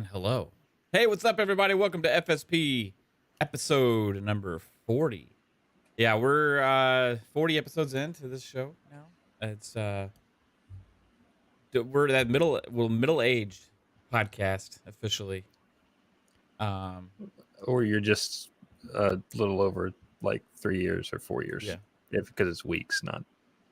And hello. Hey, what's up, everybody? Welcome to FSP episode number 40. Yeah, we're 40 episodes into this show now. It's we're that middle-aged podcast officially. Or you're just a little over like 3 years or 4 years. Yeah. Because it's weeks, not,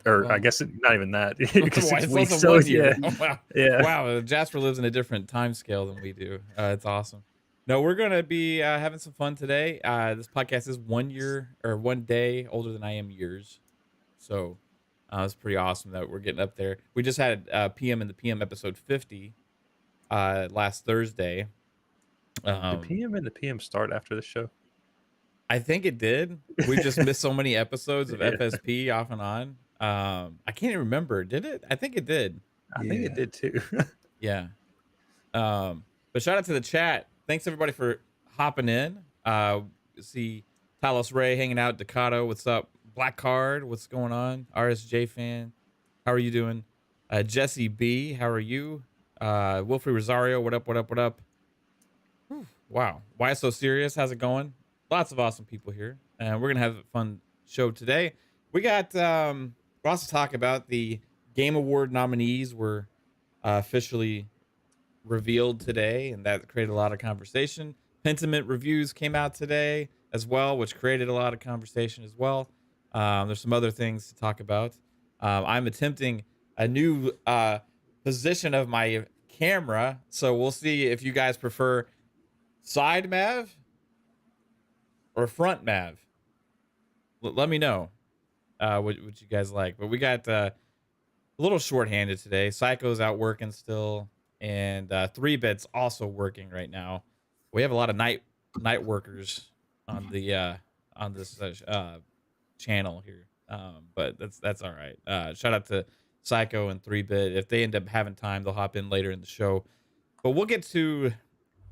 or I guess not even that. Because it's weeks. So 1 year. Yeah. Oh, wow. Yeah. Wow. Jasper lives in a different time scale than we do. It's awesome. No, we're going to be having some fun today. This podcast is 1 year or 1 day older than I am years. So it's pretty awesome that we're getting up there. We just had PM in the PM episode 50 last Thursday. Did PM and the PM start after the show? I think it did. We just missed so many episodes of FSP off and on. I can't even remember. Did it? I think it did. I think it did too. Yeah. But shout out to the chat. Thanks everybody for hopping in. See Talos Ray hanging out. Deccaddo, what's up? Black Card, what's going on? RSJ fan, how are you doing? Jesse B, how are you? Wilfrey Rosario, what up? Whew, wow. Why so serious? How's it going? Lots of awesome people here, and we're gonna have a fun show today. We got we're also talk about the Game Award nominees were officially revealed today, and that created a lot of conversation. Pentiment reviews came out today as well, which created a lot of conversation as well. There's some other things to talk about. I'm attempting a new position of my camera, so we'll see if you guys prefer side Mav or front Mav. Let me know what you guys like. But we got a little short-handed today. Psycho's out working still, and 3-Bit's also working right now. We have a lot of night workers on the on this channel here, but that's all right. Shout out to Psycho and 3-Bit. If they end up having time, they'll hop in later in the show. But we'll get to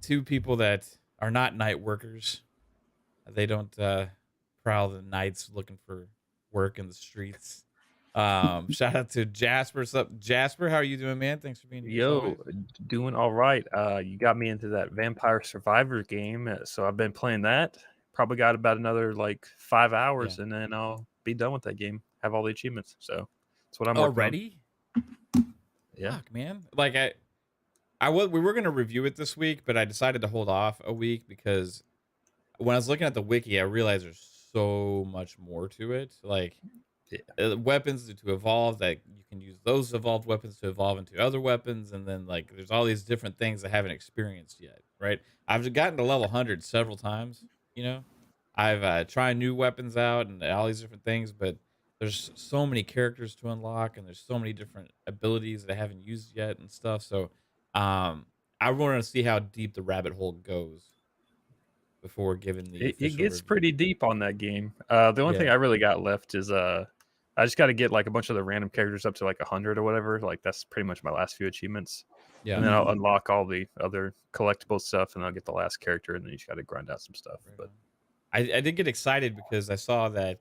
two people that are not night workers. They don't prowl the nights looking for work in the streets. Shout out to Jasper. What's up, Jasper? How are you doing, man? Thanks for being here. Yo, doing all right. You got me into that Vampire Survivors game, so I've been playing that. Probably got about another like 5 hours, and then I'll be done with that game. Have all the achievements, so that's what I'm already. Yeah, fuck, man. Like we were gonna review it this week, but I decided to hold off a week because when I was looking at the wiki, I realized there's so much more to it. Like weapons to evolve, that you can use those evolved weapons to evolve into other weapons, and then like there's all these different things I haven't experienced yet. Right? I've gotten to level 100 several times. You know, I've tried new weapons out and all these different things, but there's so many characters to unlock, and there's so many different abilities that I haven't used yet and stuff. So I want to see how deep the rabbit hole goes before giving the it gets review. pretty deep on that game. The only thing I really got left is I just got to get like a bunch of the random characters up to like 100 or whatever. Like that's pretty much my last few achievements. Yeah, and then I'll unlock all the other collectible stuff, and I'll get the last character, and then you just got to grind out some stuff. Right. But I did get excited because I saw that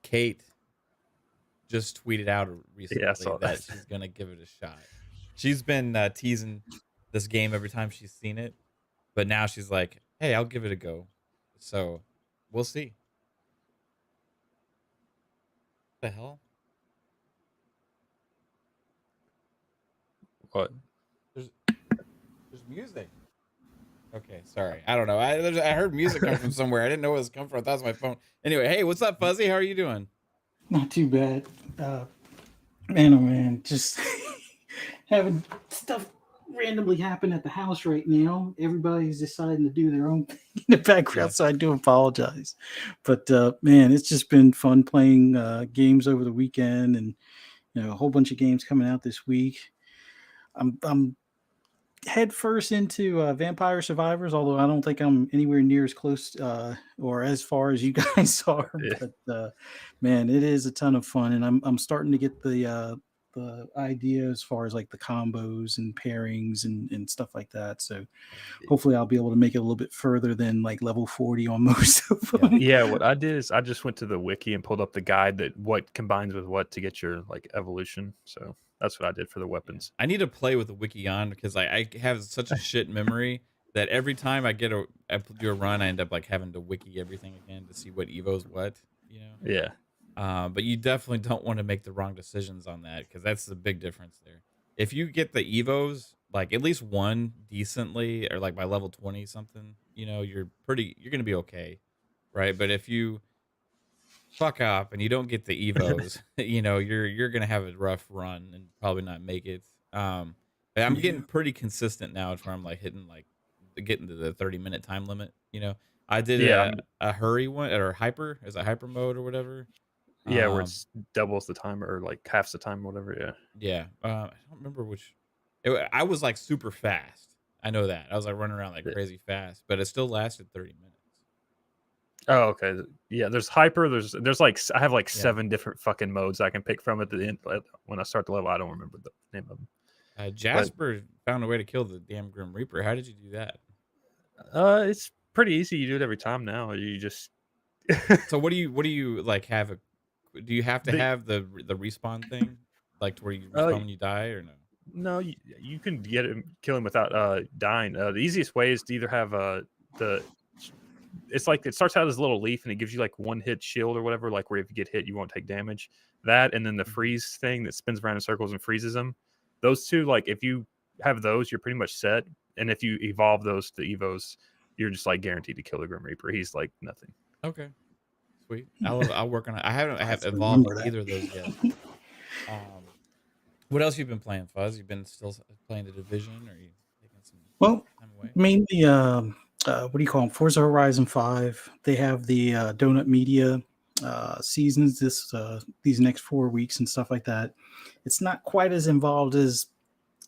Kate just tweeted out recently that she's gonna give it a shot. She's been teasing this game every time she's seen it, but now she's like, "Hey, I'll give it a go." So we'll see. What the hell? What? There's music. Okay, sorry. I don't know. I heard music come from somewhere. I didn't know where it was coming from. I thought it was my phone. Anyway, hey, what's up, Fuzzy? How are you doing? Not too bad. Man, oh man, just having stuff randomly happen at the house right now. Everybody's deciding to do their own thing in the background, so I do apologize. But man, it's just been fun playing games over the weekend, and a whole bunch of games coming out this week. I'm head first into Vampire Survivors, although I don't think I'm anywhere near as close or as far as you guys are. Yeah. But man, it is a ton of fun, and I'm starting to get the the idea as far as like the combos and pairings and stuff like that. So hopefully I'll be able to make it a little bit further than like level 40 on most of them. Yeah, what I did is I just went to the wiki and pulled up the guide that what combines with what to get your like evolution. So that's what I did for the weapons. I need to play with the wiki on because I have such a shit memory that every time I do a run, I end up like having to wiki everything again to see what Evo's what, you know? Yeah. But you definitely don't want to make the wrong decisions on that because that's the big difference there. If you get the Evos, like at least one decently or like by level 20 something, you know, you're going to be okay. Right. But if you fuck up and you don't get the Evos, you know, you're going to have a rough run and probably not make it. But I'm getting pretty consistent now to where I'm like getting to the 30-minute time limit. You know, I did a hurry one or hyper as a hyper mode or whatever. Yeah, where it's doubles the time or like halves the time, or whatever. Yeah. Yeah. I don't remember which. I was like super fast. I know that. I was like running around like crazy fast, but it still lasted 30 minutes. Oh, okay. Yeah, there's hyper. There's like I have like 7 different fucking modes I can pick from at the end when I start the level. I don't remember the name of them. Jasper found a way to kill the damn Grim Reaper. How did you do that? It's pretty easy. You do it every time now. You just. So what do you like have? Do you have to have the respawn thing, like to where you respawn when you die, or no? No, you can kill him without dying. The easiest way is to either have it's like it starts out as a little leaf and it gives you like 1-hit shield or whatever, like where if you get hit you won't take damage. That and then the freeze thing that spins around in circles and freezes them. Those two, like if you have those, you're pretty much set. And if you evolve those to Evos, you're just like guaranteed to kill the Grim Reaper. He's like nothing. Okay. Sweet. I'll work on it. I haven't evolved either of those yet. What else you've been playing, Fuzz? You've been still playing the Division, or are you taking some time away? Mainly what do you call them? Forza Horizon 5. They have the Donut Media seasons these next 4 weeks and stuff like that. It's not quite as involved as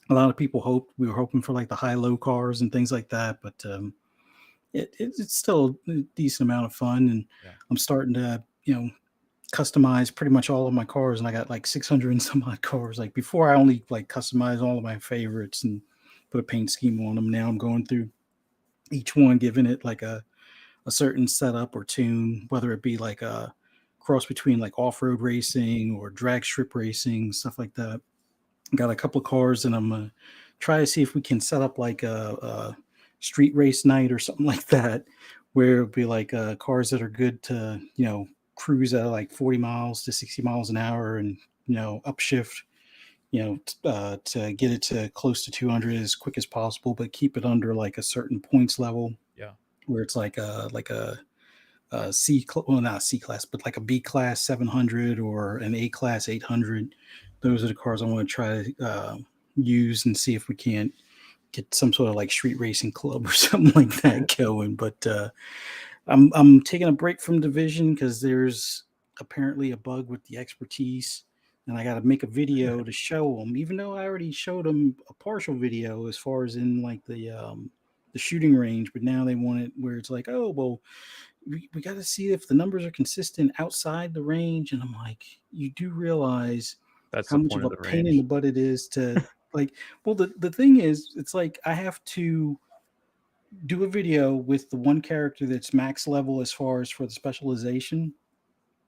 a lot of people hoped. We were hoping for like the high-low cars and things like that, but it's still a decent amount of fun, and I'm starting to customize pretty much all of my cars, and I got like 600 and some odd cars. Like before, I only like customized all of my favorites and put a paint scheme on them. Now I'm going through each one, giving it like a certain setup or tune, whether it be like a cross between like off-road racing or drag strip racing, stuff like that. Got a couple of cars, and I'm gonna try to see if we can set up like a street race night or something like that, where it'll be like cars that are good to cruise at like 40 miles to 60 miles an hour and upshift to get it to close to 200 as quick as possible, but keep it under like a certain points level, where it's like a C, well, not C class, but like a B class 700 or an A class 800. Those are the cars I want to try to use and see if we can't get some sort of like street racing club or something like that going. But I'm taking a break from Division because there's apparently a bug with the expertise, and I got to make a video to show them, even though I already showed them a partial video as far as in like the shooting range. But now they want it where it's like, oh, well, we got to see if the numbers are consistent outside the range. And I'm like, you do realize that's how much of a pain in the butt it is to like, well, the thing is, it's like I have to do a video with the one character that's max level as far as for the specialization,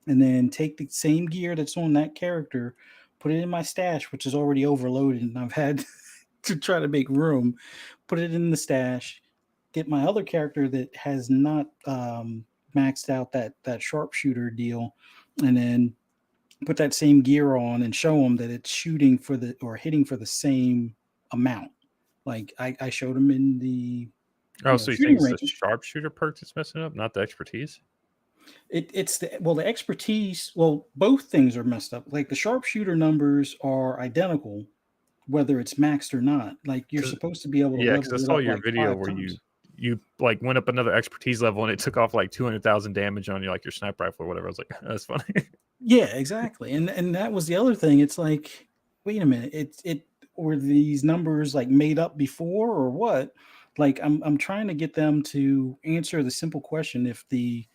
and then take the same gear that's on that character, put it in my stash, which is already overloaded, and I've had to try to make room, put it in the stash, get my other character that has not maxed out that sharpshooter deal, and then put that same gear on and show them that it's shooting for the or hitting for the same amount. Like I showed them in the so you think it's the sharpshooter perk that's messing up, not the expertise? It's the expertise. Well, both things are messed up. Like the sharpshooter numbers are identical, whether it's maxed or not. Like you're supposed to be able to. Yeah, because I saw your video where you like went up another expertise level and it took off like 200,000 damage on you, like your sniper rifle or whatever. I was like, that's funny. Yeah, exactly. And that was the other thing. It's like, wait a minute, it were these numbers like made up before or what? Like I'm trying to get them to answer the simple question: if the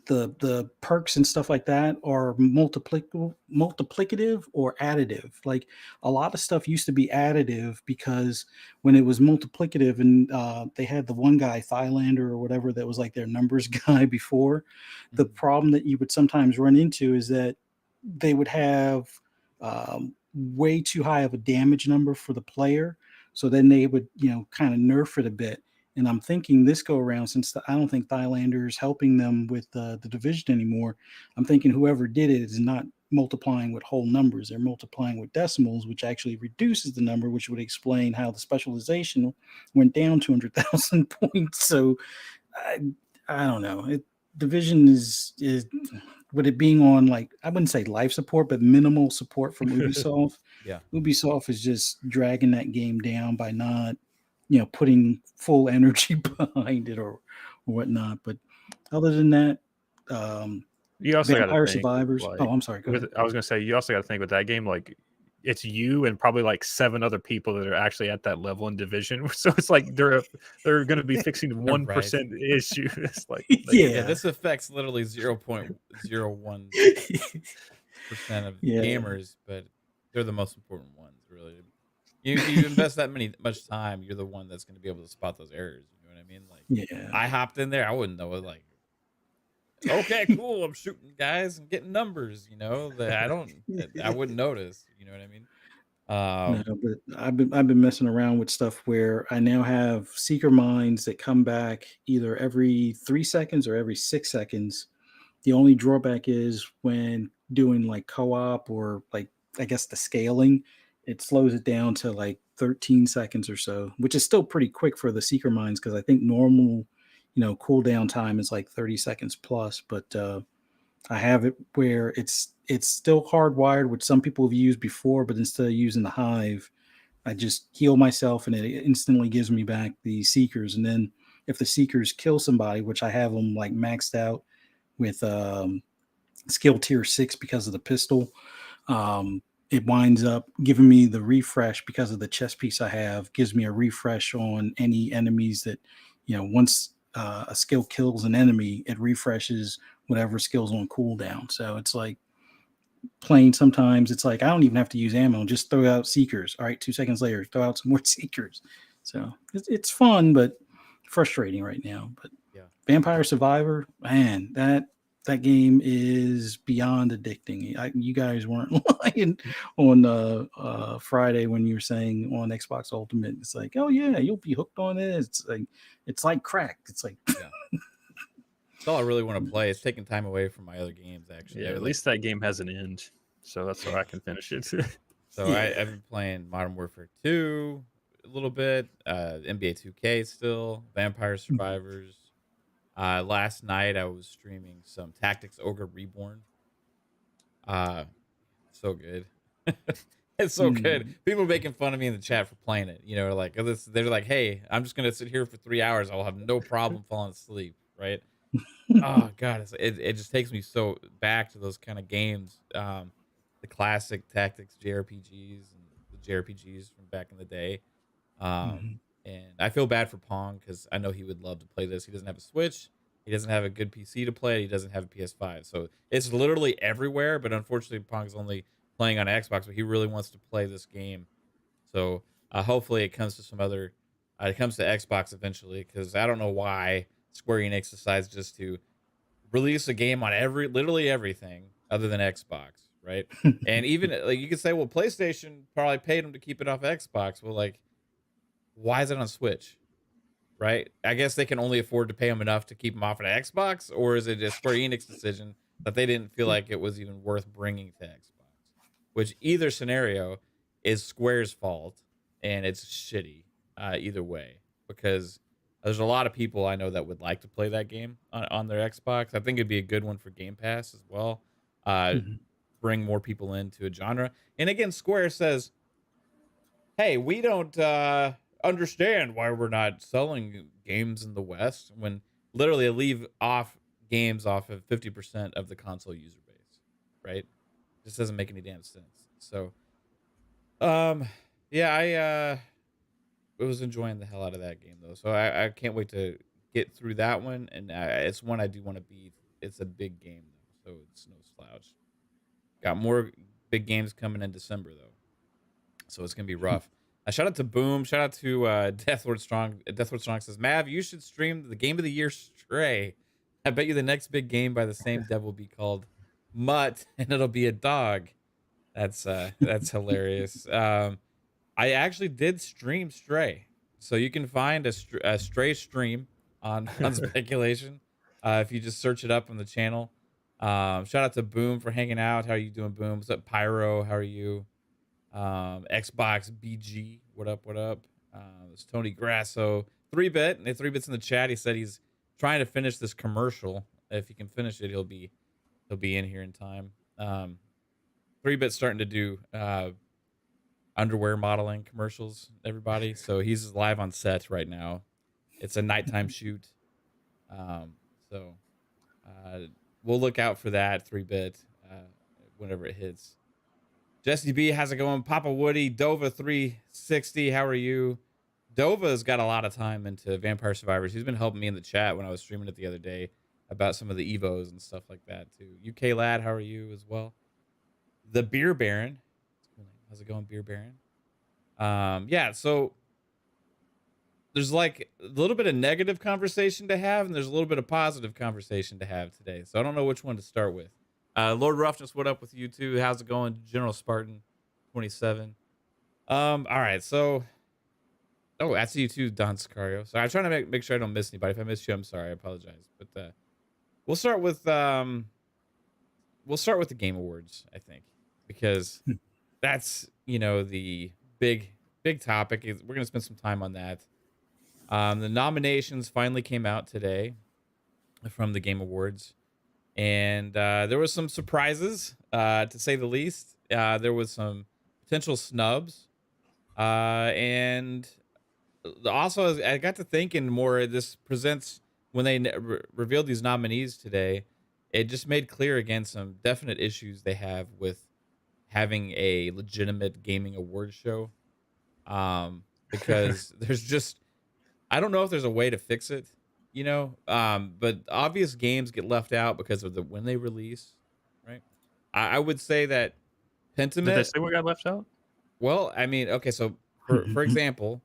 the perks and stuff like that are multiplicative or additive. Like a lot of stuff used to be additive because when it was multiplicative, and they had the one guy, Thailander or whatever, that was like their numbers guy before. The problem that you would sometimes run into is that they would have way too high of a damage number for the player. So then they would, kind of nerf it a bit. And I'm thinking this go around, since I don't think Thailander's helping them with the division anymore, I'm thinking whoever did it is not multiplying with whole numbers. They're multiplying with decimals, which actually reduces the number, which would explain how the specialization went down 200,000 points. So I don't know. Division is with it being on, like, I wouldn't say life support, but minimal support from Ubisoft. Yeah. Ubisoft is just dragging that game down by not, putting full energy behind it or whatnot. But other than that, you also Vampire got to think, Survivors. like, I'm sorry. Go ahead. I was gonna say, you also got to think with that game, like, it's you and probably like 7 other people that are actually at that level in division. So it's like they're going to be fixing 1% issue. It's like yeah, this affects literally 0.01% of gamers, but they're the most important ones, really. You invest that much time, you're the one that's going to be able to spot those errors. You know what I mean? Like, I hopped in there, I wouldn't know it. Like, okay, cool, I'm shooting guys and getting numbers. I wouldn't notice. You know what I mean? No, but I've been messing around with stuff where I now have seeker mines that come back either every 3 seconds or every 6 seconds. The only drawback is when doing like co-op or, like, I guess the scaling, it slows it down to like 13 seconds or so, which is still pretty quick for the seeker mines, because I think normal, cooldown time is like 30 seconds plus. But I have it where it's still hardwired, which some people have used before, but instead of using the hive, I just heal myself and it instantly gives me back the seekers. And then if the seekers kill somebody, which I have them like maxed out with skill tier 6 because of the pistol, it winds up giving me the refresh because of the chest piece I have, gives me a refresh on any enemies that, once a skill kills an enemy, it refreshes whatever skill's on cooldown. So it's like playing, sometimes it's like I don't even have to use ammo, just throw out seekers. All right, 2 seconds later, throw out some more seekers. So it's fun, but frustrating right now. But Vampire Survivor, man, that game is beyond addicting. You guys weren't lying on Friday when you were saying on Xbox Ultimate, it's like, oh yeah, you'll be hooked on it. It's like crack. It's like That's all I really want to play. It's taking time away from my other games, actually. Yeah, at least that game has an end, so that's why I can finish it. So I've been playing Modern Warfare 2 a little bit, NBA 2K still, Vampire Survivors. Last night I was streaming some Tactics Ogre Reborn. So good. It's so good. People making fun of me in the chat for playing it. Like, they're like, hey, I'm just gonna sit here for 3 hours. I'll have no problem falling asleep, right? Oh god, it just takes me so back to those kind of games, the classic tactics JRPGs and the JRPGs from back in the day. And I feel bad for Pong because I know he would love to play this. He doesn't have a Switch, he doesn't have a good PC to play, he doesn't have a PS5, so it's literally everywhere. But unfortunately, Pong's only playing on Xbox, but he really wants to play this game. So hopefully it comes to it comes to Xbox eventually, because I don't know why Square Enix decides just to release a game on literally everything other than Xbox, right? And even like you could say, well, PlayStation probably paid them to keep it off Xbox. Well, like, why is it on Switch, right? I guess they can only afford to pay them enough to keep them off of Xbox, or is it a Square Enix decision that they didn't feel like it was even worth bringing to Xbox? Which either scenario is Square's fault, and it's shitty either way, because there's a lot of people I know that would like to play that game on their Xbox. I think it'd be a good one for Game Pass as well. Bring more people into a genre. And again, Square says, hey, we don't understand why we're not selling games in the West, when literally they leave off games off of 50% of the console user base, right? Just doesn't make any damn sense. So, I was enjoying the hell out of that game though. So I can't wait to get through that one, and it's one I do want to beat it's a big game though, so it's no slouch. Got more big games coming in December though, so it's gonna be rough. Shout out to Boom. Shout out to DeathLordStrong. DeathLordStrong says, Mav, you should stream the game of the year Stray. I bet you the next big game by the same dev will be called Mutt, and it'll be a dog. That's hilarious. I actually did stream Stray, so you can find a Stray stream on Speculation if you just search it up on the channel. Shout out to Boom for hanging out. How are you doing, Boom? What's up, Pyro? How are you? Xbox BG, what up? It's Tony Grasso, 3-bit. And 3-bit's in the chat. He said he's trying to finish this commercial. If he can finish it, he'll be in here in time. 3-bit's starting to do underwear modeling commercials, everybody. So he's live on set right now. It's a nighttime shoot. So we'll look out for that 3-bit whenever it hits. Jesse B, how's it going? Papa Woody, Dova 360, how are you? Dova's got a lot of time into Vampire Survivors. He's been helping me in the chat when I was streaming it the other day about some of the Evos and stuff like that too. UK Lad, how are you as well? The Beer Baron, how's it going, Beer Baron? Yeah, so there's like a little bit of negative conversation to have, and there's a little bit of positive conversation to have today. So I don't know which one to start with. Lord Ruffness, what up with you too? How's it going? General Spartan 27. All right, so I see you too, Don Sicario. So I'm trying to make sure I don't miss anybody. If I miss you, I'm sorry. I apologize. But we'll start with the Game Awards, I think, because that's the big topic. We're gonna spend some time on that. The nominations finally came out today from the Game Awards. And there was some surprises, to say the least. There was some potential snubs. And also, I got to thinking more, this presents, when they revealed these nominees today, it just made clear again some definite issues they have with having a legitimate gaming award show. Because there's just, I don't know if there's a way to fix it. But obvious games get left out because of when they release, right? I would say that Pentiment. Did they say what got left out? Well, I mean, okay, so for example,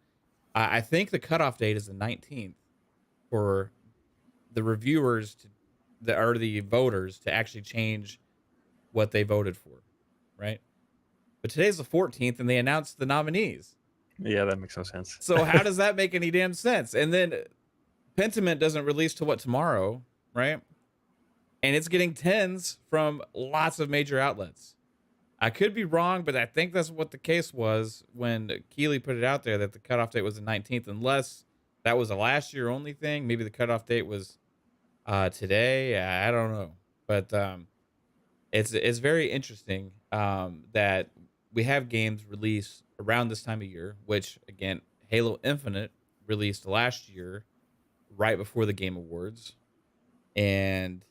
I think the cutoff date is the 19th for the reviewers or the voters to actually change what they voted for, right? But today's the 14th, and they announced the nominees. Yeah, that makes no sense. So how does that make any damn sense? And then Pentiment doesn't release till tomorrow, right? And it's getting 10s from lots of major outlets. I could be wrong, but I think that's what the case was when Keighley put it out there that the cutoff date was the 19th, unless that was a last year only thing. Maybe the cutoff date was today. I don't know, but it's very interesting that we have games released around this time of year, which again, Halo Infinite released last year, right before the Game Awards, and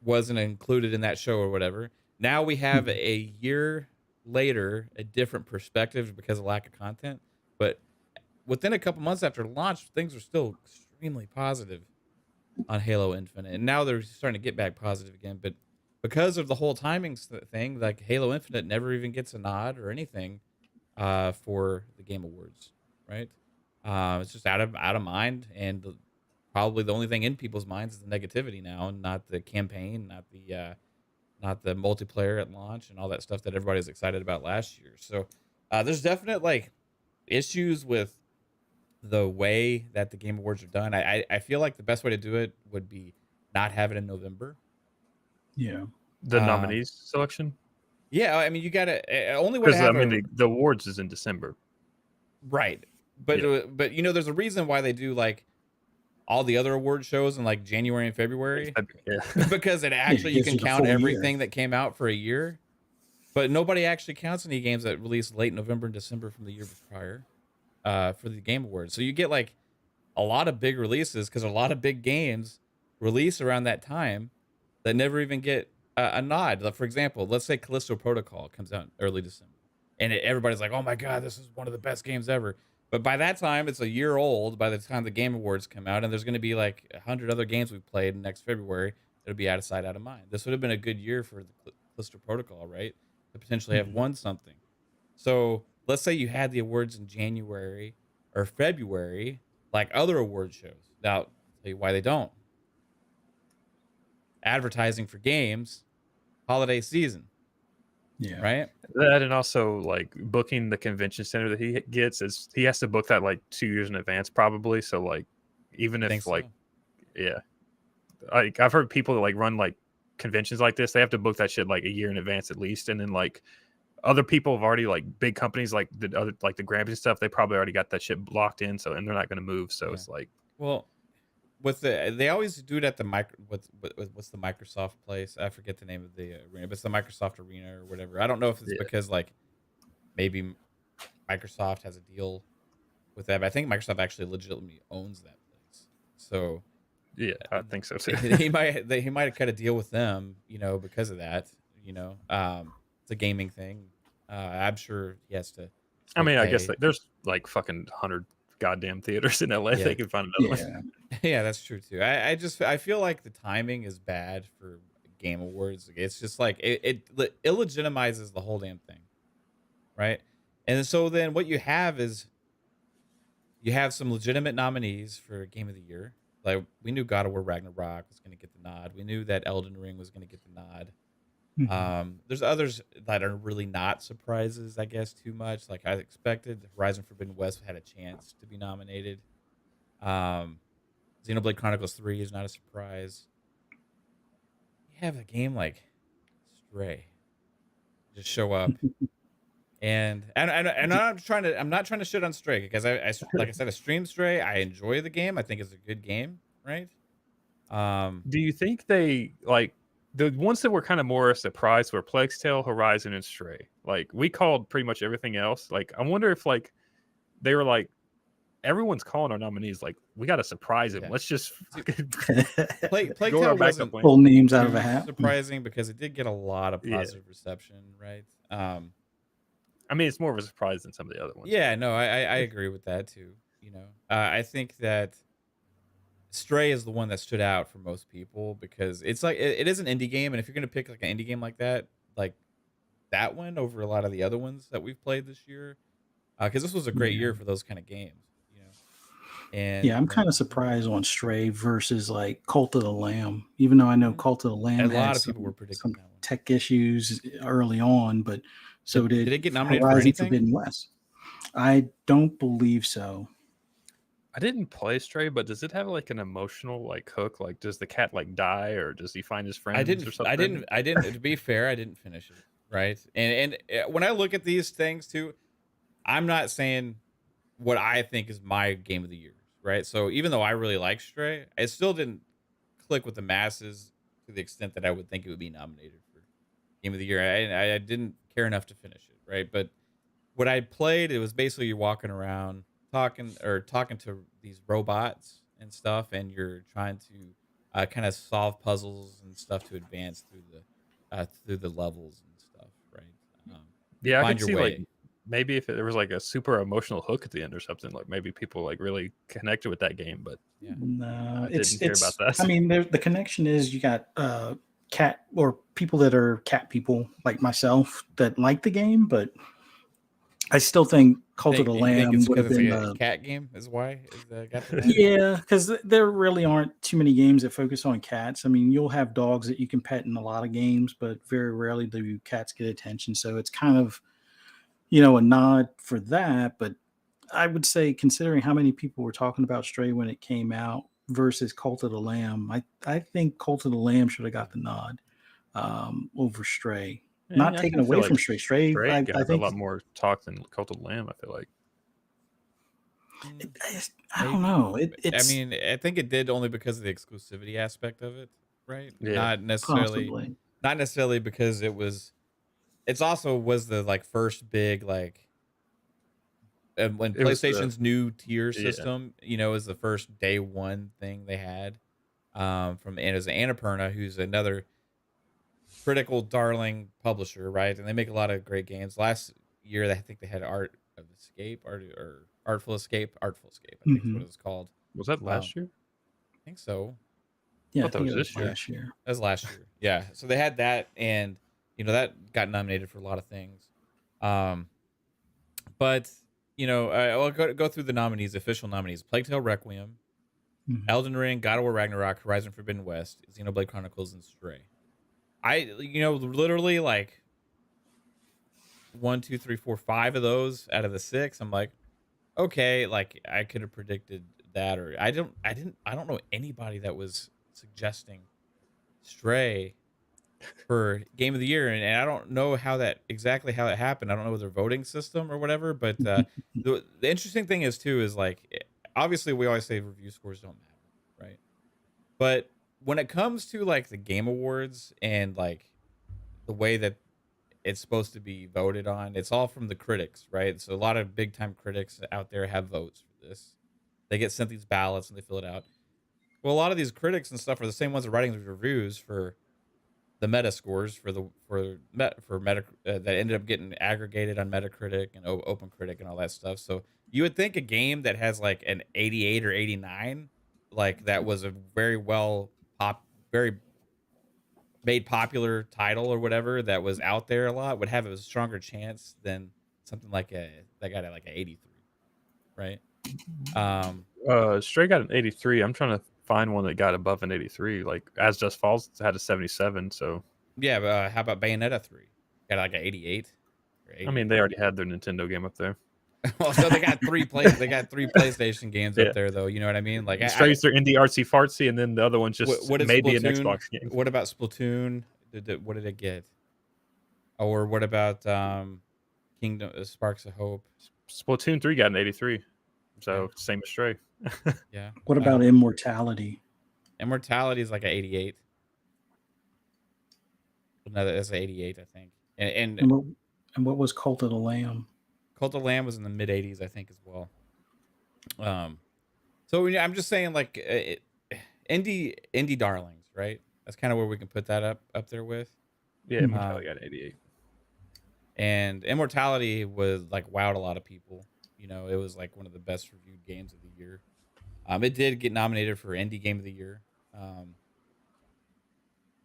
wasn't included in that show or whatever. Now we have a year later a different perspective because of lack of content, but within a couple months after launch, things are still extremely positive on Halo Infinite, and now they're starting to get back positive again. But because of the whole timing thing, like Halo Infinite never even gets a nod or anything for the Game Awards, right? It's just out of mind, and probably the only thing in people's minds is the negativity now, and not the campaign, not the multiplayer at launch and all that stuff that everybody was excited about last year. So there's definite like issues with the way that the Game Awards are done. I feel like the best way to do it would be not have it in November. Yeah. The nominees selection? Yeah, I mean, you gotta only way to have the awards is in December. Right. But Yeah. but there's a reason why they do like all the other award shows in like January and February. Yeah. Because it actually you can count everything that came out for a year. But nobody actually counts any games that released late November and December from the year prior for the Game Awards. So you get like a lot of big releases because a lot of big games release around that time that never even get a nod. Like, for example, let's say Callisto Protocol comes out in early December, and everybody's like, "Oh my god, this is one of the best games ever." But by that time, it's a year old. By the time the Game Awards come out, and there's going to be like 100 other games we've played next February, it'll be out of sight, out of mind. This would have been a good year for the Callisto Protocol, right? To potentially have won something. So let's say you had the awards in January or February, like other award shows. Now, I'll tell you why they don't. Advertising for games, holiday season. Yeah. Right. That, and also like booking the convention center that he gets is he has to book that like 2 years in advance, probably. So like, even if like, yeah, like I've heard people that like run like conventions like this, they have to book that shit like a year in advance at least, and then like other people have already, like big companies like the other, like the Grammys and stuff, they probably already got that shit locked in, so, and they're not going to move, so it's like, well, with they always do it at the what's the Microsoft place? I forget the name of the arena, but it's the Microsoft Arena or whatever. I don't know if it's because like maybe Microsoft has a deal with that, but I think Microsoft actually legitimately owns that place. So yeah, I think so too. he might have cut a deal with them, because of that. It's a gaming thing. I'm sure he has to. I mean, I guess like, there's like fucking 100 goddamn theaters in LA. They can find another one. Yeah, that's true too. I feel like the timing is bad for Game Awards. It's just like it illegitimizes the whole damn thing, right? And so then what you have is you have some legitimate nominees for Game of the Year. Like we knew God of War Ragnarok was going to get the nod. We knew that Elden Ring was going to get the nod. There's others that are really not surprises, I guess, too much. Like I expected, Horizon Forbidden West had a chance to be nominated. Xenoblade Chronicles 3 is not a surprise. You have a game like Stray just show up, and I'm not trying to shit on Stray because I like I said, I streamed Stray. I enjoy the game. I think it's a good game, right? Do you think they like? The ones that were kind of more a surprise were Plague's Tale, Horizon, and Stray. Like we called pretty much everything else. Like I wonder if like they were like everyone's calling our nominees. Like we got to surprise him. Let's just Plague Tale wasn't pull names out of a hat. Surprising because it did get a lot of positive reception, right? I mean, it's more of a surprise than some of the other ones. Yeah, no, I agree with that too. I think that Stray is the one that stood out for most people because it's like it is an indie game, and if you're gonna pick like an indie game like that one over a lot of the other ones that we've played this year, because this was a great year for those kind of games, And yeah, I'm kind of surprised on Stray versus like Cult of the Lamb, even though I know Cult of the Lamb a lot of people were predicting some tech issues early on, but so did it get nominated Horizon for anything? Forbidden West. I don't believe so. I didn't play Stray, but does it have like an emotional like hook? Like, does the cat like die, or does he find his friends? Or something? I didn't. To be fair, I didn't finish it. Right, and when I look at these things too, I'm not saying what I think is my game of the year. Right, so even though I really like Stray, it still didn't click with the masses to the extent that I would think it would be nominated for game of the year. I didn't care enough to finish it. Right, but what I played, it was basically you're walking around talking to these robots and stuff, and you're trying to kind of solve puzzles and stuff to advance through the levels and stuff, right? Yeah, I find could your see way. like maybe if there was like a super emotional hook at the end or something, like maybe people like really connected with that game, but no, I didn't care about that. I mean, the connection is you got cat or people that are cat people like myself that like the game, but I still think Cult of the Lamb would have been a cat game. Is why yeah, because there really aren't too many games that focus on cats. I mean, you'll have dogs that you can pet in a lot of games, but very rarely do cats get attention. So it's kind of a nod for that. But I would say, considering how many people were talking about Stray when it came out versus Cult of the Lamb, I think Cult of the Lamb should have got the nod over Stray. Yeah, Not taken away from Stray. Stray got I think a lot more talk than Cult of the Lamb, I feel like. I don't know. I mean, I think it did only because of the exclusivity aspect of it, right? Yeah, not necessarily because it's also was the like first big like when PlayStation's new tier system, is the first day one thing they had from Annapurna, who's another critical darling publisher, right? And they make a lot of great games. Last year, I think they had Artful Escape. I think is what it was called. Was that last year? I think so. Yeah, I that think was it was this year. last year. That was last year. Yeah. So they had that, and that got nominated for a lot of things. But I'll go through the nominees, official nominees: Plague Tale Requiem, Elden Ring, God of War Ragnarok, Horizon Forbidden West, Xenoblade Chronicles, and Stray. Literally like 1, 2, 3, 4, 5 of those out of the 6. I'm like, okay, like I could have predicted that, or I don't know anybody that was suggesting Stray for Game of the Year, and I don't know exactly how it happened. I don't know their voting system or whatever, but the interesting thing is like, obviously we always say review scores don't matter, right? But when it comes to like the Game Awards and like the way that it's supposed to be voted on, it's all from the critics, right? So a lot of big time critics out there have votes for this. They get sent these ballots and they fill it out. Well, a lot of these critics and stuff are the same ones that are writing the reviews for the meta scores for meta that ended up getting aggregated on Metacritic and OpenCritic and all that stuff. So you would think a game that has like an 88 or 89, like that was a very very made popular title or whatever that was out there a lot, would have a stronger chance than something like that got like an 83, right? Stray got an 83. I'm trying to find one that got above an 83. Like As Just Falls had a 77. So yeah, but how about Bayonetta 3? Got like an 88. I mean, they already had their Nintendo game up there. Well, so they got three PlayStation games up there, though. You know what I mean? Like Stray's their indie artsy fartsy, and then the other one's just maybe an Xbox game. What about Splatoon? What did it get? Or what about Kingdom Sparks of Hope? Splatoon 3 got an 83, so same as Stray. Yeah. What about Immortality? Immortality is like an 88. No, that's an 88, I think. And what was Cult of the Lamb? Cult of the Lamb was in the mid 80s, I think, as well. So I'm just saying, like, indie darlings, right? That's kind of where we can put that up there with. Yeah, Immortality got 88. And Immortality was like wowed a lot of people. It was like one of the best reviewed games of the year. It did get nominated for Indie Game of the Year.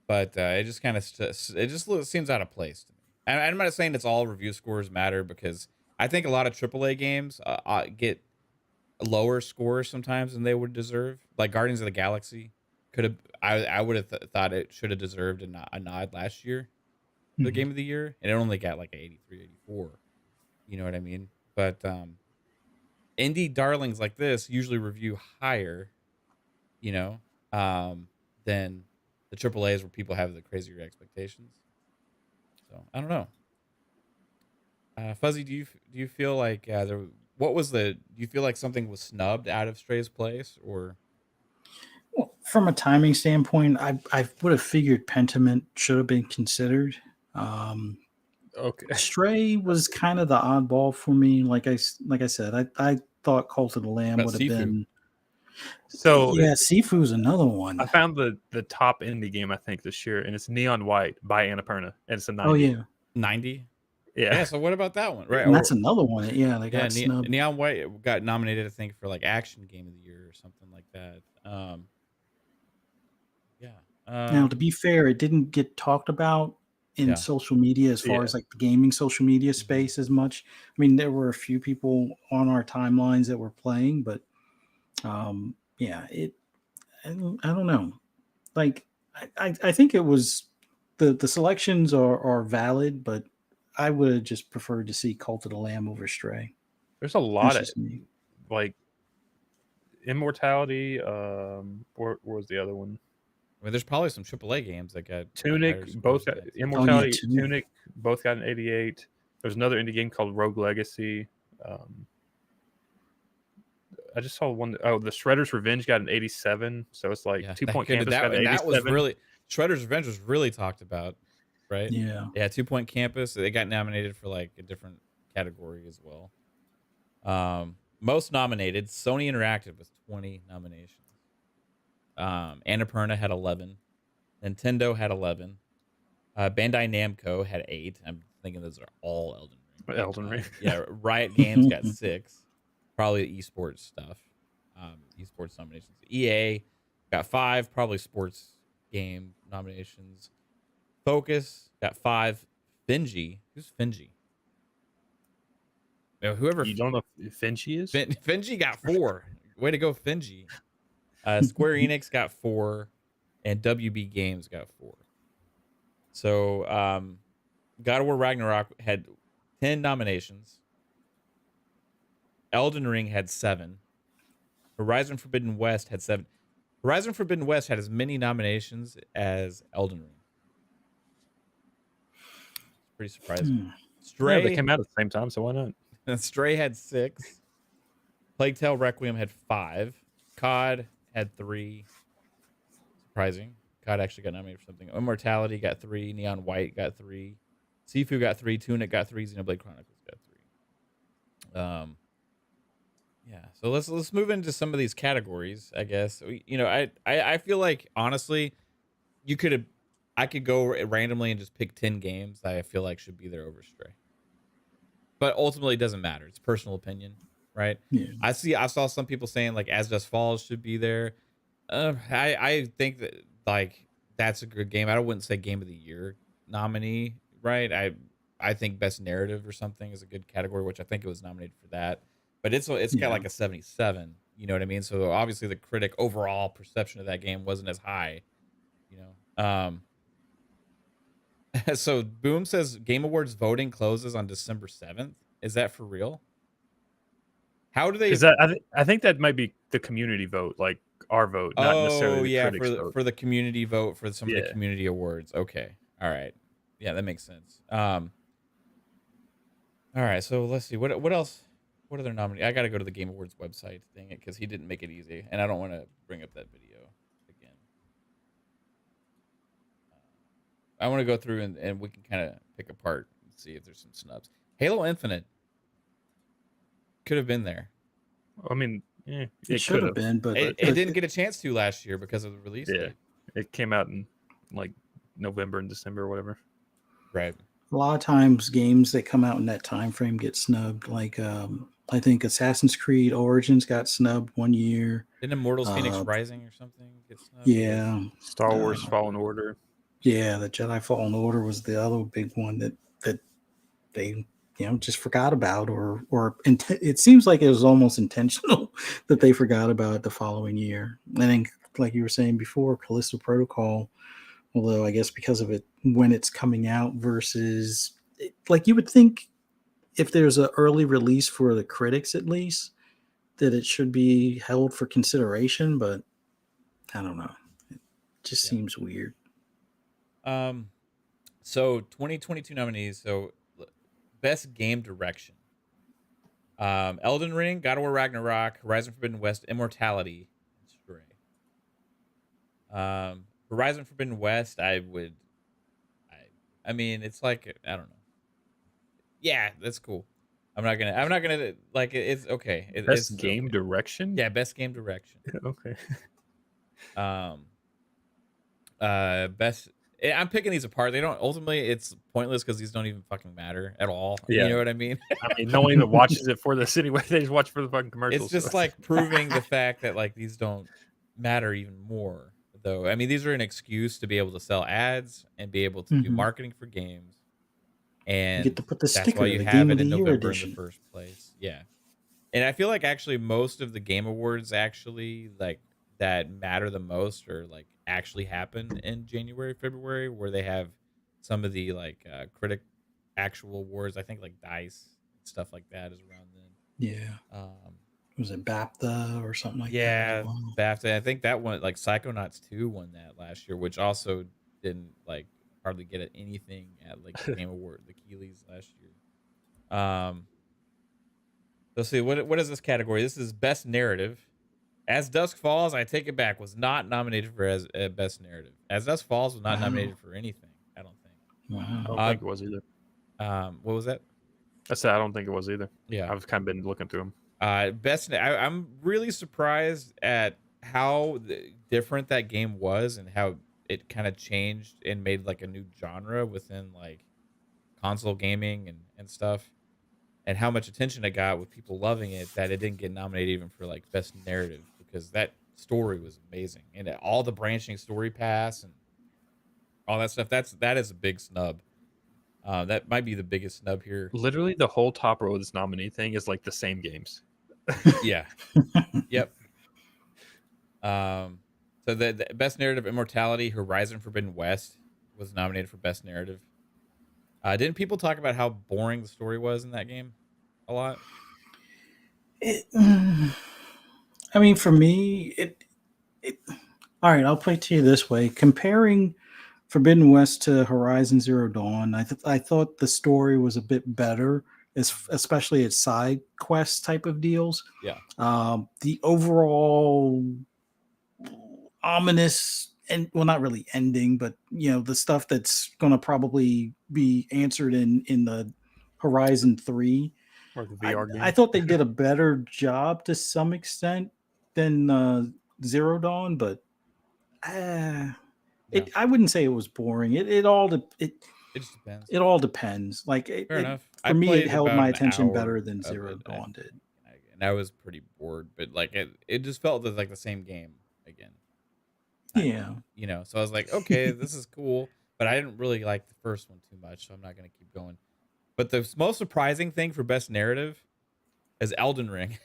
But it just kind of seems out of place to me. And I'm not saying it's all review scores matter, because I think a lot of AAA games get lower scores sometimes than they would deserve. Like Guardians of the Galaxy I would have thought it should have deserved a nod last year for the Game of the Year, and it only got like 83, 84. You know what I mean? But indie darlings like this usually review higher, than the AAAs where people have the crazier expectations. So I don't know. Fuzzy, do you feel like do you feel like something was snubbed out of Stray's place, or? Well, from a timing standpoint, I would have figured Pentiment should have been considered. Okay. Stray was kind of the oddball for me. Like I said, I thought Cult of the Lamb would have been. So yeah, Sifu's another one. I found the top indie game I think this year, and it's Neon White by Annapurna, and it's a 90. Oh yeah, 90. Yeah. So what about that one? Right, and that's another one. Yeah, they got snubbed. Neon White got nominated, I think, for like Action Game of the Year or something like that. Now, to be fair, it didn't get talked about in social media as far as like the gaming social media space as much. I mean, there were a few people on our timelines that were playing, but I don't know. Like, I think it was the selections are valid, but I would have just preferred to see Cult of the Lamb over Stray. There's a lot of like Immortality. Where was the other one? I mean, there's probably some AAA games that got Tunic. Both got Immortality. Tunic both got an 88. There's another indie game called Rogue Legacy. I just saw one. Oh, the Shredder's Revenge got an 87. So it's like 2 Point Campus got an 87. That was really Shredder's Revenge was really talked about, right? Yeah. 2 Point Campus. They got nominated for like a different category as well. Most nominated, Sony Interactive with 20 nominations. Annapurna had 11. Nintendo had 11. Bandai Namco had 8. I'm thinking those are all Elden Ring. Elden Ring. Riot Games got 6. Probably esports stuff. Esports nominations. EA got 5 probably sports game nominations. Focus got 5. Finji, who's Finji? Whoever You don't know if Finji is? Finji got 4. Way to go, Finji. Square Enix got 4, and WB Games got 4. So, God of War Ragnarok had 10 nominations. Elden Ring had 7. Horizon Forbidden West had 7. Horizon Forbidden West had as many nominations as Elden Ring. It's pretty surprising. Stray, yeah, they came out at the same time, so why not? Stray had 6. Plague Tale Requiem had 5. COD had 3. Surprising. COD actually got nominated for something. Immortality got 3. Neon White got 3. Sifu got 3. Tunic got 3. Xenoblade Chronicles got 3. Yeah. So let's move into some of these categories. I guess I feel like honestly, I could go randomly and just pick 10 games that I feel like should be there over Stray. But ultimately, it doesn't matter. It's personal opinion, right? Yeah. I saw some people saying like As Dusk Falls should be there. I think that like that's a good game. I wouldn't say Game of the Year nominee, right? I think Best Narrative or something is a good category, which I think it was nominated for that. But it's got like a 77. You know what I mean? So obviously the critic overall perception of that game wasn't as high. You know. So Boom says Game Awards voting closes on December 7th. Is that for real? How do they? I think that might be the community vote, like our vote, not necessarily the critics vote. For the community vote for some of the community awards. Okay, all right, yeah, that makes sense. All right, so let's see what else. What are their nominees? I got to go to the Game Awards website, dang it, because he didn't make it easy, and I don't want to bring up that video again. I want to go through and we can kind of pick apart and see if there's some snubs. Halo Infinite could have been there. I mean, it should have been, but it didn't get a chance to last year because of the release date. It came out in like November and December or whatever. Right. A lot of times games that come out in that time frame get snubbed. Like I think Assassin's Creed Origins got snubbed one year. Didn't Immortals Phoenix Rising or something get snubbed? Yeah. Star Wars Fallen Order. Yeah, the Jedi Fallen Order was the other big one that they just forgot about, or it seems like it was almost intentional that they forgot about it the following year. I think, like you were saying before, Callisto Protocol, although I guess because of it when it's coming out versus, like you would think if there's an early release for the critics at least, that it should be held for consideration, but I don't know. It just seems weird. So 2022 nominees. So Best Game Direction. Elden Ring, God of War Ragnarok, Horizon Forbidden West, Immortality, and Stray. Horizon Forbidden West, I mean, it's like, I don't know. Yeah, that's cool. I'm not gonna like it. It's okay. Best Game Direction? Yeah, Best Game Direction. Okay. Best. I'm picking these apart. They don't ultimately. It's pointless because these don't even fucking matter at all. Yeah. You know what I mean? I mean, no one even watches it for this anyway. They just watch for the fucking commercials. It's just like proving the fact that like these don't matter even more. Though I mean, these are an excuse to be able to sell ads and be able to do marketing for games. And you get to put the that's sticker, why you the have Game it of in the Year November edition. in the first place. Yeah, and I feel like actually most of the Game Awards actually like that matter the most or like actually happen in January, February, where they have some of the like critic actual awards. I think like DICE stuff like that is around then. Yeah. Was it BAFTA or something like that? Yeah, BAFTA. I think that one, like Psychonauts 2 won that last year, which also didn't like hardly get anything at like the Game Award, the Keeleys last year. Let's see, what is this category? This is Best Narrative. As Dusk Falls, I take it back, was not nominated for as Best Narrative. As Dusk Falls was not nominated for anything, I don't think. Wow. I don't think it was either. What was that? I said I don't think it was either. Yeah. I've kind of been looking through them. I'm really surprised at how different that game was and how it kind of changed and made like a new genre within like console gaming and stuff, and how much attention it got with people loving it that it didn't get nominated even for like Best Narrative, because that story was amazing, and all the branching story paths and all that stuff. That is a big snub. That might be the biggest snub here. Literally, the whole top row of this nominee thing is like the same games. Yeah. Yep. So the best narrative Immortality, Horizon Forbidden West was nominated for best narrative. Didn't people talk about how boring the story was in that game a lot? I mean, for me, all right, I'll play it to you this way. Comparing Forbidden West to Horizon Zero Dawn, I thought the story was a bit better, especially its side quest type of deals. Yeah. The overall ominous, and well, not really ending, but the stuff that's going to probably be answered in the Horizon 3. Or the VR game. I thought they did a better job to some extent than Zero Dawn, but I wouldn't say it was boring. It just depends. It all depends. Like fair enough. For me, it held my attention better than Zero Dawn did. And I was pretty bored, but like it just felt like the same game again. Yeah. So I was like, okay, this is cool, but I didn't really like the first one too much, so I'm not gonna keep going. But the most surprising thing for best narrative is Elden Ring,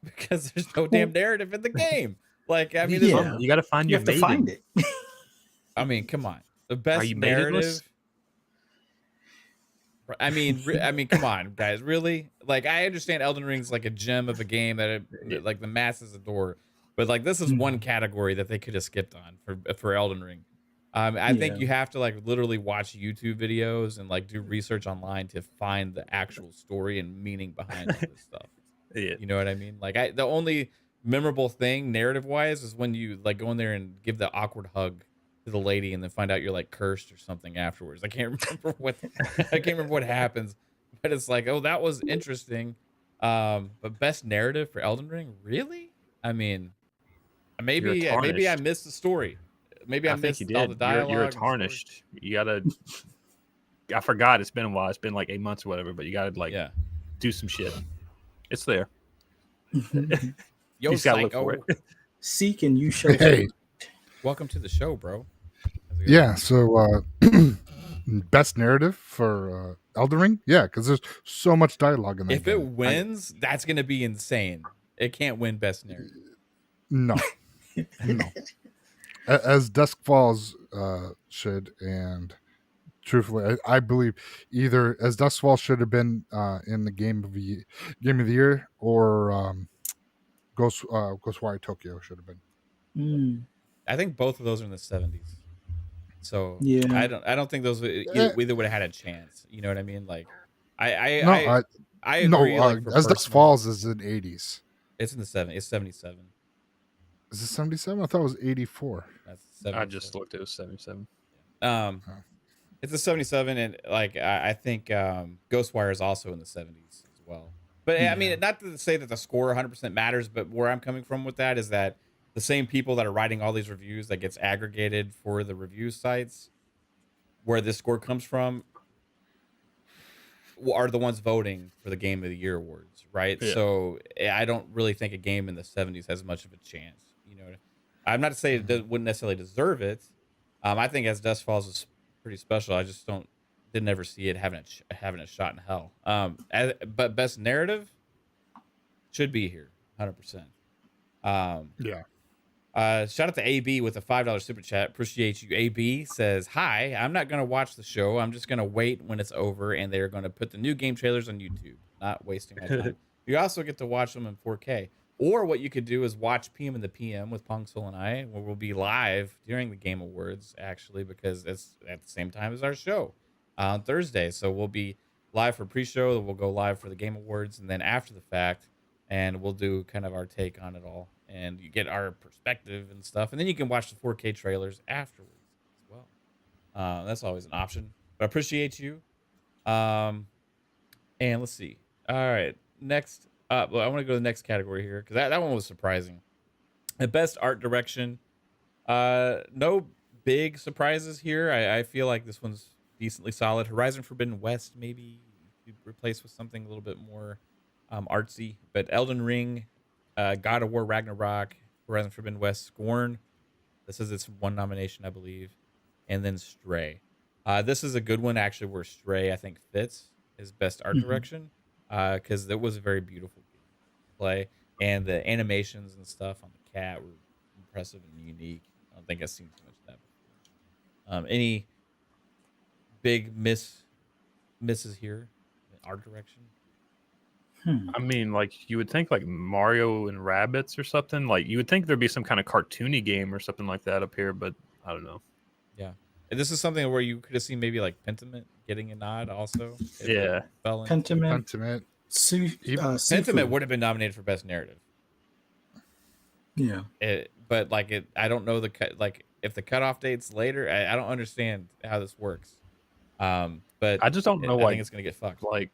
because there's no damn narrative in the game. Like, I mean, you got to find your maiden. To find it. I mean, come on, the best narrative. I mean, come on, guys, really? Like, I understand Elden Ring's like a gem of a game that like the masses adore, but like this is one category that they could have skipped on for Elden Ring. I think you have to like literally watch YouTube videos and like do research online to find the actual story and meaning behind all this stuff. Yeah. You know what I mean? Like the only memorable thing narrative wise is when you like go in there and give the awkward hug to the lady and then find out you're like cursed or something afterwards. I can't remember what happens, but it's like, oh, that was interesting. But best narrative for Elden Ring, really? I mean, maybe I missed the story. Maybe I missed all the dialogue. You're tarnished. You gotta. I forgot. It's been a while. It's been like 8 months or whatever. But you gotta do some shit. It's there. Yo, you just gotta look for it. Seek and you shall. Hey, welcome to the show, bro. Yeah. So, best narrative for Elden Ring. Yeah, because there's so much dialogue in that. If it wins, that's gonna be insane. It can't win best narrative. No. As Dusk Falls should, and truthfully, I believe either As Dusk Falls should have been in the game of the year, or Ghostwire Tokyo should have been. I think both of those are in the 70s. So yeah, I don't think those either would have had a chance. You know what I mean? Like I agree. No, As Dusk Falls is in 80s. It's in the 70s. It's 77. Is it 77? I thought it was 84. That's 77. I just looked. It was 77. It's a 77, and like I think Ghostwire is also in the 70s as well. But I mean, not to say that the score 100% matters, but where I'm coming from with that is that the same people that are writing all these reviews that gets aggregated for the review sites where this score comes from are the ones voting for the Game of the Year awards, right? Yeah. So I don't really think a game in the 70s has much of a chance. You know, I'm not to say it wouldn't necessarily deserve it. I think As Dusk Falls is pretty special. I just didn't ever see it having a shot in hell. But best narrative should be here, 100%. Shout out to AB with a $5 super chat. Appreciate you. AB says, "Hi, I'm not gonna watch the show. I'm just gonna wait when it's over, and they're gonna put the new game trailers on YouTube. Not wasting my time. You also get to watch them in 4K. Or what you could do is watch PM in the PM with Pong Soul and I, where we'll be live during the Game Awards, actually, because it's at the same time as our show on Thursday. So we'll be live for pre-show, then we'll go live for the Game Awards, and then after the fact, and we'll do kind of our take on it all. And you get our perspective and stuff. And then you can watch the 4K trailers afterwards as well. That's always an option. But I appreciate you. And let's see. All right. Next up, I want to go to the next category here because that one was surprising. The best art direction. No big surprises here. I feel like this one's decently solid. Horizon Forbidden West maybe you could replace with something a little bit more artsy. But Elden Ring, God of War Ragnarok, Horizon Forbidden West, Scorn. This is its one nomination, I believe, and then Stray. This is a good one actually, where Stray I think fits as best art direction, because it was a very beautiful game to play, and the animations and stuff on the cat were impressive and unique. I don't think I've seen too much of that before. Any big misses here in art direction? I mean, like, you would think like Mario and Rabbids or something. Like, you would think there'd be some kind of cartoony game or something like that up here, but I don't know. Yeah. And this is something where you could have seen maybe like Pentiment getting a nod also. Yeah. Pentiment. Pentiment would have been nominated for best narrative. Yeah. But I don't know if the cutoff date's later. I don't understand how this works. But I just don't know I why. think it's gonna get fucked. Like,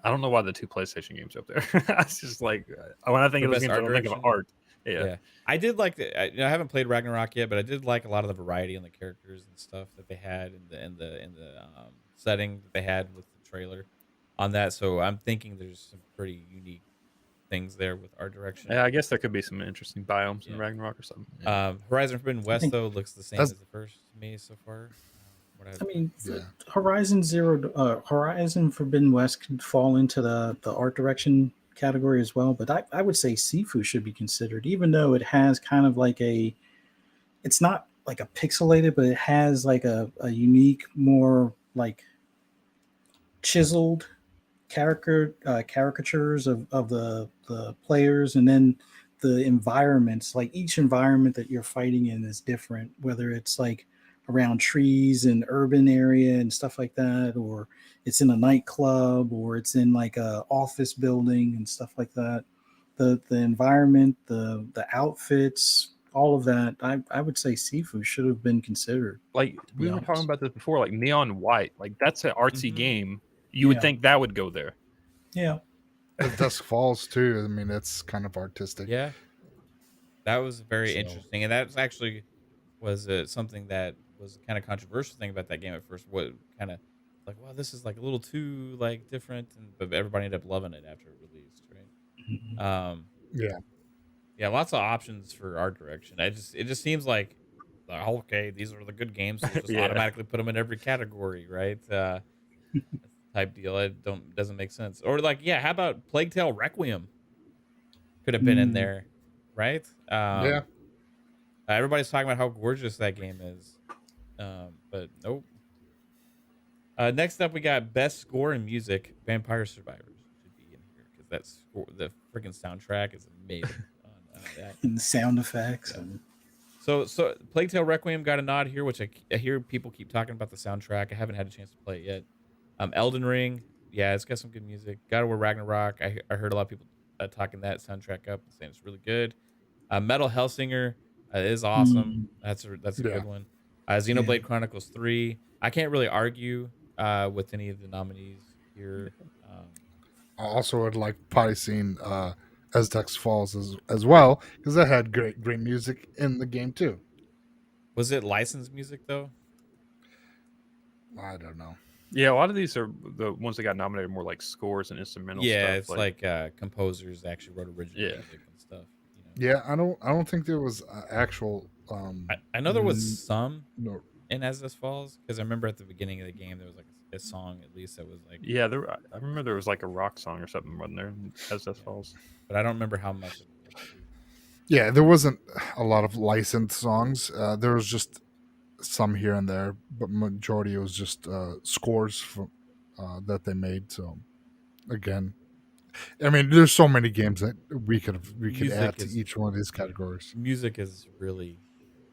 I don't know why the 2 PlayStation games are up there. It's just like, when I think of those games, I don't think of art. Yeah. I did like I haven't played Ragnarok yet, but I did like a lot of the variety in the characters and stuff that they had in the setting that they had with the trailer on that. So I'm thinking there's some pretty unique things there with art direction. Yeah, I guess there could be some interesting biomes in Ragnarok or something. Horizon Forbidden West though looks the same as the first to me so far. Horizon Forbidden West could fall into the art direction category as well, but I would say Sifu should be considered, even though it has kind of like it's not like a pixelated, but it has like a unique, more like chiseled caricatures of the players, and then the environments. Like each environment that you're fighting in is different, whether it's like around trees and urban area and stuff like that, or it's in a nightclub, or it's in like a office building and stuff like that. The environment, the outfits, all of that, I would say Sifu should have been considered. Like we were talking about this before, like Neon White, like that's an artsy game. You would think that would go there. Yeah. Dusk Falls too. I mean, it's kind of artistic. Yeah, that was very interesting, and that actually was something that was kind of controversial thing about that game at first. What kind of like, wow, this is like a little too like different, but everybody ended up loving it after it released, right? Yeah, lots of options for art direction. It just seems like, okay, these are the good games, so just automatically put them in every category, right? Type deal. It doesn't make sense. Or like, how about Plague Tale Requiem? Could have been in there, right? Everybody's talking about how gorgeous that game is, but nope. Next up, we got best score in music. Vampire Survivors should be in here because the freaking soundtrack is amazing. on that. And the sound effects. So Plague Tale Requiem got a nod here, which I hear people keep talking about the soundtrack. I haven't had a chance to play it yet. Elden Ring, it's got some good music. God of War Ragnarok, I heard a lot of people talking that soundtrack up and saying it's really good. Metal Hellsinger is awesome. That's a good one. Xenoblade Chronicles 3. I can't really argue with any of the nominees here. I also would like probably seen Aztecs Falls as well, because that had great music in the game too. Was it licensed music though? I don't know. Yeah, a lot of these are the ones that got nominated more like scores and instrumental stuff. Yeah, it's like composers actually wrote original music and stuff. Yeah, I don't think there was actual. I know there was some in Aztecs Falls, because I remember at the beginning of the game there was like a song at least that was like. Yeah, I remember there was like a rock song or something wasn't there in Aztecs Falls, but I don't remember how much. Yeah, there wasn't a lot of licensed songs. There was just some here and there, but majority was just scores from that they made. So again, I mean, there's so many games that we could add to each one of these categories. Music is really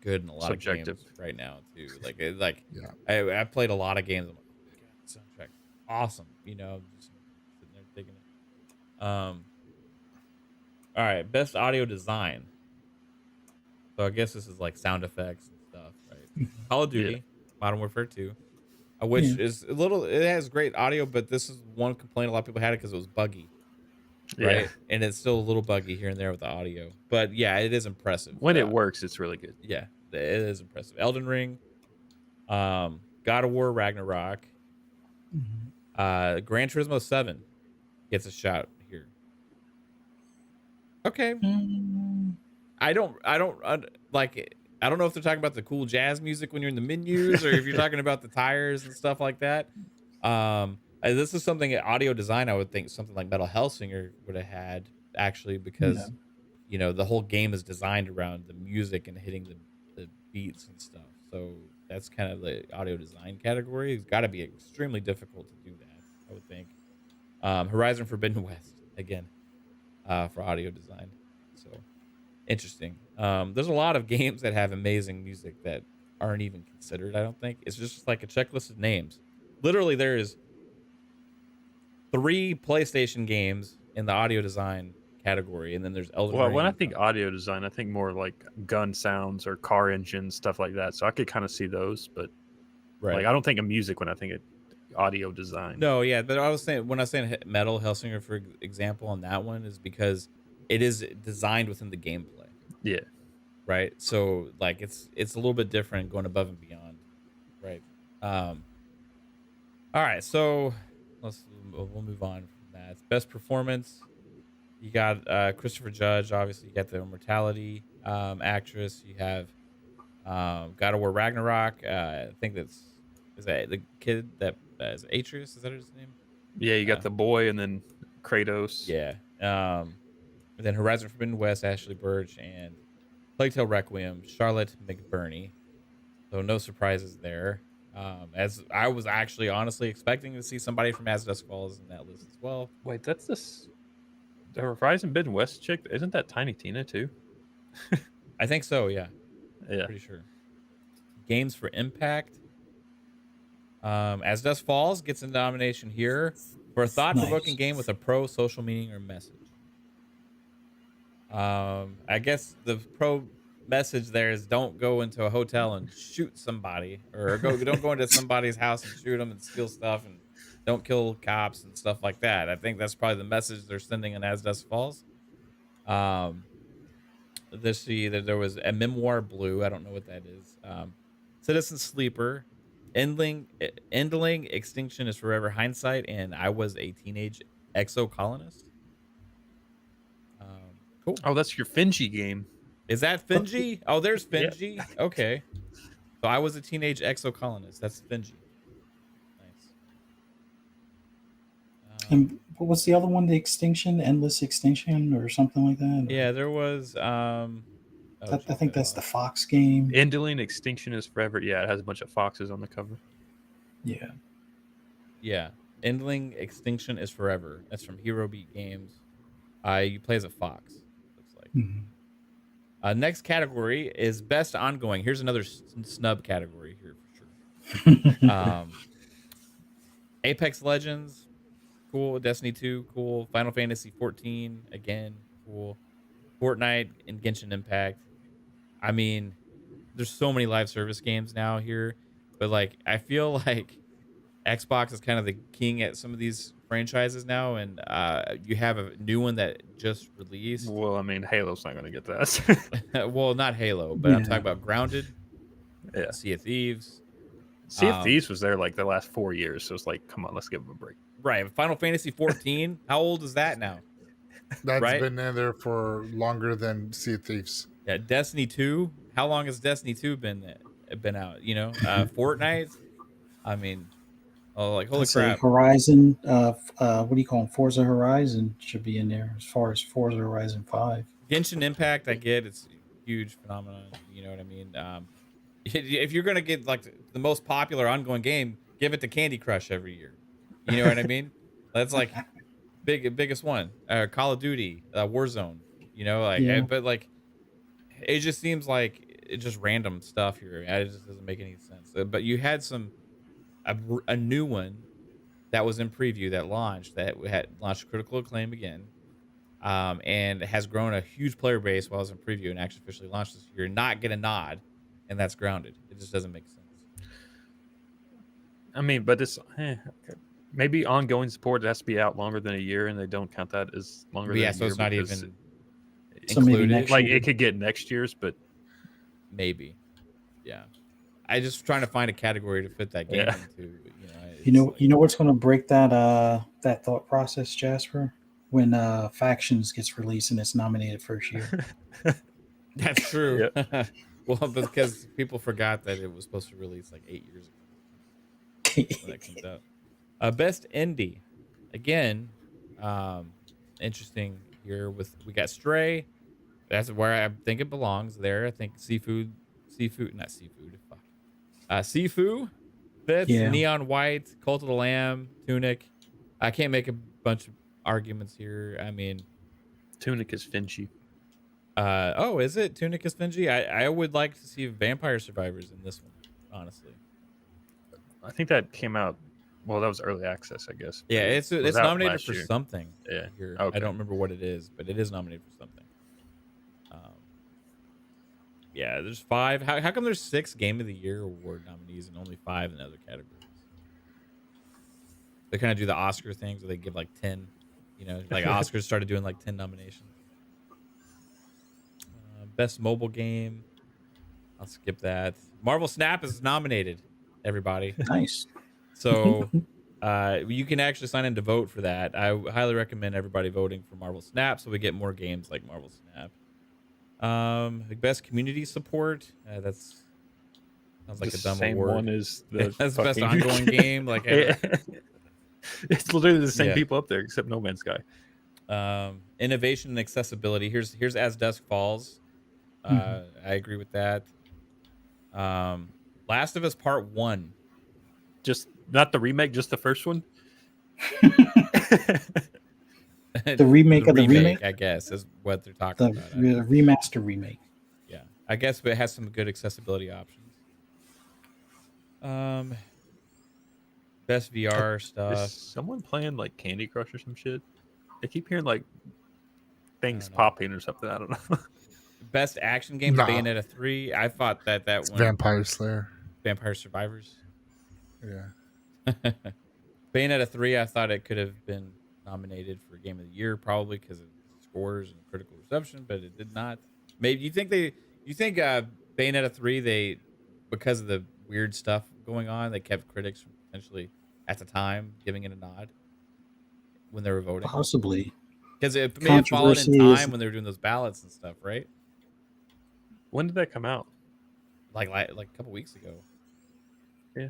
good in a lot of games right now too. I played a lot of games. I'm like, oh my god, soundtrack, awesome. Just sitting there digging it. All right, best audio design. So I guess this is like sound effects and stuff, right? Call of Duty, Modern Warfare 2, which is it has great audio, but this is one complaint a lot of people had it because it was buggy, right? And it's still a little buggy here and there with the audio, but it is impressive. When it works, it's really good. Yeah, it is impressive. Elden Ring, God of War Ragnarok, Gran Turismo 7 gets a shot here. Okay. I don't like. I don't know if they're talking about the cool jazz music when you're in the menus, or if you're talking about the tires and stuff like that. This is something at audio design. I would think something like Metal Hellsinger would have had actually, because the whole game is designed around the music and hitting the beats and stuff. So that's kind of the audio design category. It's got to be extremely difficult to do that, I would think. Horizon Forbidden West again, for audio design. So interesting. There's a lot of games that have amazing music that aren't even considered. I don't think it's just like a checklist of names. Literally, there is 3 PlayStation games in the audio design category, and then there's Elden Ring. When I think audio design, I think more like gun sounds or car engines, stuff like that. So I could kind of see those, but like I don't think of music when I think of audio design. No, yeah, but I was saying when I was saying Metal Hellsinger, for example, on that one is because it is designed within the gameplay. Yeah. Right. So like it's a little bit different, going above and beyond. Right. All right. So we'll move on from that. Best performance. You got Christopher Judge. Obviously, you got the Immortality actress. You have God of War Ragnarok. I think is that the kid that is Atreus. Is that his name? Yeah. You got the boy and then KhAOS. Yeah. And then Horizon Forbidden West, Ashley Burch, and Plague Tale Requiem, Charlotte McBurney. So no surprises there. As I was actually honestly expecting to see somebody from As Dusk Falls in that list as well. Wait, that's the Horizon Forbidden West chick. Isn't that Tiny Tina too? I think so. Yeah. Yeah. Pretty sure. Games for Impact. As Dusk Falls gets a nomination here for a thought-provoking game with a pro social meaning or message. I guess the pro message there is don't go into a hotel and shoot somebody, or don't go into somebody's house and shoot them and steal stuff, and don't kill cops and stuff like that. I think that's probably the message they're sending in As Dusk Falls. There was a Memoir Blue. I don't know what that is. Citizen Sleeper, Endling Extinction is Forever Hindsight, and I Was a Teenage Exocolonist. Cool. Oh, that's your Finji game. Is that Finji? Oh, there's Finji. Yeah. Okay. So I Was a Teenage Exocolonist. That's Finji. Nice. And what was the other one? The Extinction, Endless Extinction, or something like that? Yeah, there was. I think that's the Fox game. Endling Extinction is Forever. Yeah, it has a bunch of foxes on the cover. Yeah. Yeah. Endling Extinction is Forever. That's from Hero Beat Games. You play as a fox. Looks like. Mm-hmm. Next category is Best Ongoing. Here's another snub category here for sure. Apex Legends, cool. Destiny 2, cool. Final Fantasy 14, again, cool. Fortnite and Genshin Impact. I mean, there's so many live service games now here, but like I feel like Xbox is kind of the king at some of these franchises now, and you have a new one that just released. Well, I mean, Halo's not going to get that. Well, not Halo, but I'm talking about Grounded. Yeah. Sea of Thieves. Sea of Thieves was there like the last 4 years, so it's like, come on, let's give them a break. Right. Final Fantasy 14. How old is that now? That's been in there for longer than Sea of Thieves. Yeah. Destiny 2. How long has Destiny 2 been out? You know, Fortnite. I mean, like holy crap. Horizon. What do you call them? Forza Horizon should be in there as far as Forza Horizon 5. Genshin Impact, I get it's a huge phenomenon. You know what I mean? If you're gonna get like the most popular ongoing game, give it to Candy Crush every year. You know what I mean? That's like biggest one. Call of Duty, Warzone. You know, like but like it just seems like it's just random stuff here. It just doesn't make any sense. But you had a new one that was in preview that had launched critical acclaim again, and has grown a huge player base while it was in preview and actually officially launched this year. Not get a nod. And that's Grounded. It just doesn't make sense. I mean, but it's maybe ongoing support has to be out longer than a year, and they don't count that as longer than a year. So it's not even included. Like it could get next year's, but maybe. Yeah. I just trying to find a category to fit that game into. You know what's going to break that thought process, Jasper? when Factions gets released and it's nominated first year. That's true. Yeah. Well, because people forgot that it was supposed to release like 8 years ago when that comes out. Best indie, again, interesting here. We got Stray. That's where I think it belongs. There, I think Seafood, not Seafood. Fuck. Sifu fits. Yeah. Neon White, Cult of the Lamb, Tunic. I can't make a bunch of arguments here. I mean, Tunic is Finchy. Oh, is it? Tunic is Finji? I would like to see Vampire Survivors in this one, honestly. I think that came out. Well, that was early access, I guess. Yeah, it's nominated for something. Yeah. Here. Okay. I don't remember what it is, but it is nominated for something. Yeah, there's 5. How come there's 6 Game of the Year award nominees and only 5 in other categories? They kind of do the Oscar things where they give like 10. You know, like Oscars started doing like 10 nominations. Best mobile game. I'll skip that. Marvel Snap is nominated, everybody. Nice. So you can actually sign in to vote for that. I highly recommend everybody voting for Marvel Snap so we get more games like Marvel Snap. Best community support. That's sounds like the a dumb same award. One is the that's the best ongoing game. Like it's literally the same people up there except No Man's Sky. Innovation and accessibility. Here's As Dusk Falls. I agree with that. Last of Us Part 1. Just not the remake, just the first one. The remake of the remake, I guess, is what they're talking about. The remaster remake. Yeah, I guess it has some good accessibility options. Best VR stuff. Is someone playing like Candy Crush or some shit? I keep hearing like things popping or something. I don't know. Best action game, Bayonetta 3. I thought that one. Vampire Slayer. Vampire Survivors. Yeah. Bayonetta 3, I thought it could have been nominated for Game of the Year, probably because of scores and critical reception, but it did not. Maybe you think Bayonetta 3, because of the weird stuff going on, they kept critics from potentially at the time giving it a nod when they were voting. Possibly. Because it may have fallen in time when they were doing those ballots and stuff, right? When did that come out? Like a couple weeks ago. Yeah.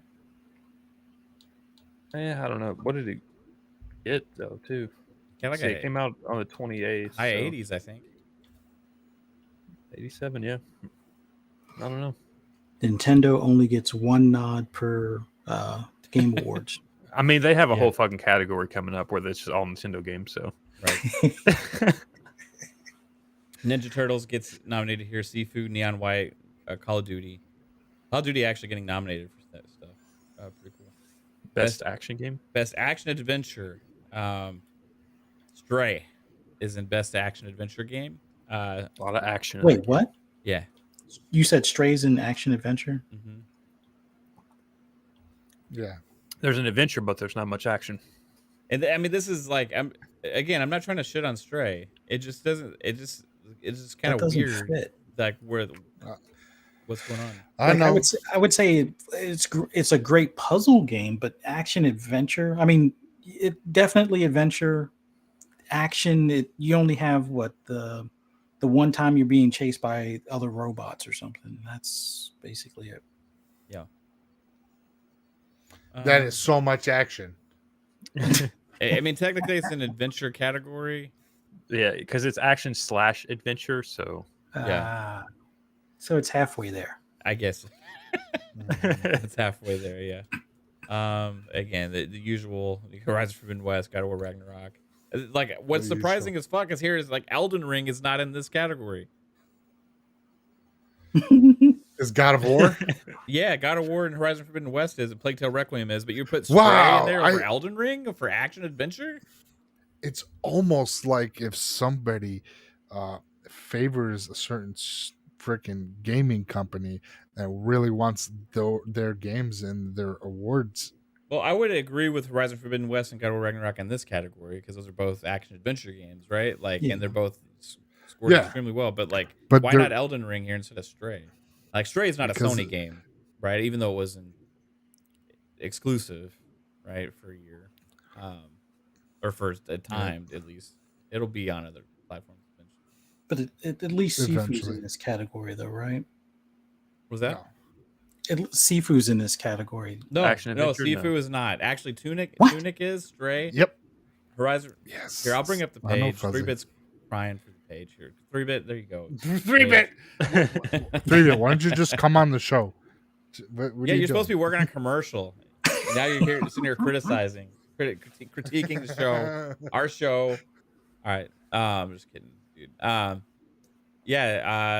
I don't know. What did it get though? Too. It came out on the 28th. High 80s, I think. 87, yeah. I don't know. Nintendo only gets 1 nod per Game Awards. I mean, they have a whole fucking category coming up where it's just all Nintendo games. So. Right. Ninja Turtles gets nominated here. Seafood, Neon White, Call of Duty. Call of Duty actually getting nominated for that stuff. Pretty cool. Best action game? Best action adventure. Stray is in best action adventure game. A lot of action. Wait, what? Yeah. You said Stray's in action adventure? Mm-hmm. Yeah. There's an adventure, but there's not much action. And I mean, this is like, I'm not trying to shit on Stray. It just doesn't. It's just kind of weird. Fit. Like what's going on? I know. I would say it's a great puzzle game, but action adventure. I mean, it definitely adventure, action. You only have the one time you're being chased by other robots or something. That's basically it. Yeah. That is so much action. I mean, technically, it's an adventure category. Yeah, because it's action / adventure. So yeah, so it's halfway there. I guess it's halfway there. Yeah. Again, the usual Horizon Forbidden West, God of War Ragnarok. Like, what's surprising as fuck is here is like Elden Ring is not in this category. Is God of War? Yeah, God of War and Horizon Forbidden West is, and Plague Tale Requiem is, but you put Stray in there over Elden Ring for action adventure? It's almost like if somebody favors a certain freaking gaming company and really wants their games in their awards. Well, I would agree with Horizon Forbidden West and God of War Ragnarok in this category because those are both action adventure games, right? Like, and they're both scored extremely well. But why not Elden Ring here instead of Stray? Like, Stray is not a Sony game, right? Even though it was an exclusive, right, for a year, or for a time at least. it'll be on other platforms eventually. But at least Sifu's Eventually. in this category, though, right? Was that? Sifu's in this category. No, Action no, adventure? Sifu No. is not. Actually, Tunic What? is, Stray. Yep. Horizon. Yes. Here, I'll bring up the I know page. Fuzzy. 3-bit's crying for the page here. 3-bit, there you go. 3-bit. 3-bit. Why don't you just come on the show? What Yeah, are you you're supposed to be doing? working on commercial. Now you're here sitting here criticizing, critiquing the show, our show. All right, I'm just kidding, dude.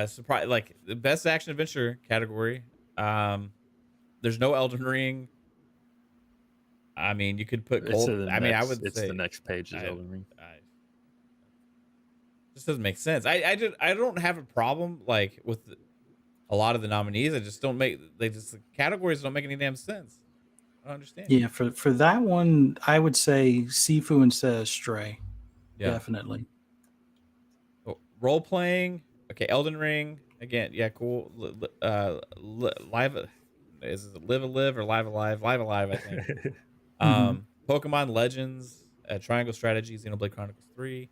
Surprise, like the best action adventure category. There's no Elden Ring. I mean, you could put gold. I would it's say the next page is Elden Ring. This doesn't make sense. I don't have a problem like with a lot of the nominees. I just don't make the categories don't make any damn sense. I don't understand. Yeah, for that one, I would say Sifu instead of Stray. Yeah. Definitely. Role playing. Okay, Elden Ring again. Yeah, cool. Live. Is it Live Alive or Live Alive? Live Alive, I think. Pokemon Legends, Triangle Strategy, Xenoblade Chronicles 3.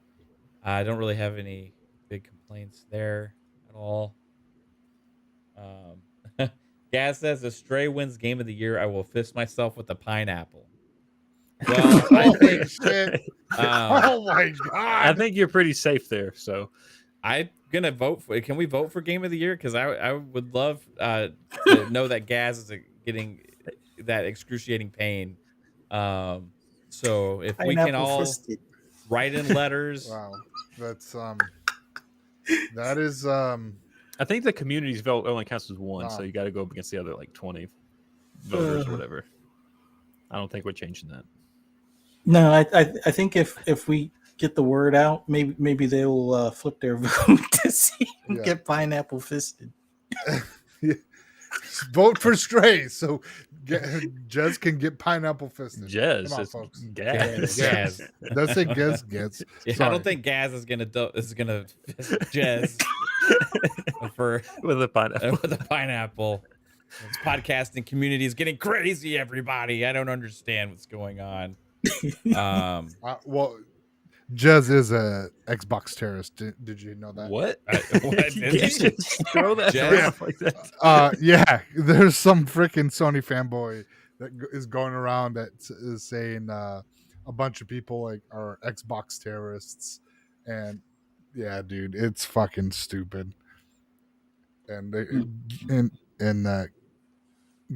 I don't really have any big complaints there at all. Gaz says, if Stray wins Game of the Year, I will fist myself with a pineapple. Well, I think Shit. Oh my god! I think you're pretty safe there. So I'm gonna vote for. Can we vote for Game of the Year? Because I would love to know that Gaz is getting that excruciating pain. So if we can all write in letters. Wow, that's that is I think the community's vote only counts as one, Wow. so you got to go up against the other like 20 voters or whatever. I don't think we're changing that. No, I think if we get the word out, maybe they'll flip their vote to see who get pineapple fisted. vote for Stray so Jez can get pineapple fisted. Jez, Come on, it's folks. Gaz. Gaz. That's it. Gaz gets. Yeah, I don't think Gaz is gonna fist Jez with a pineapple. With a pineapple. This podcasting community is getting crazy. Everybody, I don't understand what's going on. Well, Jez is a Xbox terrorist. Did you know that? What? What? You can't just throw that Jez? around like that. Yeah, there's some freaking Sony fanboy that is going around that is saying a bunch of people like are Xbox terrorists, and yeah, dude, it's fucking stupid. And they and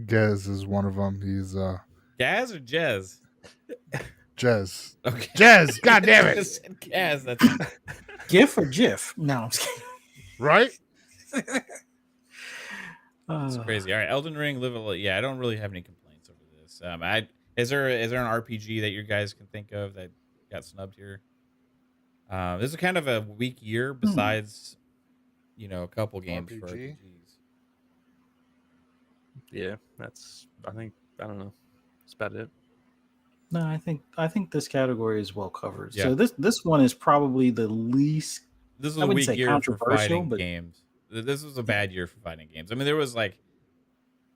Gez is one of them. He's Gaz or Jez? Jez. Okay. Jez, god damn it. Just said Gaz. That's GIF or GIF? No, I'm just kidding. Right? It's crazy. All right, Elden Ring, yeah, I don't really have any complaints over this. Is there an RPG that you guys can think of that got snubbed here? This is kind of a weak year besides, a couple games for RPGs. Yeah, I don't know. That's about it. No, I think this category is well covered. Yeah. So this one is probably the least. This is I a wouldn't weak say year for controversial, fighting but- games. This was a bad year for fighting games. I mean, there was like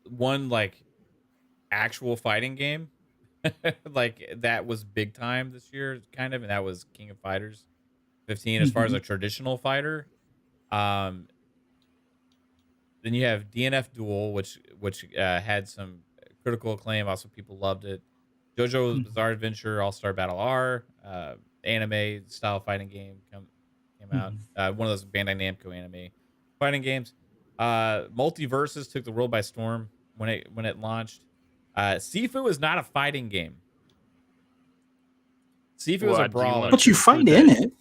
one like actual fighting game like that was big time this year, kind of, and that was King of Fighters 15 as far as a traditional fighter. Then you have DNF Duel, which had some critical acclaim. Also, people loved it. JoJo's Bizarre Adventure All-Star Battle R, anime style fighting game came out. One of those Bandai Namco anime fighting games. Multiverses took the world by storm when it launched. Sifu is not a fighting game. Sifu is a brawler. But you fight in it.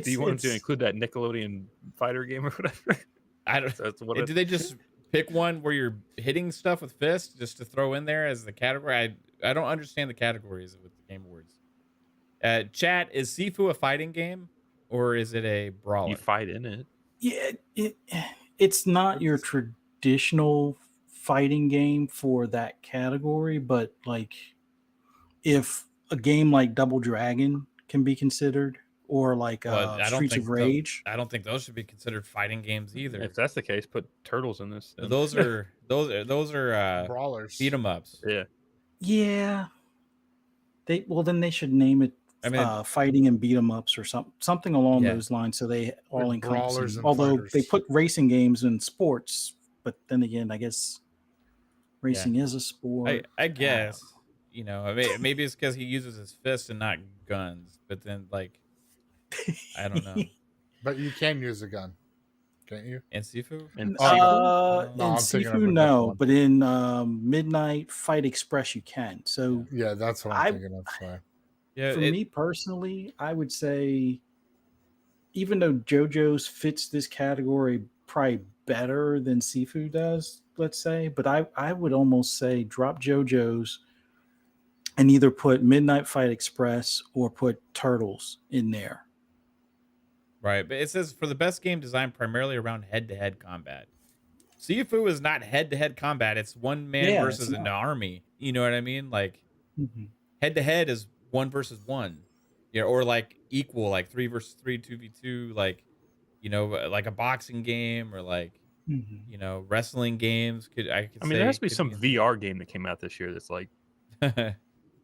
Do you want to include that Nickelodeon fighter game or whatever? I don't. That's what Do they just pick one where you're hitting stuff with fists just to throw in there as the category? I don't understand the categories with the Game Awards. Chat, is Sifu a fighting game or is it a brawler? You fight in it. Yeah, it's not your traditional fighting game for that category, but like if a game like Double Dragon can be considered, or like Streets of Rage, I don't think those should be considered fighting games either. If that's the case, put Turtles in this. Then. Those are brawlers, beat 'em ups. Yeah. Yeah. Then they should name it I mean, fighting and beat 'em ups or something along Yeah. those lines. So they all Like brawlers encompassing. and Although fighters. they put racing games in sports, but then again, I guess racing is a sport. I guess, you know, I mean, maybe it's because he uses his fists and not guns. But then, like, I don't know. But you can use a gun, can't you? And Sifu? And In No, I'm thinking of a Sifu, different no, one. but in Midnight Fight Express, you can. So Yeah, that's what I'm thinking of. Sorry. Yeah. for me personally, I would say, even though JoJo's fits this category probably better than Sifu does, let's say, but I would almost say drop JoJo's and either put Midnight Fight Express or put Turtles in there. Right, but it says for the best game designed primarily around head-to-head combat. Sifu is not head-to-head combat; it's one man versus an army. You know what I mean? Like head-to-head is 1 versus 1, yeah, or like equal, like 3 versus 3, 2v2, like, you know, like a boxing game or like you know, wrestling games. I mean, there has to be some VR game that came out this year that's like,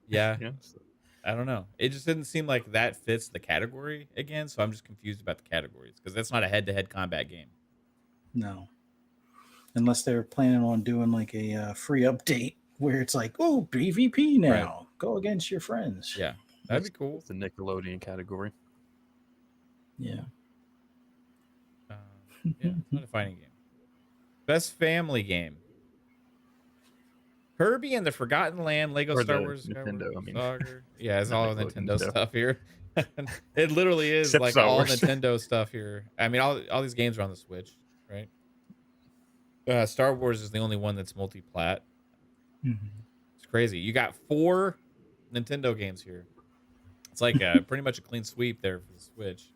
yeah. So. I don't know. It just didn't seem like that fits the category again, so I'm just confused about the categories because that's not a head-to-head combat game. No, unless they're planning on doing like a free update where it's like, oh, PvP now, go against your friends. Yeah, that'd be cool. It's the Nickelodeon category. Yeah. Yeah, it's not a fighting game. Best family game. Kirby and the Forgotten Land, Lego Or Star the Wars, Nintendo, I mean. Saga. Yeah, it's Not all Nickelodeon, Nintendo stuff here. It literally is Except like Star all Wars. Nintendo stuff here. I mean, all these games are on the Switch, right? Star Wars is the only one that's multi-plat. It's crazy. You got 4 Nintendo games here. It's like pretty much a clean sweep there for the Switch.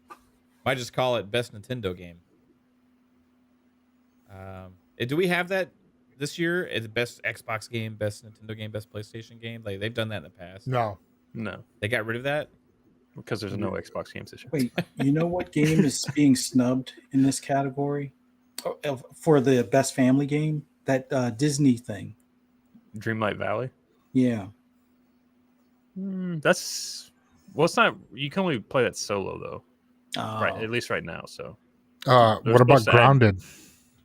Might just call it best Nintendo game. Do we have that this year? Is best Xbox game, best Nintendo game, best PlayStation game? Like they've done that in the past. No. They got rid of that because there's no Xbox games this year. Wait, you know what game is being snubbed in this category for the best family game? That Disney thing. Dreamlight Valley. Yeah. It's not. You can only play that solo though. Right, at least right now. So. What about Grounded?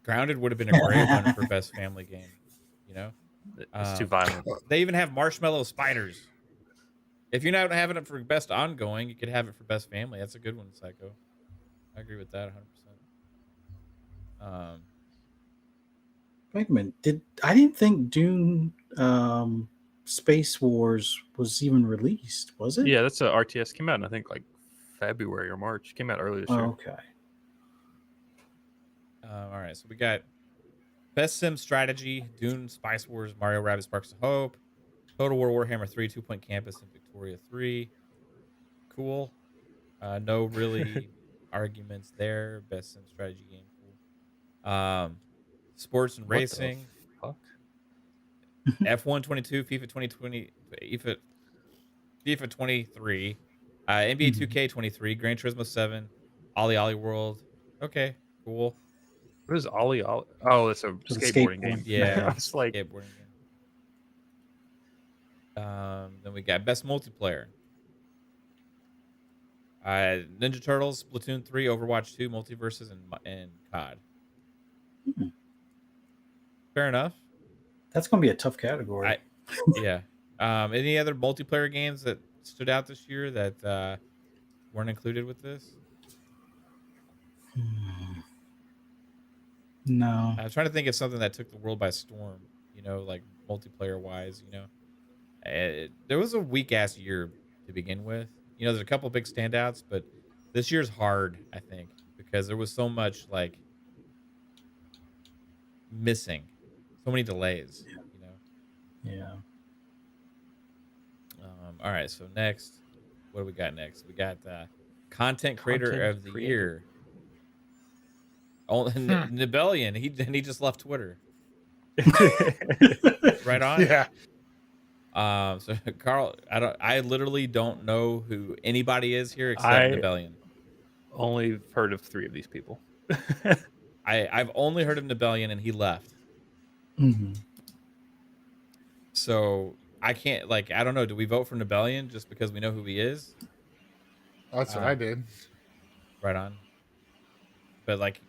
Grounded would have been a great one for best family game. You know, it's too violent. They even have marshmallow spiders. If you're not having it for best ongoing, you could have it for best family. That's a good one, Psycho. I agree with that 100%. Wait a minute. I didn't think Dune Space Wars was even released, was it? Yeah, that's a RTS. Came out in I think like February or March. Came out earlier this year. Okay. All right, so we got Best Sim Strategy, Dune, Spice Wars, Mario Rabbids Sparks of Hope, Total War Warhammer 3, 2 Point Campus, and Victoria 3. Cool. No really arguments there. Best Sim Strategy game. Cool. Sports and Racing. Fuck? F1 22, FIFA 2020, FIFA 23, NBA 2K 23, Gran Turismo 7, Ollie Ollie World. Okay, cool. What is Ollie Ollie? Oh, it's a skateboarding game. Yeah, it's like skateboarding game. Then we got Best Multiplayer. Ninja Turtles, Splatoon 3, Overwatch 2, Multiverses, and COD. Fair enough. That's going to be a tough category. Yeah. Any other multiplayer games that stood out this year that weren't included with this? No. I'm trying to think of something that took the world by storm, you know, like multiplayer wise, you know. There was a weak ass year to begin with. You know, there's a couple big standouts, but this year's hard, I think, because there was so much like missing, so many delays, you know. Yeah. All right, so next, what do we got next? We got Content Creator of the Year. Oh, Nibelian. He just left Twitter. Right on. Yeah. So Carl, I literally don't know who anybody is here except Nibelian. Only heard of 3 of these people. I've only heard of Nibelian, and he left. So I can't, like, I don't know. Do we vote for Nibelian just because we know who he is? That's what I did. Right on. But like,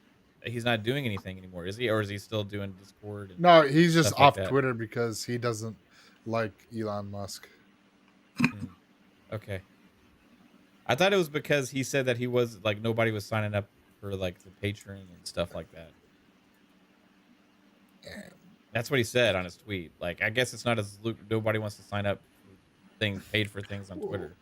he's not doing anything anymore, is he? Or is he still doing Discord? And No, he's just stuff like off that? Twitter because he doesn't like Elon Musk. Okay. I thought it was because he said that he was like nobody was signing up for like the Patreon and stuff like that. That's what he said on his tweet. Like, I guess it's not as nobody wants to sign up for things paid for things on Twitter.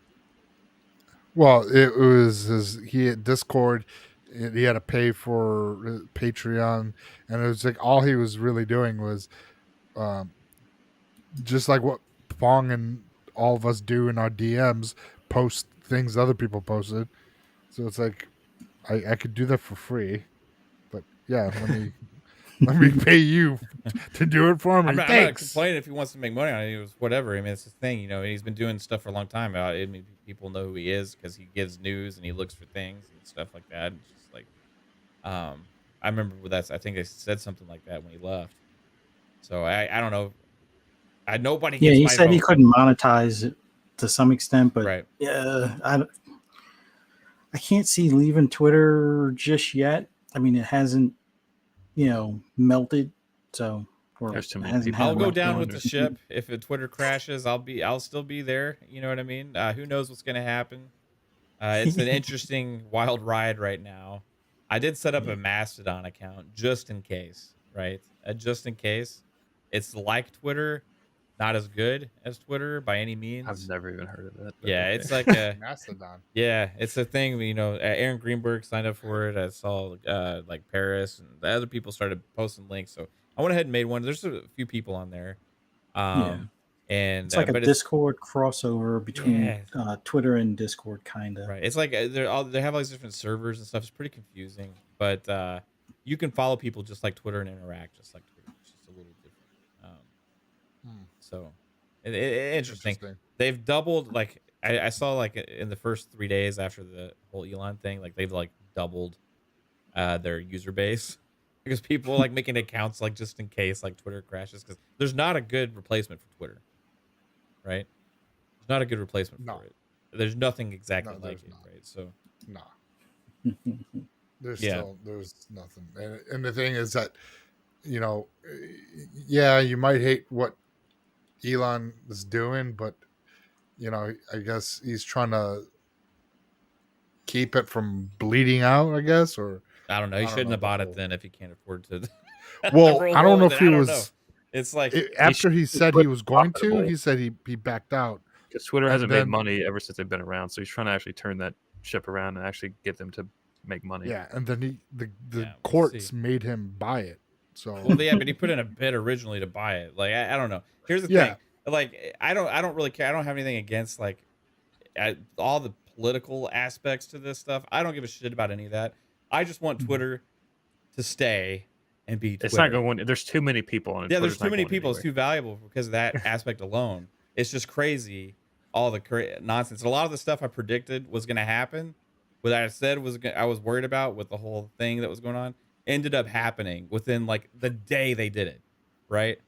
Well, it was he had Discord. He had to pay for Patreon, and it was like all he was really doing was, just like what Pong and all of us do in our DMs, post things other people posted. So it's like, I could do that for free, but yeah, let me pay you to do it for me. I'm not Thanks. complaining if he wants to make money on it. It was whatever. I mean, it's his thing, you know. He's been doing stuff for a long time. I mean, people know who he is because he gives news and he looks for things and stuff like that. It's just like, I remember I think they said something like that when he left. So I don't know. Nobody. Yeah, gets he my said he vote. couldn't monetize it to some extent, but Right. yeah, I can't see leaving Twitter just yet. I mean, it hasn't, melted. So there's too many people. I'll go down with the ship. If Twitter crashes, I'll still be there. You know what I mean? Who knows what's gonna happen? It's an interesting wild ride right now. I did set up a Mastodon account just in case, right? Just in case. It's like Twitter, not as good as Twitter by any means. I've never even heard of that. Yeah, okay. it's like a Mastodon. Yeah, it's a thing. You know, Aaron Greenberg signed up for it. I saw like Paris and the other people started posting links. So I went ahead and made one. There's a few people on there. And it's like a Discord crossover between Twitter and Discord, kind of. Right. It's like they have all these different servers and stuff. It's pretty confusing, but you can follow people just like Twitter and interact just like Twitter. It's just a little different. So interesting. They've doubled. Like I saw like in the first 3 days after the whole Elon thing, like they've like doubled their user base because people like making accounts like just in case like Twitter crashes, because there's not a good replacement for Twitter. Right? There's not a good replacement for it. There's nothing exactly like it, right? So there's nothing. And the thing is that, you might hate what Elon is doing, but I guess he's trying to keep it from bleeding out, I guess, or I don't know. He shouldn't have bought it then if he can't afford to. Well, I don't know if he was. It's like after he said he was going to, he said he backed out. Because Twitter hasn't made money ever since they've been around, so he's trying to actually turn that ship around and actually get them to make money. Yeah, and then the courts made him buy it. So but he put in a bid originally to buy it. Like I don't know. Here's the thing. Like I don't really care. I don't have anything against like all the political aspects to this stuff. I don't give a shit about any of that. I just want Twitter to stay and be Twitter. It's not going. There's too many people on it. Yeah, there's too many people. It's too valuable because of that aspect alone. It's just crazy. All the nonsense. A lot of the stuff I predicted was going to happen, what I said I was worried about with the whole thing that was going on, ended up happening within like the day they did it, right?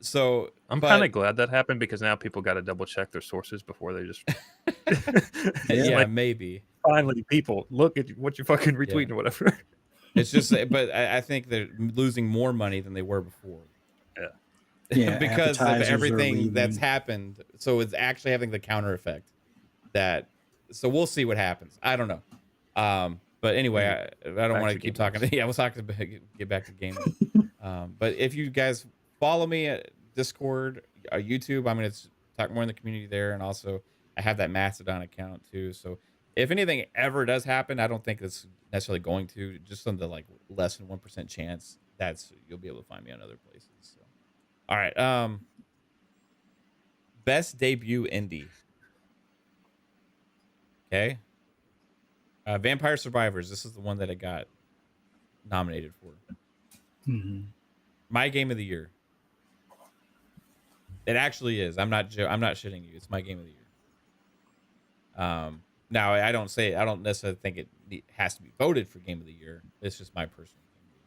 So I'm kind of glad that happened because now people got to double check their sources before they just. Maybe. Finally, people look at what you're fucking retweeting or whatever. It's just, but I think they're losing more money than they were before. Yeah, because of everything that's happened. So it's actually having the counter effect so we'll see what happens. I don't know. But anyway, I don't want to keep talking. Yeah, we'll get back to gaming. But if you guys follow me at Discord, YouTube, I'm going to talk more in the community there. And also I have that Mastodon account too. So if anything ever does happen, I don't think it's necessarily going to, just on the like less than 1% chance, you'll be able to find me on other places. So. All right. Best debut indie. Okay. Vampire Survivors. This is the one that I got nominated for. My game of the year. It actually is. I'm not shitting you. It's my game of the year. Now I don't necessarily think it has to be voted for game of the year. It's just my personal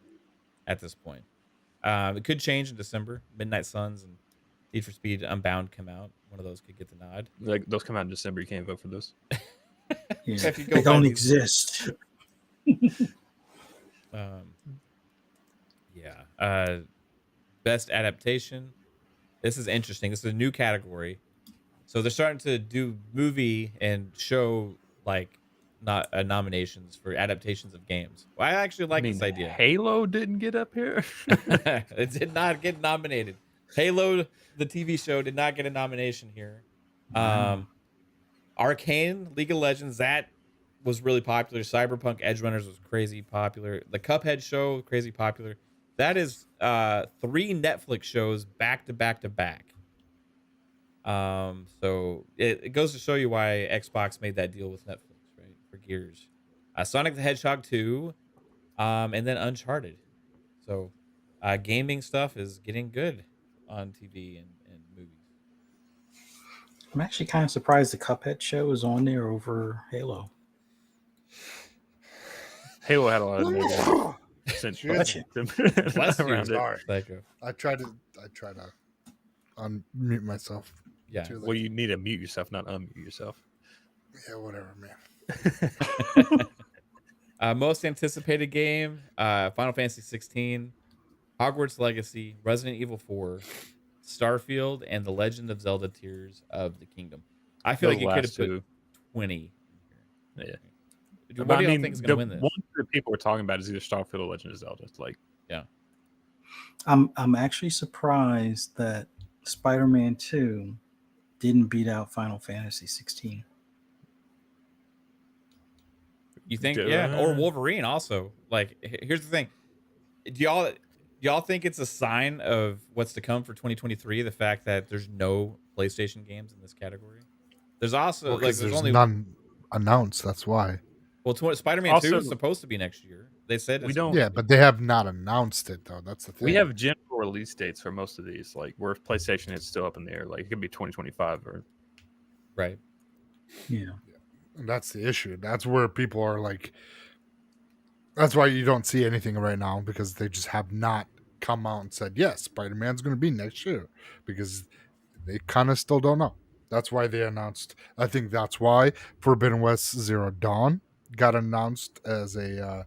game at this point. It could change in December. Midnight Suns and Need for Speed Unbound come out. One of those could get the nod. Like those come out in December. You can't vote for those. Yeah, If you go they don't find these- exist. Best adaptation. This is interesting. This is a new category. So they're starting to do movie and show like not nominations for adaptations of games. Well, I actually like this idea. Halo didn't get up here. It did not get nominated. Halo, the TV show, did not get a nomination here. Arcane, League of Legends, that was really popular. Cyberpunk Edgerunners was crazy popular. The Cuphead show, crazy popular. That is 3 Netflix shows back to back to back. So it goes to show you why Xbox made that deal with Netflix, right? For Gears. Sonic the Hedgehog 2, and then Uncharted. So gaming stuff is getting good on TV and movies. I'm actually kind of surprised the Cuphead show is on there over Halo. Halo had a lot of more Bless you. Sorry. Thank you. I try to unmute myself. Yeah. Well, you need to mute yourself, not unmute yourself. Yeah, whatever, man. Most anticipated game: Final Fantasy 16, Hogwarts Legacy, Resident Evil 4, Starfield, and The Legend of Zelda: Tears of the Kingdom. I feel like you could have put 20. Yeah. What do you think is going to win this? One that people are talking about is either Starfield or Legend of Zelda. It's like, yeah. I'm actually surprised that Spider-Man 2 didn't beat out Final Fantasy 16. You think? Yeah. Or Wolverine also. Like, here's the thing. Do y'all think it's a sign of what's to come for 2023? The fact that there's no PlayStation games in this category. There's also there's only none announced. That's why. Well, Spider-Man 2 is supposed to be next year. They said we don't. Yeah, but they have not announced it though. That's the thing. We have general release dates for most of these. Like where PlayStation is still up in the air. Like it could be 2025 or. Right. Yeah. And that's the issue. That's where people are like. That's why you don't see anything right now because they just have not come out and said yes, Spider-Man's going to be next year because they kind of still don't know. That's why they announced. I think that's why Forbidden West Zero Dawn got announced as a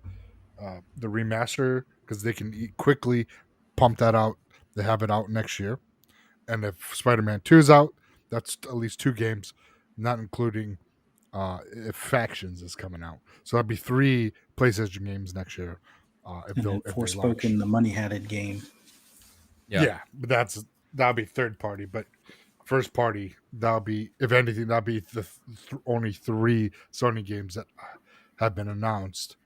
the remaster because they can quickly pump that out. They have it out next year, and if Spider-Man 2 is out, that's at least 2 games, not including if Factions is coming out. So that'd be 3 PlayStation games next year. If Forspoken, the money-hatted game. Yeah, but that'll be third party, but first party, that'll be, if anything, that'll be the only 3 Sony games that have been announced,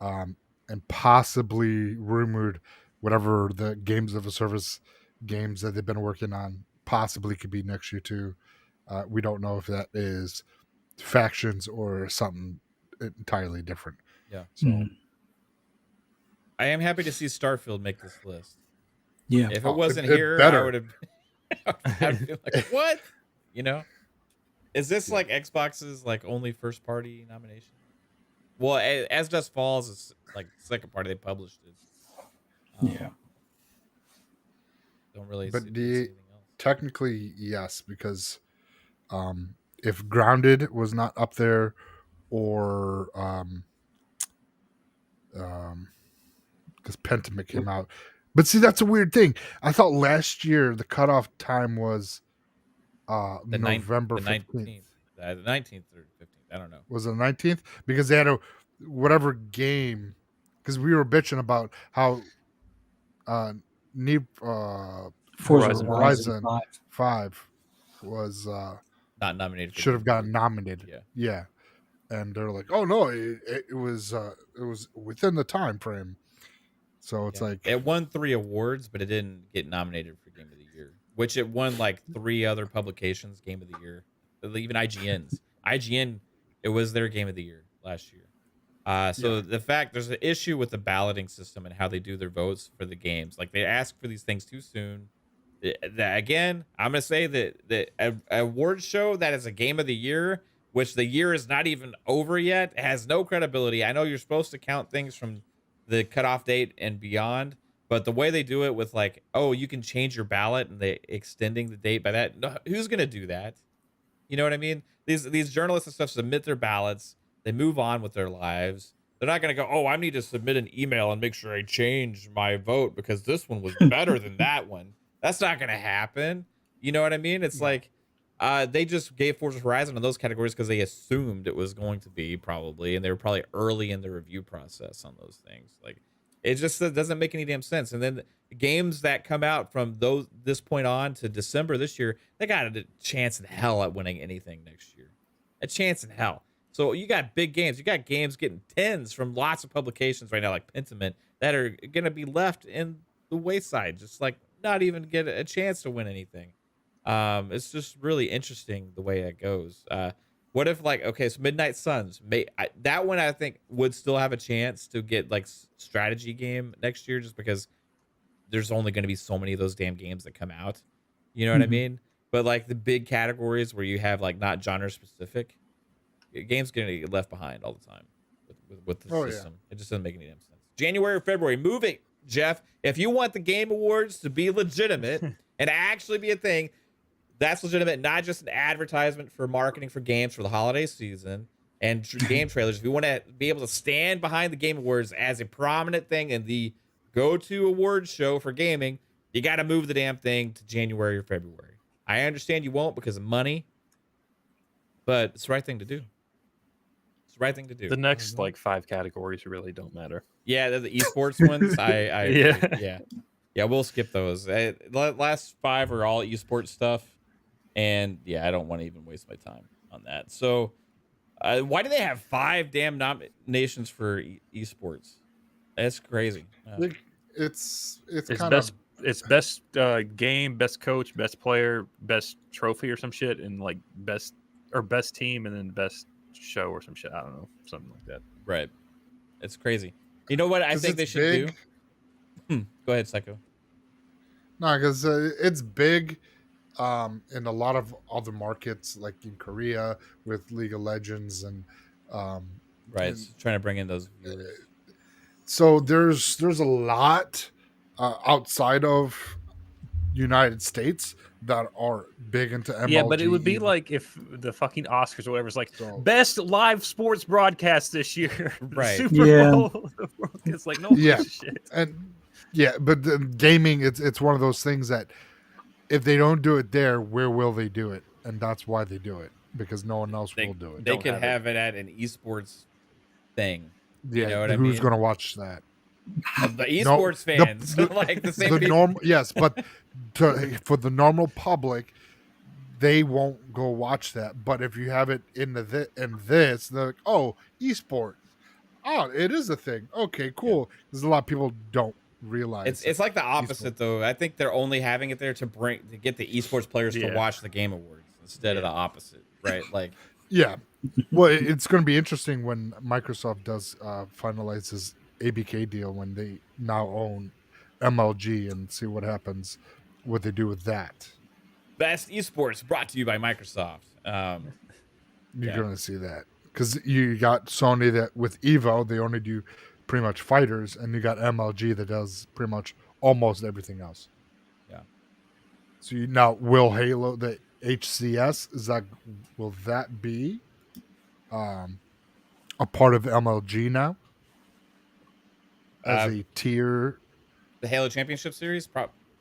and possibly rumored whatever the games of a service games that they've been working on possibly could be next year too. We don't know if that is Factions or something entirely different. Yeah. So I am happy to see Starfield make this list. Yeah. If it wasn't it here, better. I would have. I'd be like, what? You know? Is this like Xbox's like only first party nomination? Well, As Dust Falls is like second party. They published it. Yeah. Don't really. But see anything else. technically, yes, because if Grounded was not up there, or because Pentiment came out, but see, that's a weird thing. I thought last year the cutoff time was November 15th. The 19th or 15th. I don't know. Was it the 19th? Because they had a whatever game. Because we were bitching about how Forza Horizon 5 was Not nominated. should have gotten nominated. Yeah. And they're like, oh no, it was within the time frame. So it's like it won 3 awards, but it didn't get nominated for Game of the Year, which it won like 3 other publications Game of the Year, even IGN's. IGN, it was their Game of the Year last year. The fact there's an issue with the balloting system and how they do their votes for the games. Like they ask for these things too soon. Again, I'm gonna say that an award show that is a Game of the Year, which the year is not even over yet, has no credibility. I know you're supposed to count things from the cutoff date and beyond, but the way they do it with like, oh, you can change your ballot and they extending the date by that. No, who's gonna do that? You know what I mean? These journalists and stuff submit their ballots. They move on with their lives. They're not going to go, oh, I need to submit an email and make sure I change my vote because this one was better than that one. That's not going to happen. You know what I mean? It's like they just gave Forza Horizon in those categories because they assumed it was going to be probably, and they were probably early in the review process on those things. Like, it just doesn't make any damn sense. And then the games that come out from this point on to December this year, they got a chance in hell at winning anything next year. A chance in hell. So you got big games. You got games getting 10s from lots of publications right now, like Pentiment, that are going to be left in the wayside, just like not even get a chance to win anything. It's just really interesting the way it goes. What if, like, okay, so Midnight Suns, that one I think would still have a chance to get like strategy game next year, just because there's only going to be so many of those damn games that come out. You know what I mean? But like the big categories where you have like not genre specific, games going to get left behind all the time with the system. Yeah. It just doesn't make any damn sense. January or February, move it, Jeff. If you want the Game Awards to be legitimate and actually be a thing, that's legitimate, not just an advertisement for marketing for games for the holiday season and game trailers. If you want to be able to stand behind the Game Awards as a prominent thing and the go-to awards show for gaming, you got to move the damn thing to January or February. I understand you won't because of money, but it's the right thing to do. It's the right thing to do. The next like 5 categories really don't matter. Yeah, the esports ones. Yeah, we'll skip those. Last 5 are all esports stuff. And yeah, I don't want to even waste my time on that. So, why do they have 5 damn nominations for esports? That's crazy. It's best game, best coach, best player, best trophy or some shit, and like best team, and then best show or some shit. I don't know, something like that. Right. It's crazy. You know what I think they should do? Go ahead, Psycho. No, because it's big. In a lot of other markets, like in Korea with League of Legends and trying to bring in those viewers. So there's a lot outside of United States that are big into MLG. Yeah, but it would be like if the fucking Oscars or whatever is like best live sports broadcast this year, right? Super Bowl. It's like no shit. And but the gaming, it's one of those things that, if they don't do it there, where will they do it? And that's why they do it, because no one else will do it. They could have it at an esports thing. Yeah, you know what I mean? Who's going to watch that? The esports fans, like the same. Yes, but for the normal public, they won't go watch that. But if you have it in this, they're like, oh, esports. Oh, it is a thing. Okay, cool. There's a lot of people don't realize it's like the opposite though. I think they're only having it there to get the esports players to watch the Game Awards instead of the opposite, right? Like, yeah. Well, it's going to be interesting when Microsoft does finalize his ABK deal, when they now own MLG, and see what happens, what they do with that. Best esports brought to you by Microsoft. You're going to see that, because you got Sony that with Evo they only do pretty much fighters, and you got MLG that does pretty much almost everything else. Yeah. So now, will Halo, the HCS, will that be a part of MLG now as a tier? The Halo Championship Series,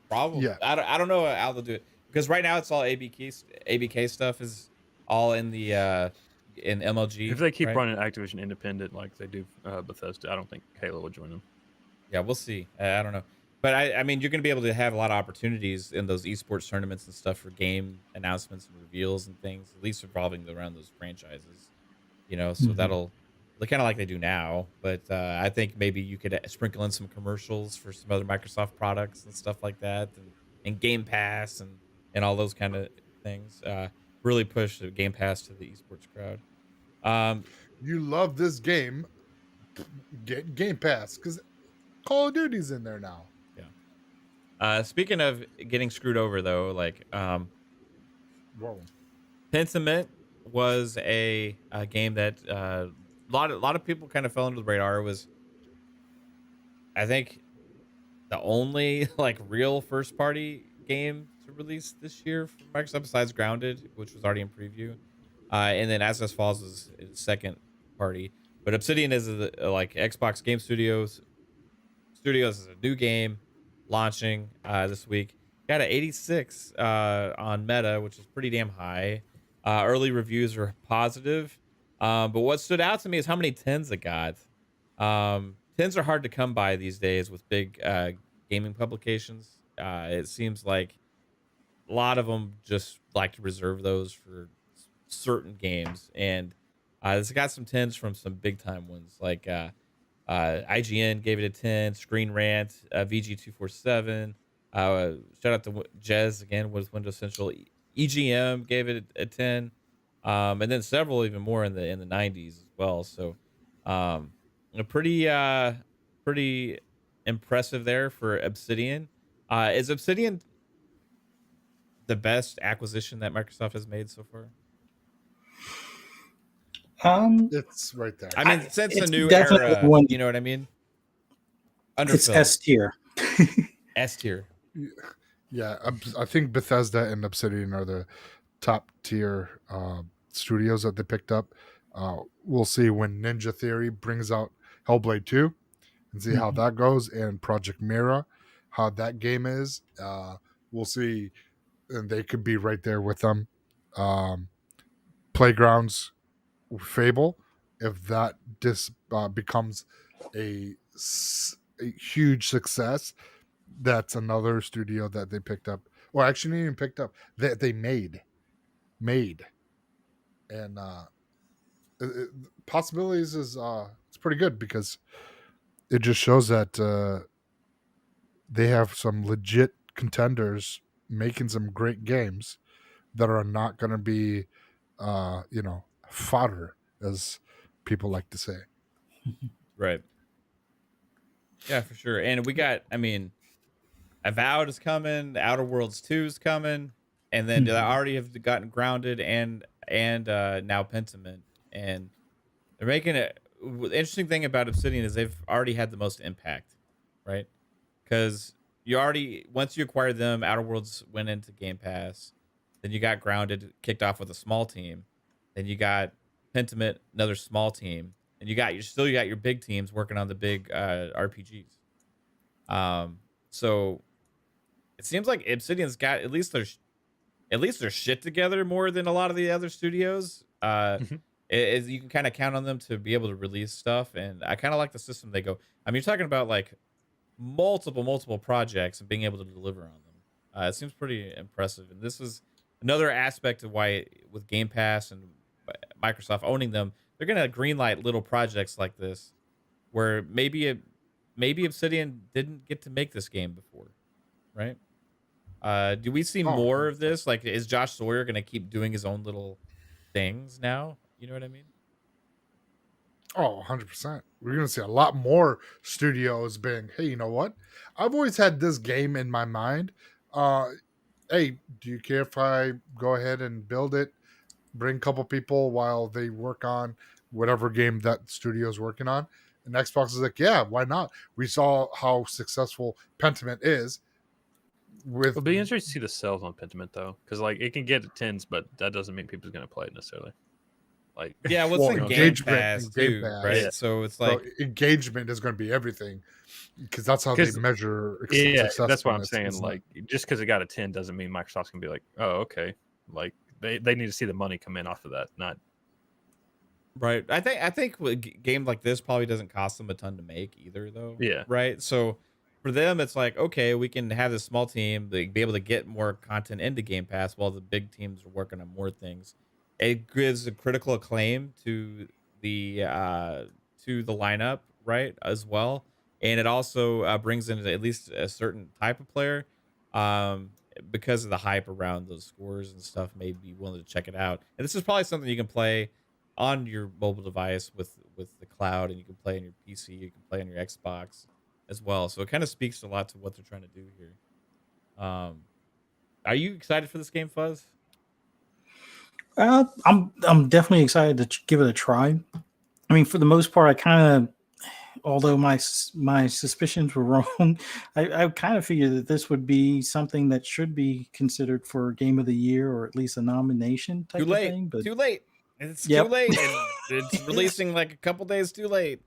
probably. Yeah. I don't know how they'll do it, because right now it's all ABK stuff is all in the in MLG. If they keep running Activision independent like they do Bethesda, I don't think Halo will join them. Yeah, we'll see. I don't know. But I mean, you're going to be able to have a lot of opportunities in those esports tournaments and stuff for game announcements and reveals and things, at least revolving around those franchises. You know, so that'll look kind of like they do now. But I think maybe you could sprinkle in some commercials for some other Microsoft products and stuff like that, and Game Pass and all those kind of things. Really push the Game Pass to the esports crowd. You love this game, get Game Pass, because Call of Duty's in there now. Yeah. Speaking of getting screwed over, though, like Pentiment was a game that a lot of people kind of fell under the radar. It was, I think, the only like real first party game to to release this year from Microsoft besides Grounded, which was already in preview. And then As Dust Falls is second party. But Obsidian is like Xbox Game Studios is a new game launching this week. Got an 86 on Meta, which is pretty damn high. Early reviews are positive. But what stood out to me is how many 10s it got. 10s are hard to come by these days with big gaming publications. It seems like a lot of them just like to reserve those for certain games. And it's got some 10s from some big time ones like IGN gave it a 10, Screen Rant, VG247. Shout out to Jez again with Windows Central. EGM gave it a 10, and then several even more in the 90s as well. So, pretty impressive there for Obsidian. Is Obsidian the best acquisition that Microsoft has made so far? It's right there. I mean, since the new era, you know what I mean? It's S tier. S tier. Yeah, I think Bethesda and Obsidian are the top tier studios that they picked up. We'll see when Ninja Theory brings out Hellblade 2 and see how that goes, and Project Mira, how that game is. We'll see, and they could be right there with them. Playgrounds, Fable, if that becomes a huge success, that's another studio that they picked up. Well, actually, not even picked up. They made, and possibilities is it's pretty good because it just shows that they have some legit contenders making some great games that are not going to be, fodder, as people like to say. Right. Yeah, for sure. And we got, I mean, Avowed is coming, Outer Worlds 2 is coming, and then they already have gotten Grounded and now Pentiment. And they're making it. The interesting thing about Obsidian is they've already had the most impact, right? Because once you acquired them, Outer Worlds went into Game Pass. Then you got Grounded, kicked off with a small team. Then you got Pentiment, another small team, and you got your big teams working on the big RPGs. So it seems like Obsidian's got at least their shit together more than a lot of the other studios. You can kind of count on them to be able to release stuff, and I kind of like the system they go. I mean, you're talking about like multiple projects and being able to deliver on them. It seems pretty impressive, and this is another aspect of why with Game Pass and Microsoft owning them, they're gonna greenlight little projects like this, where maybe Obsidian didn't get to make this game before, right? Do we see more of this? Like, is Josh Sawyer gonna keep doing his own little things now? You know what I mean? Oh, 100%. We're going to see a lot more studios being, hey, you know what? I've always had this game in my mind. Hey, do you care if I go ahead and build it, bring a couple people while they work on whatever game that studio is working on? And Xbox is like, yeah, why not? We saw how successful Pentiment is. It'll be interesting to see the sales on Pentiment, though, because like it can get 10s, but that doesn't mean people's going to play it necessarily. Like, yeah, what's the Game Pass too, right? Yeah. So it's like engagement is going to be everything, because that's how they measure success. That's what I'm saying. Like, just because it got a 10 doesn't mean Microsoft's going to be like, oh, okay. Like they need to see the money come in off of that, not right. I think a game like this probably doesn't cost them a ton to make either, though. Yeah. Right. So for them, it's like, okay, we can have this small team, they be able to get more content into Game Pass while the big teams are working on more things. It gives a critical acclaim to the lineup, right, as well, and it also brings in at least a certain type of player, because of the hype around those scores and stuff. May be willing to check it out, and this is probably something you can play on your mobile device with the cloud, and you can play on your PC, you can play on your Xbox as well. So it kind of speaks a lot to what they're trying to do here. Are you excited for this game, Fuzz? I'm definitely excited to give it a try. I mean, for the most part, although my suspicions were wrong, I kind of figured that this would be something that should be considered for Game of the Year or at least a nomination type of thing. But too late. It's Yep. too late, and it's releasing like a couple days too late.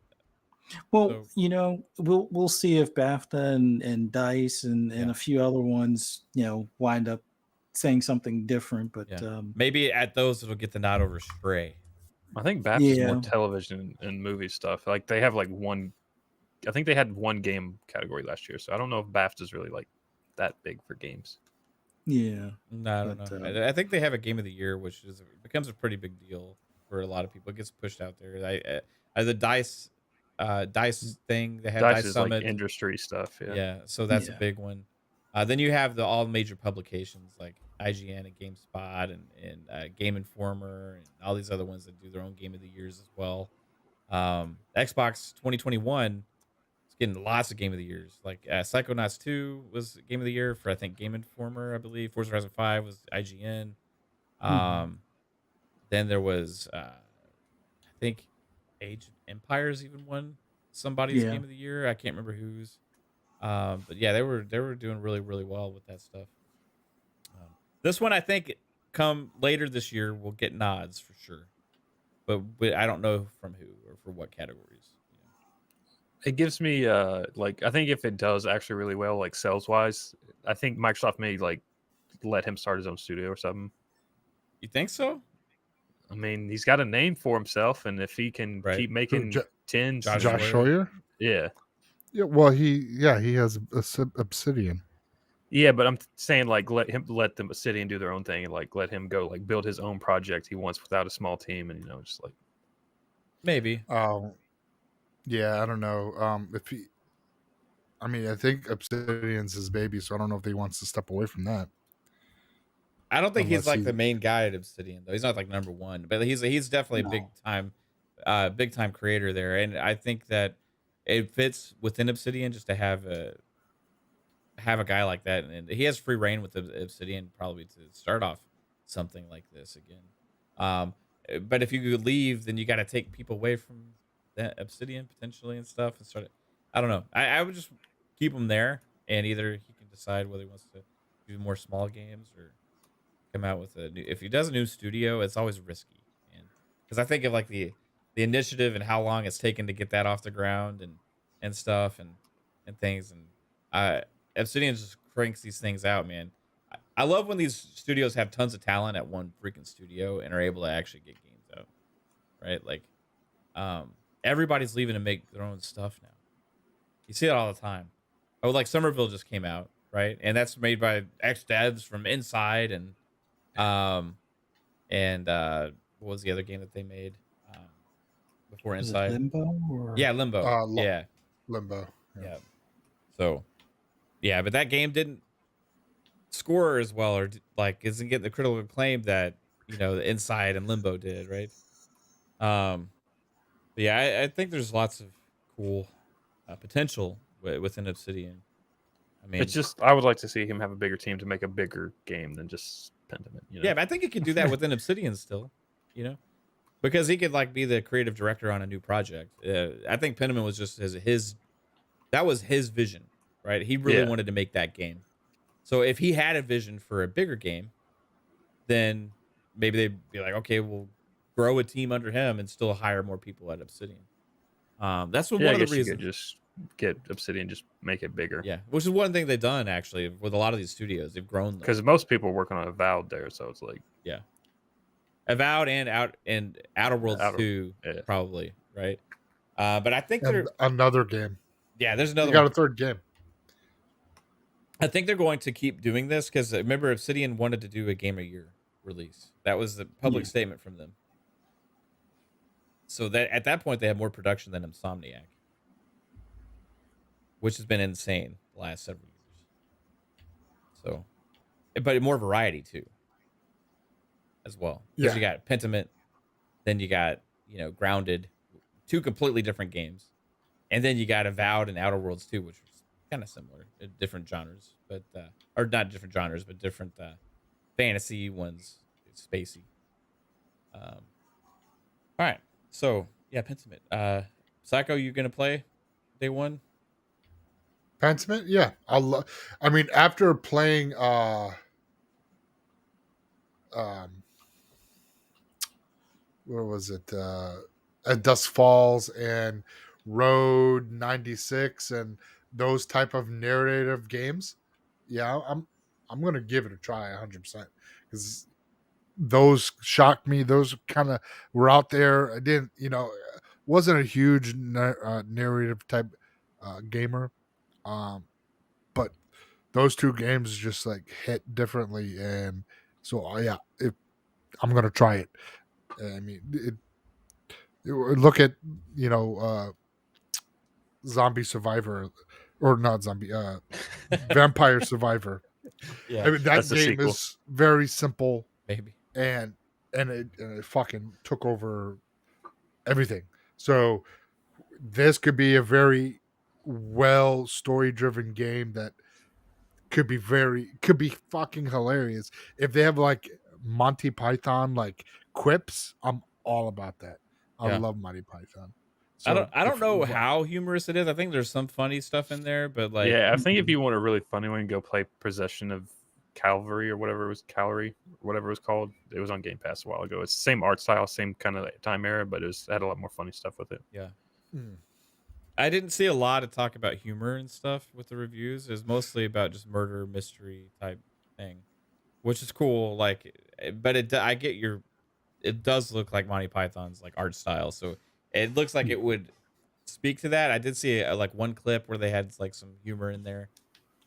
Well, So- you know, we'll see if BAFTA and Dice and Yeah. a few other ones, you know, wind up saying something different. But Yeah. Maybe at those it'll get the nod over Stray. I think BAFTA is Yeah. more television and movie stuff. Like they have like one. I think they had one game category last year, so I don't know if BAFTA is really like that big for games. yeah, No, I don't But, know. I think they have a Game of the Year, which becomes a pretty big deal for a lot of people. It gets pushed out there. The Dice thing, they have Dice Dice is Summit. like industry stuff. Yeah. Yeah, so that's a Yeah. big one. Then you have all major publications like IGN and GameSpot and Game Informer and all these other ones that do their own Game of the Years as well. Xbox 2021 is getting lots of Game of the Years. Like Psychonauts 2 was Game of the Year for I think Game Informer, I believe. Forza Horizon 5 was IGN. Then there was I think Age of Empires even won somebody's Yeah. Game of the Year. I can't remember whose. But yeah, they were doing really, really well with that stuff. This one I think come later this year will get nods for sure, but I don't know from who or for what categories. It gives me like I think if it does actually really well, like sales wise, I think Microsoft may like let him start his own studio or something. You think so? I mean, he's got a name for himself, and if he can Right. keep making tins, Josh Josh Schroyer? yeah, Yeah, well, he has Obsidian. yeah. But I'm saying like let the Obsidian do their own thing, and like let him go like build his own project he wants without a small team, and just like Maybe. Yeah, I don't know. If he, I mean, I think Obsidian's his baby, so I don't know if he wants to step away from that. I don't think he's Unless like he- the main guy at Obsidian though. He's not like number one, but he's definitely No. a big time creator there, and I think that it fits within Obsidian just to have a guy like that, and he has free reign with Obsidian probably to start off something like this again. But if you could leave, then you got to take people away from that Obsidian potentially and stuff and start it. I don't know. I would just keep him there, and either he can decide whether he wants to do more small games or come out with a new. If he does a new studio, it's always risky, because I think of like the initiative and how long it's taken to get that off the ground and stuff and things, and Obsidian just cranks these things out, man. I love when these studios have tons of talent at one freaking studio and are able to actually get games out, right? Like, everybody's leaving to make their own stuff now. You see it all the time. Oh, like Somerville just came out, right? And that's made by ex-devs from Inside and what was the other game that they made before is it Inside? Limbo or Yeah, Limbo. Yeah. Limbo. Yeah. So, yeah, but that game didn't score as well, or like isn't getting the critical acclaim that the Inside and Limbo did, right? But yeah, I think there's lots of cool potential within Obsidian. I mean, it's just I would like to see him have a bigger team to make a bigger game than just Pentiment. Yeah, but I think he could do that within Obsidian still, because he could like be the creative director on a new project. I think Pentiment was just that was his vision, right? He really wanted to make that game. So if he had a vision for a bigger game, then maybe they'd be like, okay, we'll grow a team under him and still hire more people at Obsidian. That's one of the reasons. You could just get Obsidian, just make it bigger. Yeah, which is one thing they've done actually with a lot of these studios. They've grown them. Because most people are working on Avowed there, so it's like Avowed and Outer Worlds 2 probably, right? But I think And another game. Yeah, there's another. You got one. a third game. I think they're going to keep doing this because remember, Obsidian wanted to do a game a year release. That was the public statement from them. So that at that point they had more production than Insomniac, which has been insane the last several years. So, but more variety too, as well. Because you got Pentiment, then you got Grounded, two completely different games, and then you got Avowed and Outer Worlds 2, which was kind of similar, different genres, but or not different genres, but different fantasy ones, spacey. All right, so yeah, Pentiment. Psycho, you gonna play day one? Pentiment, yeah. I mean, after playing where was it? At Dusk Falls and Road 96 and those type of narrative games, yeah, I'm gonna give it a try 100% because those shocked me. Those kind of were out there. I didn't, wasn't a huge narrative type gamer, but those two games just like hit differently, and so yeah, I'm gonna try it. I mean, look at Zombie Survivor, or not zombie, Vampire Survivor. Yeah, I mean, that game is very simple, maybe, and it fucking took over everything. So this could be a very well story driven game that could be fucking hilarious if they have like Monty Python like quips. I'm all about that. I love Monty Python. So I don't know how humorous it is. I think there's some funny stuff in there, but like, yeah, I think if you want a really funny one, go play Possession of Calvary or whatever it was, Calarie, whatever it was called. It was on Game Pass a while ago. It's the same art style, same kind of time era, but it had a lot more funny stuff with it. Yeah. I didn't see a lot of talk about humor and stuff with the reviews. It was mostly about just murder mystery type thing, which is cool. Like, but it does look like Monty Python's like art style, so it looks like it would speak to that. I did see like one clip where they had like some humor in there,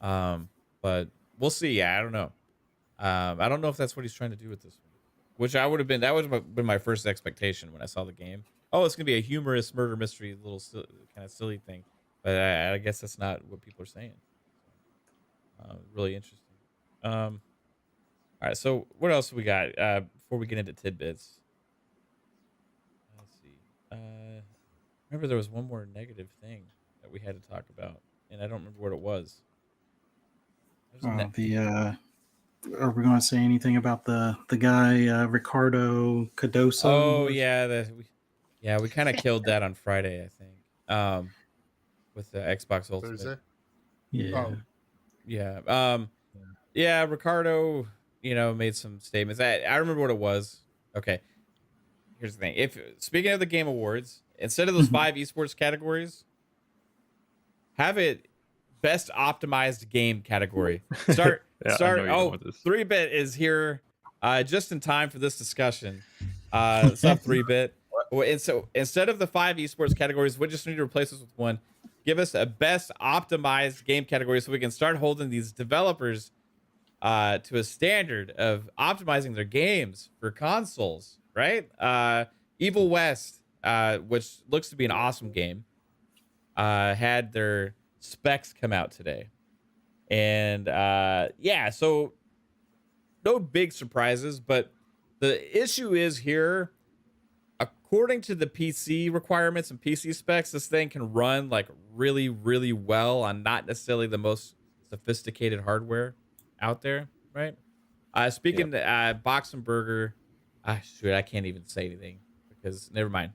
but we'll see. Yeah, I don't know. I don't know if that's what he's trying to do with this one, which that would have been my first expectation when I saw the game. Oh, it's gonna be a humorous murder mystery, little kind of silly thing, but I guess that's not what people are saying. Really interesting. All right, so what else we got before we get into tidbits? Let's see. Remember there was one more negative thing that we had to talk about, and I don't remember what it was. Are we going to say anything about the guy Ricardo Cardoso? Oh yeah, we kind of killed that on Friday, I think. With the Xbox Ultimate. Thursday? Yeah. Oh. Yeah. Yeah, Ricardo, made some statements. I remember what it was. Okay. Here's the thing. Speaking of the Game Awards, instead of those 5 esports categories, have it best optimized game category. Start. Yeah, Oh, 3-Bit is here just in time for this discussion. What's up, 3-Bit? And so instead of the 5 esports categories, we just need to replace this with one. Give us a best optimized game category so we can start holding these developers to a standard of optimizing their games for consoles, right? Evil West, which looks to be an awesome game, had their specs come out today. And so no big surprises, but the issue is here, according to the PC requirements and PC specs, this thing can run like really, really well on not necessarily the most sophisticated hardware out there, right? Speaking to Boxenberger, shoot, I can't even say anything because never mind.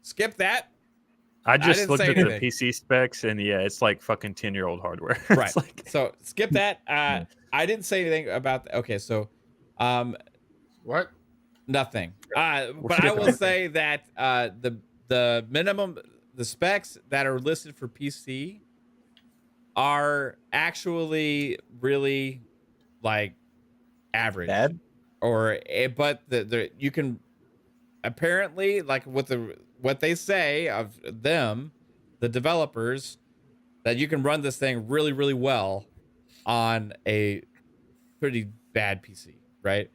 Skip that. I just looked at the PC specs, and yeah, it's like fucking 10-year-old hardware. Right. So skip that. I didn't say anything about that. Okay, so what? Nothing. But I will say that the minimum, the specs that are listed for PC are actually really like average. Bad? But you can apparently, like what they say of them, the developers, that you can run this thing really, really well on a pretty bad PC, right?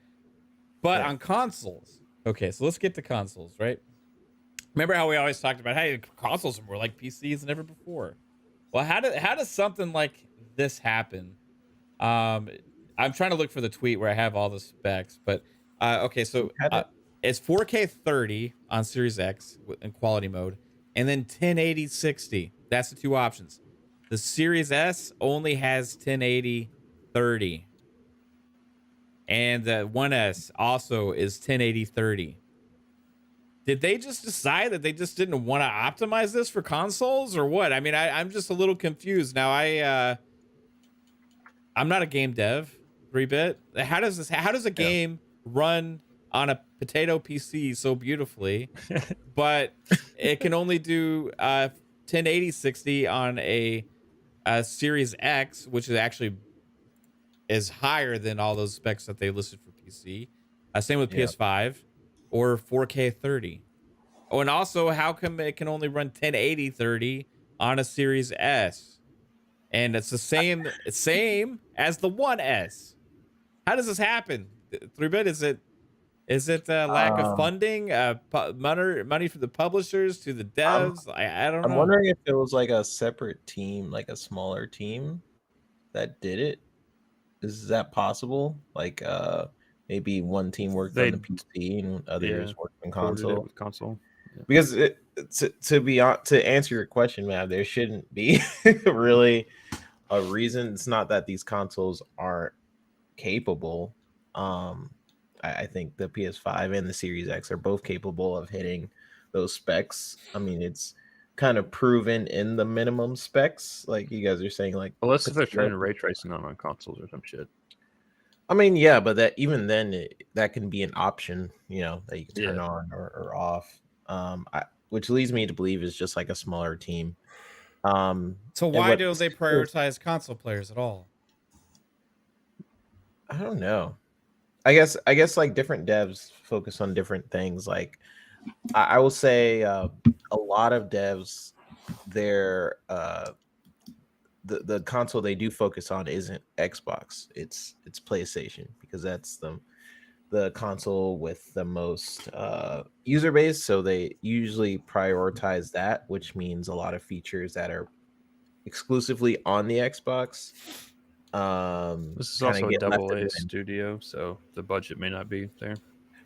But on consoles, okay, so let's get to consoles, right? Remember how we always talked about, hey, consoles are more like PCs than ever before. Well, how does something like this happen? I'm trying to look for the tweet where I have all the specs, but okay, so it's 4K 30 on Series X in quality mode, and then 1080 60. That's the two options. The Series S only has 1080 30. And the 1S also is 1080 30. did they just decide that they just didn't want to optimize this for consoles or what? I mean, I'm just a little confused now. I'm not a game dev, 3-bit. How does a game run on a potato PC so beautifully, but it can only do 1080 60 on a Series X, which is higher than all those specs that they listed for PC. Same with PS5 or 4K 30. Oh, and also, how come it can only run 1080 30 on a Series S? And it's the same as the 1S. How does this happen? 3-bit, is it lack of funding, money from the publishers to the devs? I don't know. I'm wondering if it was like a separate team, like a smaller team that did it. Is that possible? Like maybe one team worked on the PC and others worked on console. With console. Yeah. Because to answer your question, man, there shouldn't be really a reason. It's not that these consoles aren't capable. I think the PS5 and the Series X are both capable of hitting those specs. I mean, it's kind of proven in the minimum specs, like you guys are saying. Like, unless if they're trying to ray tracing on consoles or some shit. I mean, yeah, but that even then, that can be an option, that you can turn on or off. Which leads me to believe is just like a smaller team. So why do they prioritize console players at all? I don't know. I guess like different devs focus on different things. Like I will say a lot of devs, their the console they do focus on isn't Xbox. It's PlayStation, because that's the console with the most user base. So they usually prioritize that, which means a lot of features that are exclusively on the Xbox. This is also a AA studio, so the budget may not be there.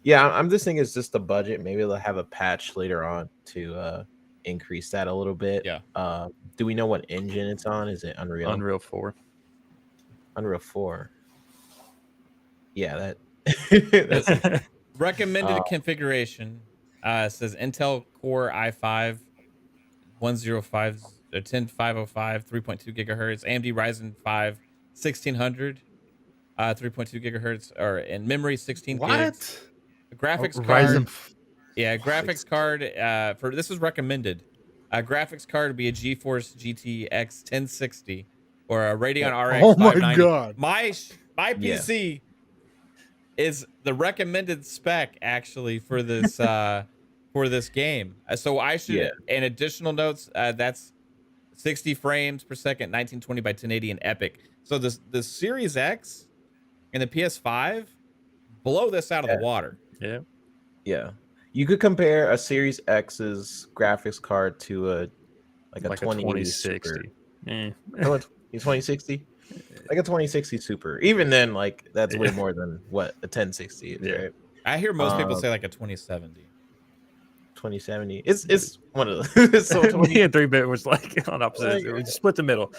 Yeah, I'm just thinking it's just the budget. Maybe they'll have a patch later on to increase that a little bit. Yeah. Do we know what engine it's on? Is it Unreal? Unreal 4. Unreal 4. Yeah, that's recommended configuration. Says Intel Core i5 105 or 10505 3.2 gigahertz, AMD Ryzen 5 1600 3.2 gigahertz, or in memory 16 gigs. Graphics card. Graphics card for this is recommended. Graphics card would be a GeForce GTX 1060 or a Radeon RX 590. My god. My PC is the recommended spec actually for this for this game. So I should, in additional notes, that's 60 frames per second, 1920 by 1080 in Epic. So the Series X and the PS5 blow this out of the water. Yeah. You could compare a Series X's graphics card to a 2060. 2060? Like a 2060 Super. Even then, like that's way more than what a 1060 is, right? I hear most people say like a 2070. 2070. It's one of those. So Me and 3-bit was like on opposite. We just split the middle.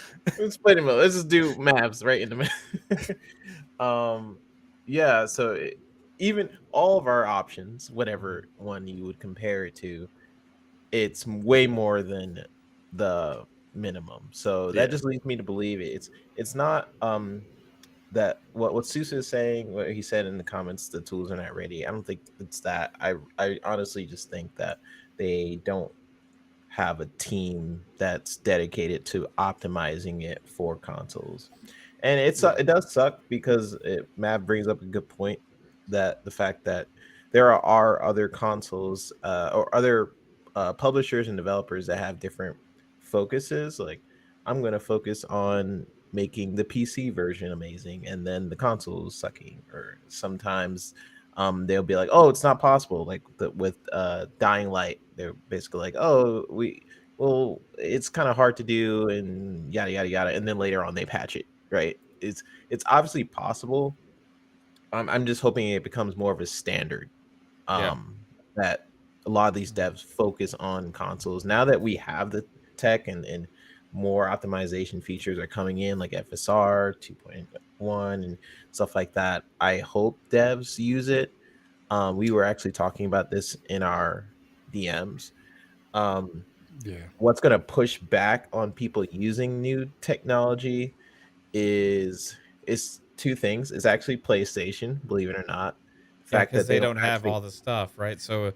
Split the middle. Let's just do maps right in the middle. Yeah. So even all of our options, whatever one you would compare it to, it's way more than the minimum. So that just leads me to believe it's not that what Susie is saying, what he said in the comments, the tools are not ready. I don't think it's that. I honestly just think that they don't have a team that's dedicated to optimizing it for consoles. And it does suck because Matt brings up a good point, that the fact that there are other consoles or other publishers and developers that have different focuses. Like, I'm going to focus on making the PC version amazing, and then the console is sucking. Or sometimes they'll be like, oh, it's not possible. Like with Dying Light, they're basically like, oh, it's kind of hard to do, and yada yada yada. And then later on they patch it, right? It's obviously possible. I'm just hoping it becomes more of a standard. That a lot of these devs focus on consoles now that we have the tech, and more optimization features are coming in, like FSR 2.1 and stuff like that. I hope devs use it. We were actually talking about this in our DMs. Yeah. What's going to push back on people using new technology is two things. It's actually PlayStation, believe it or not. The fact because that they don't have actually, all the stuff, right? So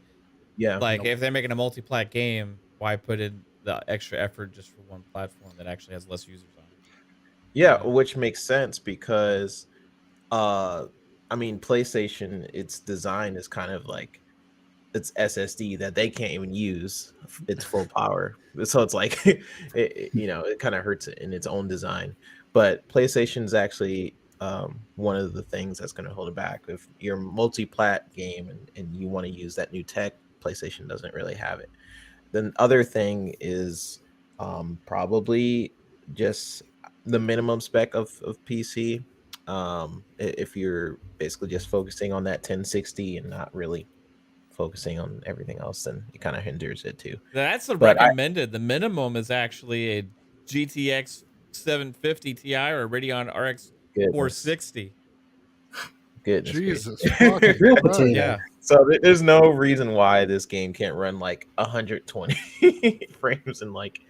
yeah, like if they're making a multi-plat game, why put in the extra effort just for one platform that actually has less users on it? yeah, which makes sense because I mean, PlayStation, its design is kind of like it's SSD that they can't even use its full power. So it's like, it kind of hurts it in its own design. But PlayStation is actually one of the things that's going to hold it back. If you're a multi-plat game and you want to use that new tech, PlayStation doesn't really have it. Then other thing is probably just the minimum spec of PC. If you're basically just focusing on that 1060 and not really focusing on everything else, then it kind of hinders it too. That's the But recommended. The minimum is actually a GTX 750 Ti or a Radeon RX 460. Goodness Jesus. gracious. Real potato. Yeah. So there's no reason why this game can't run like 120 frames and like,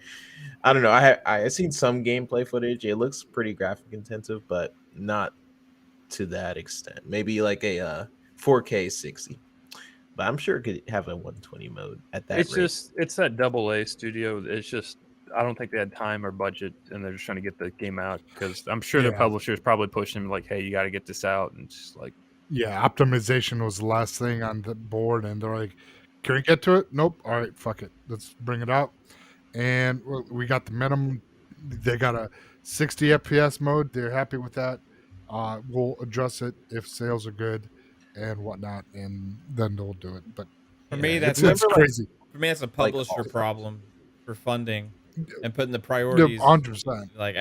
I don't know. I've seen some gameplay footage. It looks pretty graphic intensive, but not to that extent. Maybe like a 4K 60. But I'm sure it could have a 120 mode at that It's rate. it's that AA studio. It's just I don't think they had time or budget, and they're just trying to get the game out because I'm sure their publishers probably pushing them like, "Hey, you got to get this out," and just like, yeah, optimization was the last thing on the board, and they're like, "Can we get to it?" Nope. All right, fuck it, let's bring it out. And we got the minimum. They got a 60 FPS mode. They're happy with that. We'll address it if sales are good and whatnot, and then they'll do it. But For me, that's it's crazy. For me, that's a publisher Like, problem for funding and putting the priorities. 100%. Like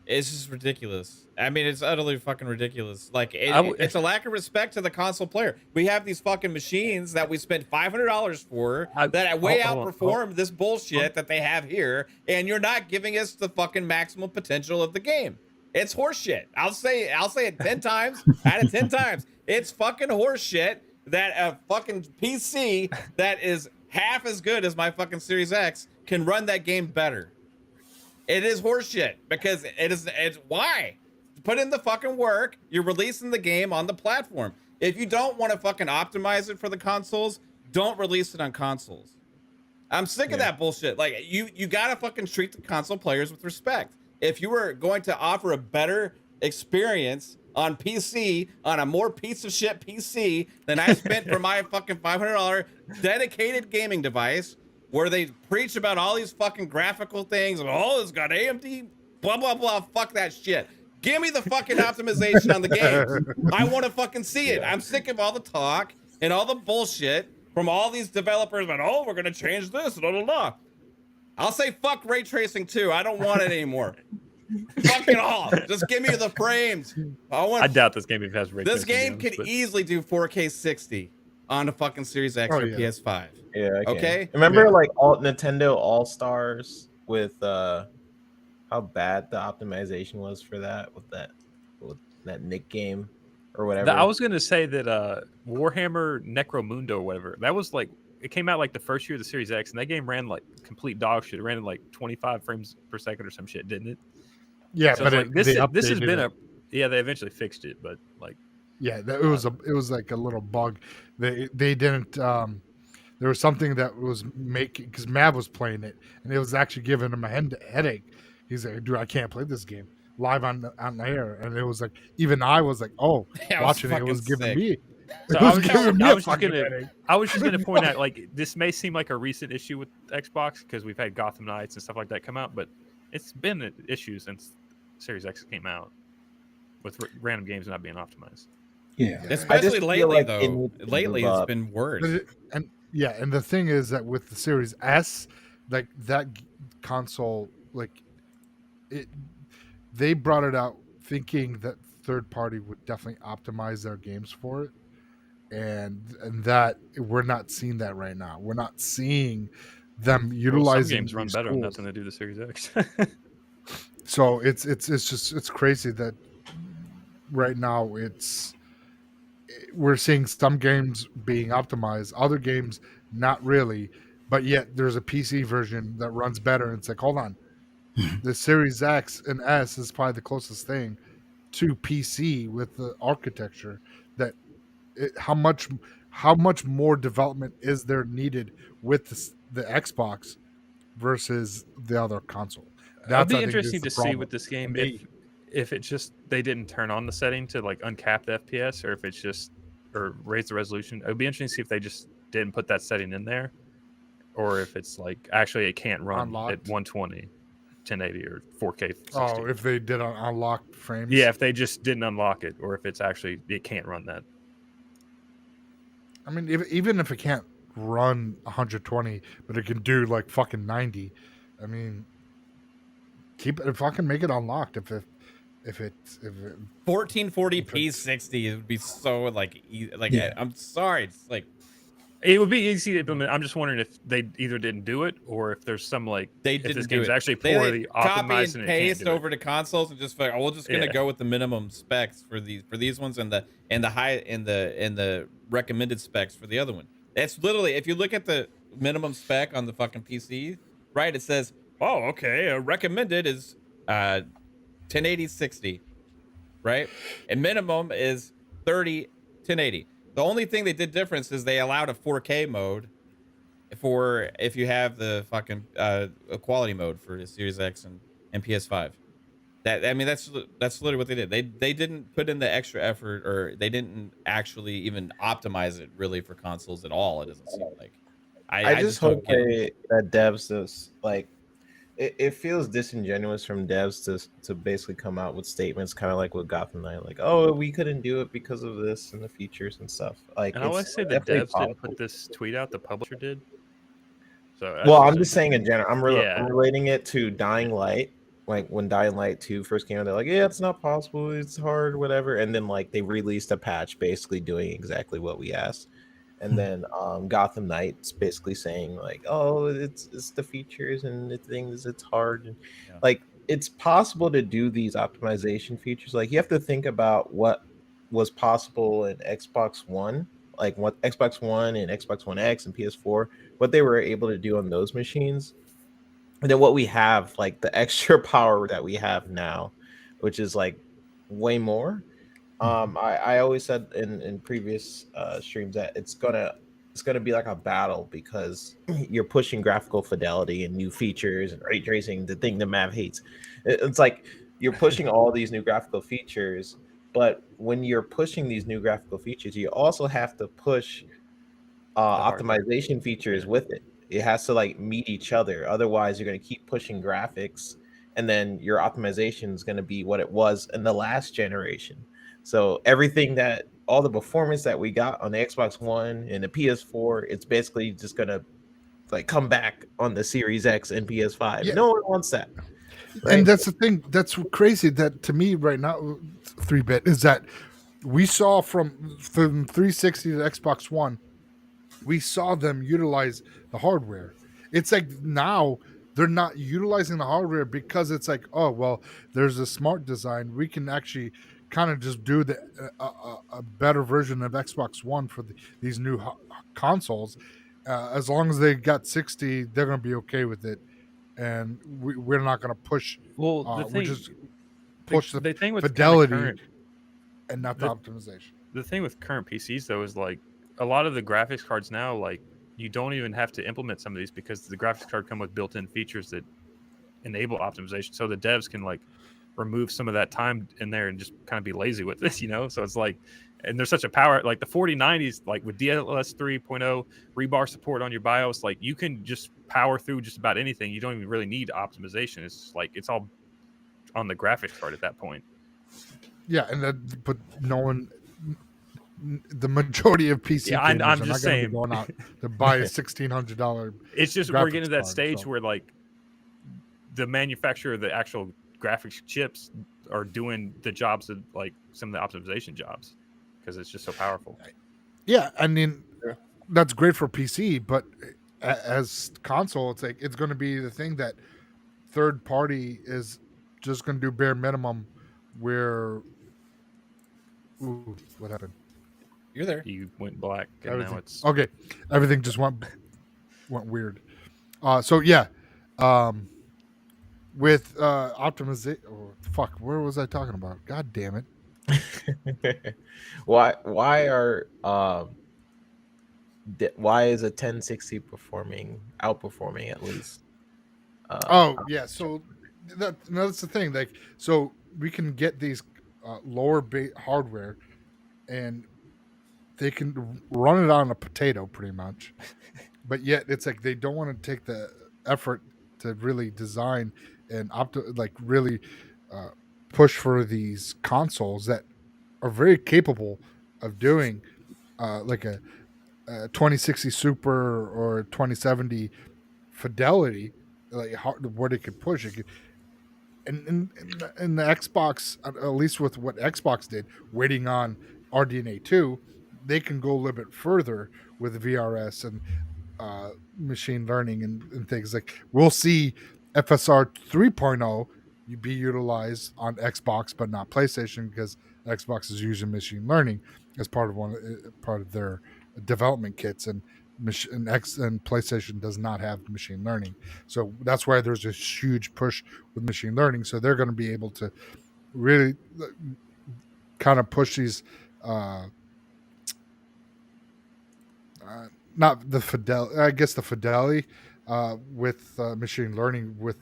it's just ridiculous. I mean, it's utterly fucking ridiculous. Like it's a lack of respect to the console player. We have these fucking machines that we spent $500 for that way outperform this bullshit that they have here, and you're not giving us the fucking maximum potential of the game. It's horseshit. I'll say it 10 times out of 10 times. It's fucking horseshit that a fucking PC that is half as good as my fucking Series X can run that game better. It is horseshit because it's why? Put in the fucking work. You're releasing the game on the platform. If you don't want to fucking optimize it for the consoles, don't release it on consoles. I'm sick of that bullshit. Like you gotta fucking treat the console players with respect. If you were going to offer a better experience on PC, on a more piece of shit PC than I spent for my fucking $500 dedicated gaming device, where they preach about all these fucking graphical things, and it's got AMD, blah, blah, blah, fuck that shit. Give me the fucking optimization on the games. I want to fucking see it. I'm sick of all the talk and all the bullshit from all these developers about, we're going to change this, blah, blah, blah. I'll say fuck ray tracing too. I don't want it anymore. Fuck it all. Just give me the frames. I doubt this game even has ray tracing. This game could easily do 4K 60 on the fucking Series X or PS5. Yeah. Okay. Remember like Nintendo All Stars with how bad the optimization was for that with that Nick game or whatever. I was gonna say that Warhammer Necromundo or whatever, that was like it came out like the first year of the Series X, and that game ran like complete dog shit. It ran at like 25 frames per second or some shit, didn't it? Yeah, so but like, this has been they eventually fixed it, but like it was like a little bug. They didn't there was something that was making, because Mav was playing it and it was actually giving him a headache. He's like, dude, I can't play this game live on the air. And it was like, even I was like, watching it was giving me. So I was just gonna point out, like, this may seem like a recent issue with Xbox because we've had Gotham Knights and stuff like that come out, but it's been an issue since Series X came out with random games not being optimized. Yeah, especially lately though. Lately it's been worse. And the thing is that with the Series S, like that console, like they brought it out thinking that third party would definitely optimize their games for it, and that we're not seeing that right now. We're not seeing them utilizing some games run better on nothing to do the Series X. So it's crazy that right now we're seeing some games being optimized, other games not really, but yet there's a PC version that runs better. And it's like, hold on, the Series X and S is probably the closest thing to PC with the architecture. That how much more development is there needed with the Xbox versus the other console? It'd be I think, interesting is the to see problem. with this game Me. if it just they didn't turn on the setting to like uncap the FPS, or if it's just or raise the resolution. It would be interesting to see if they just didn't put that setting in there, or if it's like actually it can't run Unlocked. at 120, 1080, or 4K 60. Oh, if they did unlocked frames. Yeah, if they just didn't unlock it, or if it's actually it can't run that. I mean, even if it can't run 120, but it can do like fucking 90. I mean, keep it. Fucking make it unlocked. If it 1440p 60, it would be so like Yeah. I'm sorry, it's like It would be easy to implement. I'm just wondering if they either didn't do it, or if there's some like they if didn't this do game's it. actually They poorly copy optimized and and it can't paste do over to consoles and just like, oh, we're just gonna go with the minimum specs for these ones and the high and the recommended specs for the other one. That's literally, if you look at the minimum spec on the fucking PC, right? It says, oh, okay, recommended is 1080 60, right? And minimum is 30 1080. The only thing they did difference is they allowed a 4K mode for if you have the fucking quality mode for the Series X and PS5. That, I mean, that's literally what they did. They didn't put in the extra effort, or they didn't actually even optimize it really for consoles at all. It doesn't seem like. I just hope that devs just like it feels disingenuous from devs to basically come out with statements kind of like with Gotham Knight, like, oh, we couldn't do it because of this and the features and stuff. Like, And I always say the devs didn't put this tweet out, the publisher did. So well, I'm just saying in general. I'm Yeah. relating it to Dying Light. Like when Dying Light 2 first came out, they're like, yeah, it's not possible, it's hard, whatever. And then like they released a patch basically doing exactly what we asked. And then Gotham Knight's basically saying like, oh, it's the features and the things, it's hard. And like it's possible to do these optimization features. Like you have to think about what was possible in Xbox One, like what Xbox One and Xbox One X and PS4, what they were able to do on those machines. And then what we have, like the extra power that we have now, which is like way more. I always said in previous streams that it's gonna be like a battle because you're pushing graphical fidelity and new features and ray tracing, the thing that Mav hates. It's like you're pushing all these new graphical features, but when you're pushing these new graphical features, you also have to push optimization features with it. It has to like meet each other. Otherwise, you're going to keep pushing graphics, and then your optimization is going to be what it was in the last generation. So everything that all the performance that we got on the Xbox One and the PS4, it's basically just going to like come back on the Series X and PS5. Yeah. No one wants that. Right? And that's the thing. That's crazy. That to me right now, 3-bit is that we saw from 360 to Xbox One, we saw them utilize the hardware. It's like now they're not utilizing the hardware because it's like, oh well, there's a smart design. We can actually kind of just do a better version of Xbox One for these new consoles. As long as they got 60, they're going to be okay with it, and we're not going to push. Well, the thing, we just push the thing with fidelity and not the optimization. The thing with current PCs though is like a lot of the graphics cards now, like you don't even have to implement some of these because the graphics card come with built-in features that enable optimization. So the devs can like remove some of that time in there and just kind of be lazy with this, you know? So it's like, and there's such a power, like the 4090s, like with DLS 3.0 rebar support on your BIOS, like you can just power through just about anything. You don't even really need optimization. It's like, it's all on the graphics card at that point. Yeah. And but no one, the majority of PC gamers I'm are just not saying, going out to buy a $1,600. It's just we're getting to that stage where like the manufacturer of the actual graphics chips are doing the jobs of like some of the optimization jobs because it's just so powerful. Yeah, I mean that's great for PC, but as console, it's like it's going to be the thing that third party is just going to do bare minimum. Where, ooh, what happened? You're there. You went black, and now it's okay. Everything just went weird. So yeah, with optimization. Oh, fuck, where was I talking about? God damn it! why are why is a 1060 outperforming at least? Yeah. So that's the thing. Like, so we can get these lower hardware, and they can run it on a potato pretty much, but yet it's like they don't want to take the effort to really design and really push for these consoles that are very capable of doing like a 2060 Super or 2070 fidelity, like what it could push. It could, and the Xbox, at least with what Xbox did, waiting on RDNA 2, they can go a little bit further with VRS and machine learning and things. Like, we'll see FSR 3.0 be utilized on Xbox but not PlayStation, because Xbox is using machine learning as part of their development kits, and PlayStation does not have machine learning. So that's why there's a huge push with machine learning. So they're going to be able to really kind of push these not the fidelity, I guess the fidelity with machine learning, with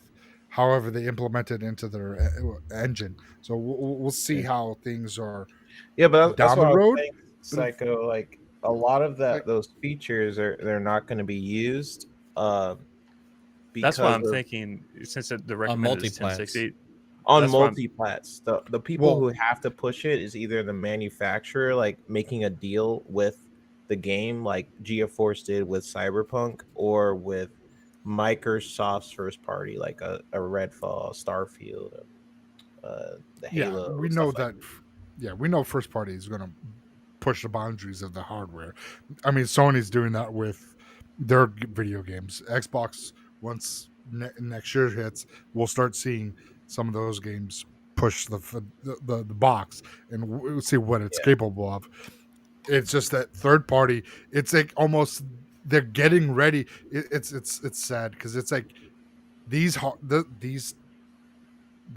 however they implement it into their engine. So we'll see how things are. Yeah, but down the road. Psycho, like a lot of those features they're not going to be used. That's why I'm thinking, since the recommended is 1060 on multi-plats, the people who have to push it is either the manufacturer, like making a deal with the game, like GeForce did with Cyberpunk, or with Microsoft's first party, like a Redfall, Starfield, the Halo. We know that. Yeah, we know first party is going to push the boundaries of the hardware. I mean, Sony's doing that with their video games. Xbox, once next year hits, we'll start seeing some of those games push the box, and we'll see what it's capable of. It's just that third party, it's like almost they're getting ready. It's sad, because it's like the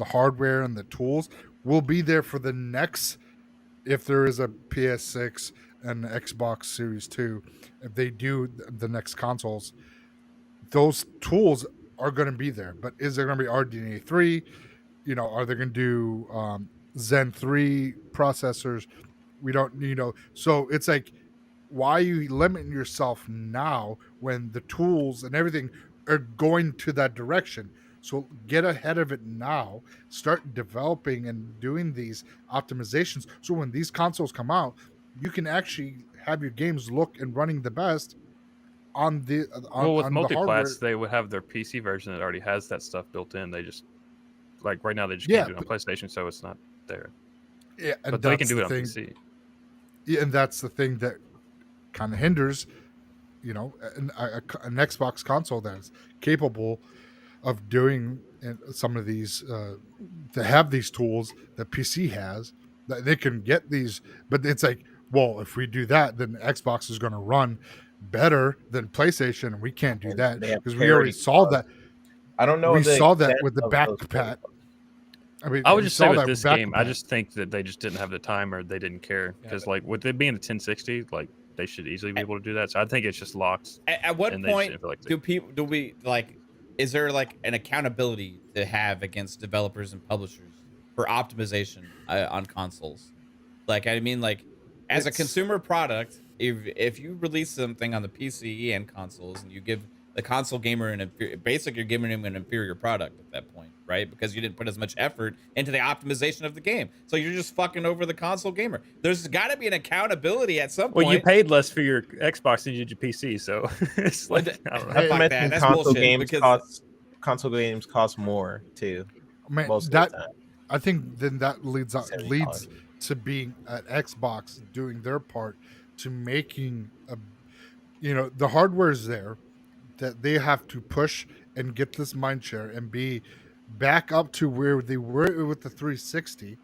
hardware and the tools will be there for the next, if there is a PS6 and Xbox Series 2, if they do the next consoles, those tools are going to be there. But is there going to be RDNA 3? Are they going to do Zen 3 processors? We don't, so it's like, why are you limiting yourself now when the tools and everything are going to that direction? So get ahead of it now. Start developing and doing these optimizations, so when these consoles come out, you can actually have your games look and running the best on the with the multiplats, they would have their PC version that already has that stuff built in. They just, like, right now they just can't do it on PlayStation, so it's not there. Yeah, but they can do it on PC. Yeah, and that's the thing that kind of hinders, an Xbox console that's capable of doing some of these, to have these tools that PC has, that they can get these. But it's like, well, if we do that, then Xbox is going to run better than PlayStation, and we can't do that because we already saw that. I don't know. We saw that with the backpat. I mean, I would just say with this game, I just think that they just didn't have the time, or they didn't care, because like with it being a 1060, like they should easily be able to do that. So I think it's just locked. At what point do we like? Is there like an accountability to have against developers and publishers for optimization on consoles? Like, I mean, like as a consumer product, if you release something on the PC and consoles, and you give the console gamer basically you're giving him an inferior product at that point, right? Because you didn't put as much effort into the optimization of the game, so you're just fucking over the console gamer. There's got to be an accountability at some point. Well, you paid less for your Xbox than you did your PC, so it's like, I don't know. Fuck that. That's bullshit. Console games cost more too. Man, I think then that leads to being at Xbox doing their part to making the hardware is there, that they have to push and get this mind share and be back up to where they were with the 360.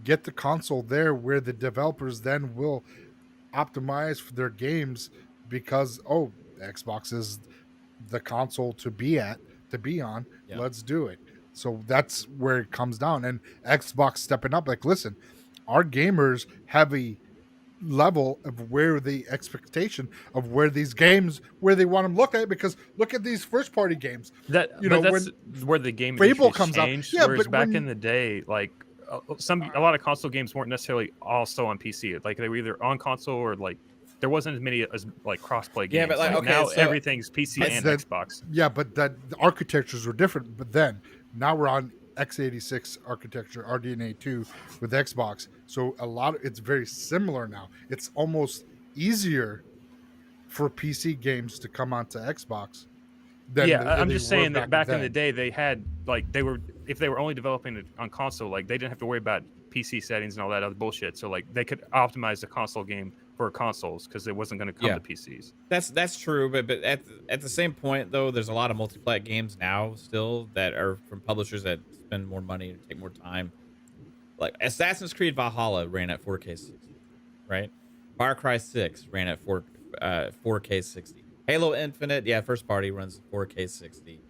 Get the console there where the developers then will optimize for their games because Xbox is the console to be on. Yeah. Let's do it. So that's where it comes down, and Xbox stepping up. Like, listen, our gamers have a level of where the expectation of where these games where they want them look at, because look at these first party games That that's where the game Fable industry comes out. changed. Yeah, whereas but back in the day, like a lot of console games weren't necessarily also on PC. Like they were either on console or like there wasn't as many as like cross-play games. Yeah, but like, okay, now so everything's PC and Xbox. Yeah, but the architectures were different. But then now we're on x86 architecture, RDNA 2 with Xbox. So it's very similar now. It's almost easier for PC games to come onto Xbox. I'm just saying that back in the day they had like if they were only developing it on console, like they didn't have to worry about PC settings and all that other bullshit. So like they could optimize the console game for consoles because it wasn't going to come to PCs. That's true, but at the same point though, there's a lot of multiplayer games now still that are from publishers that spend more money and take more time. Like Assassin's Creed Valhalla ran at 4K 60, right? Far Cry 6 ran at 4K 60. Halo Infinite, first party runs 4K 60.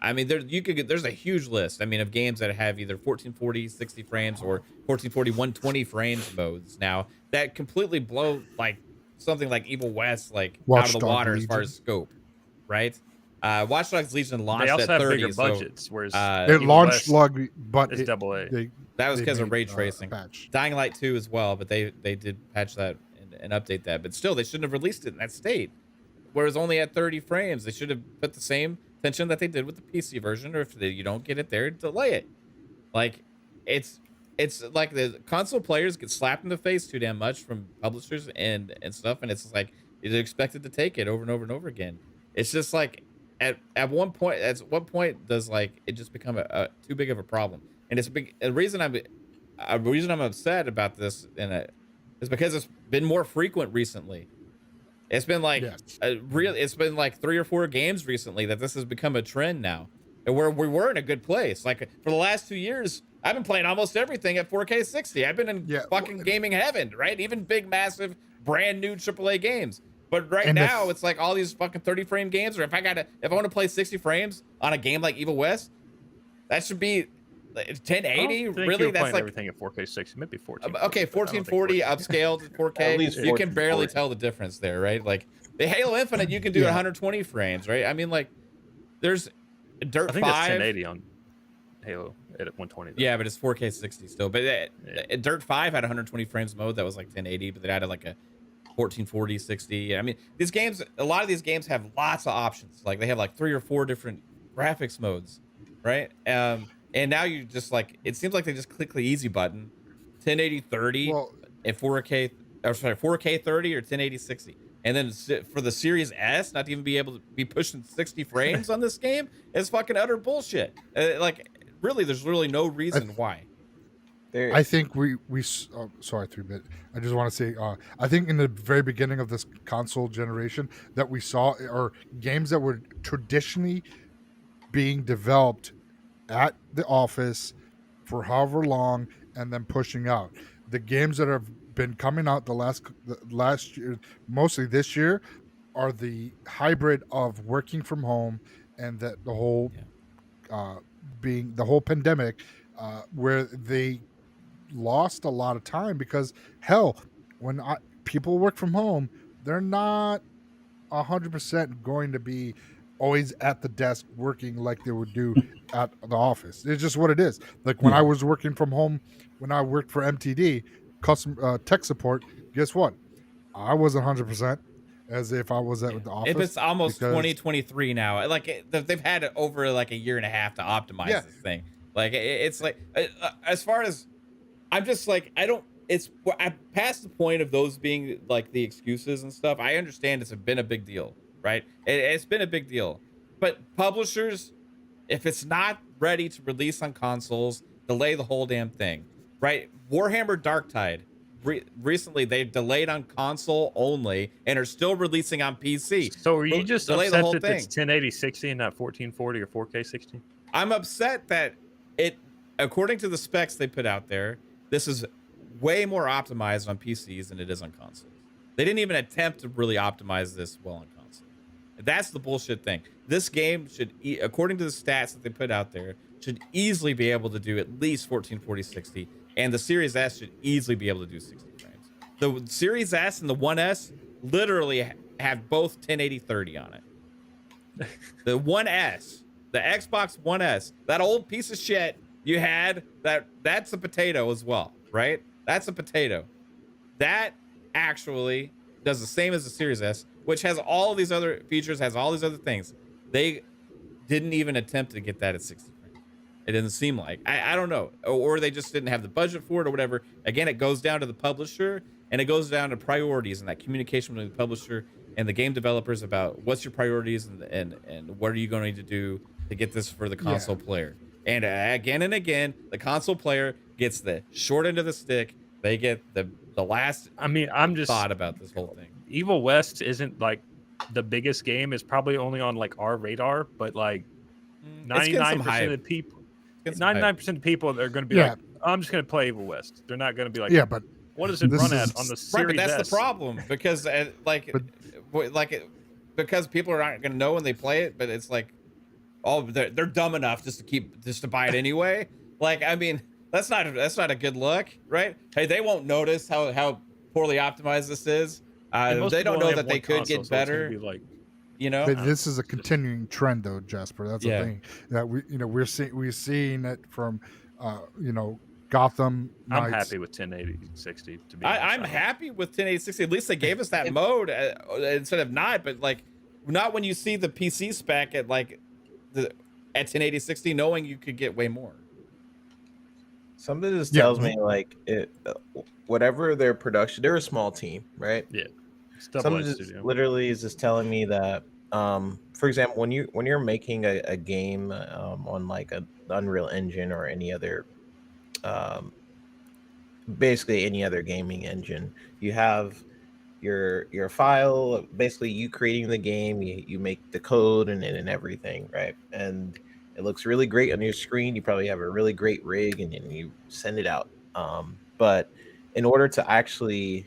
I mean, there's a huge list. I mean, of games that have either 1440 60 frames or 1440 120 frames modes now that completely blow like something like Evil West like out of the water as far as scope, right? Watch Dogs Legion launched at 30. They also have bigger budgets, whereas it launched but it's AA. That was because of ray tracing. Patch. Dying Light 2 as well, but they did patch that and update that. But still, they shouldn't have released it in that state. Whereas only at 30 frames, they should have put the same attention that they did with the PC version, or if you don't get it there, delay it. Like, it's like the console players get slapped in the face too damn much from publishers and stuff, and it's like they're expected to take it over and over and over again. It's just like at what point does like it just become a too big of a problem? And it's big. The reason I'm upset about this is because it's been more frequent recently. It's been like it's been like 3 or 4 games recently that this has become a trend now, and where we were in a good place. Like for the last 2 years, I've been playing almost everything at 4K 60. I've been in fucking gaming heaven, right? Even big, massive, brand new AAA games. But now it's like all these fucking 30 frame games. Or if I want to play 60 frames on a game like Evil West, that should be 1080. Really, that's like everything at 4K 60, maybe 14. Okay, 1440 upscaled to 4K. At least you can barely tell the difference there, right? Like the Halo Infinite, you can do 120 frames, right? I mean, like there's Dirt 5. I think that's 1080 on Halo at 120. Though. Yeah, but it's 4K 60 still. But Dirt 5 had 120 frames mode that was like 1080, but they added like a 1440 60. I mean, a lot of these games have lots of options. Like they have like 3 or 4 different graphics modes, right? And now you just like, it seems like they just click the easy button, 1080 30 at 4K, or sorry, 4K 30 or 1080 60. And then for the Series S, not to even be able to be pushing 60 frames on this game is fucking utter bullshit. Like, really, there's really no reason why. I think we sorry, 3-bit. I just want to say, I think in the very beginning of this console generation that we saw are games that were traditionally being developed at the office for however long and then pushing out. The games that have been coming out the last year, mostly this year, are the hybrid of working from home and that the whole being the whole pandemic where they lost a lot of time because hell, when people work from home, they're not 100% going to be always at the desk working like they would do at the office. It's just what it is. Like when I was working from home, when I worked for MTD, custom tech support, guess what? I wasn't 100% as if I was at the office. If it's almost 2023 now, like they've had it over like a year and a half to optimize this thing. Like it's like as far as I'm just like I'm past the point of those being like the excuses and stuff. I understand it's been a big deal, right? It's been a big deal, but publishers, if it's not ready to release on consoles, delay the whole damn thing, right? Warhammer Darktide, recently they delayed on console only and are still releasing on PC. So are you just upset that it's 1080 60 and not 1440 or 4K 60? I'm upset that according to the specs they put out there, this is way more optimized on PCs than it is on consoles. They didn't even attempt to really optimize this well on console. That's the bullshit thing. This game should, according to the stats that they put out there, should easily be able to do at least 1440 60, and the Series S should easily be able to do 60 frames. The Series S and the 1S literally have both 1080 30 on it. The 1S, the Xbox 1S, that old piece of shit you had, that's a potato as well, right? That's a potato. That actually does the same as the Series S, which has all these other features, has all these other things. They didn't even attempt to get that at 60 frames. It didn't seem like. I don't know. Or they just didn't have the budget for it or whatever. Again, it goes down to the publisher, and it goes down to priorities and that communication between the publisher and the game developers about what's your priorities and what are you going to do to get this for the console player. And again and again, the console player gets the short end of the stick. They get the last. I mean, I'm just thought about this whole thing. Evil West isn't like the biggest game. It's probably only on like our radar, but like 99% of the people, 99% of the people are going to be like, I'm just going to play Evil West. They're not going to be like, but what does it run at on the Series right, but that's S? the problem because because people are not going to know when they play it, but it's like, oh, they're dumb enough just to buy it anyway. Like, I mean, that's not a good look, right? Hey, they won't notice how poorly optimized this is. They don't know that they could get better. So like, you know, but this is a continuing trend, though, Jasper. That's the thing that we're seeing it from, Gotham Knights. I'm happy with 1080 60. To be honest, I'm happy with 1080 60. At least they gave us that mode instead of not, but like not when you see the PC spec at like at 1080 60, knowing you could get way more. Something just tells me like whatever their production, they're a small team, right? Yeah. Something just literally is just telling me that, for example, when you're making a game on like a Unreal Engine or any other, basically any other gaming engine, you have your file, basically you creating the game, you make the code and everything, right? And it looks really great on your screen. You probably have a really great rig, and then you send it out. But in order to actually,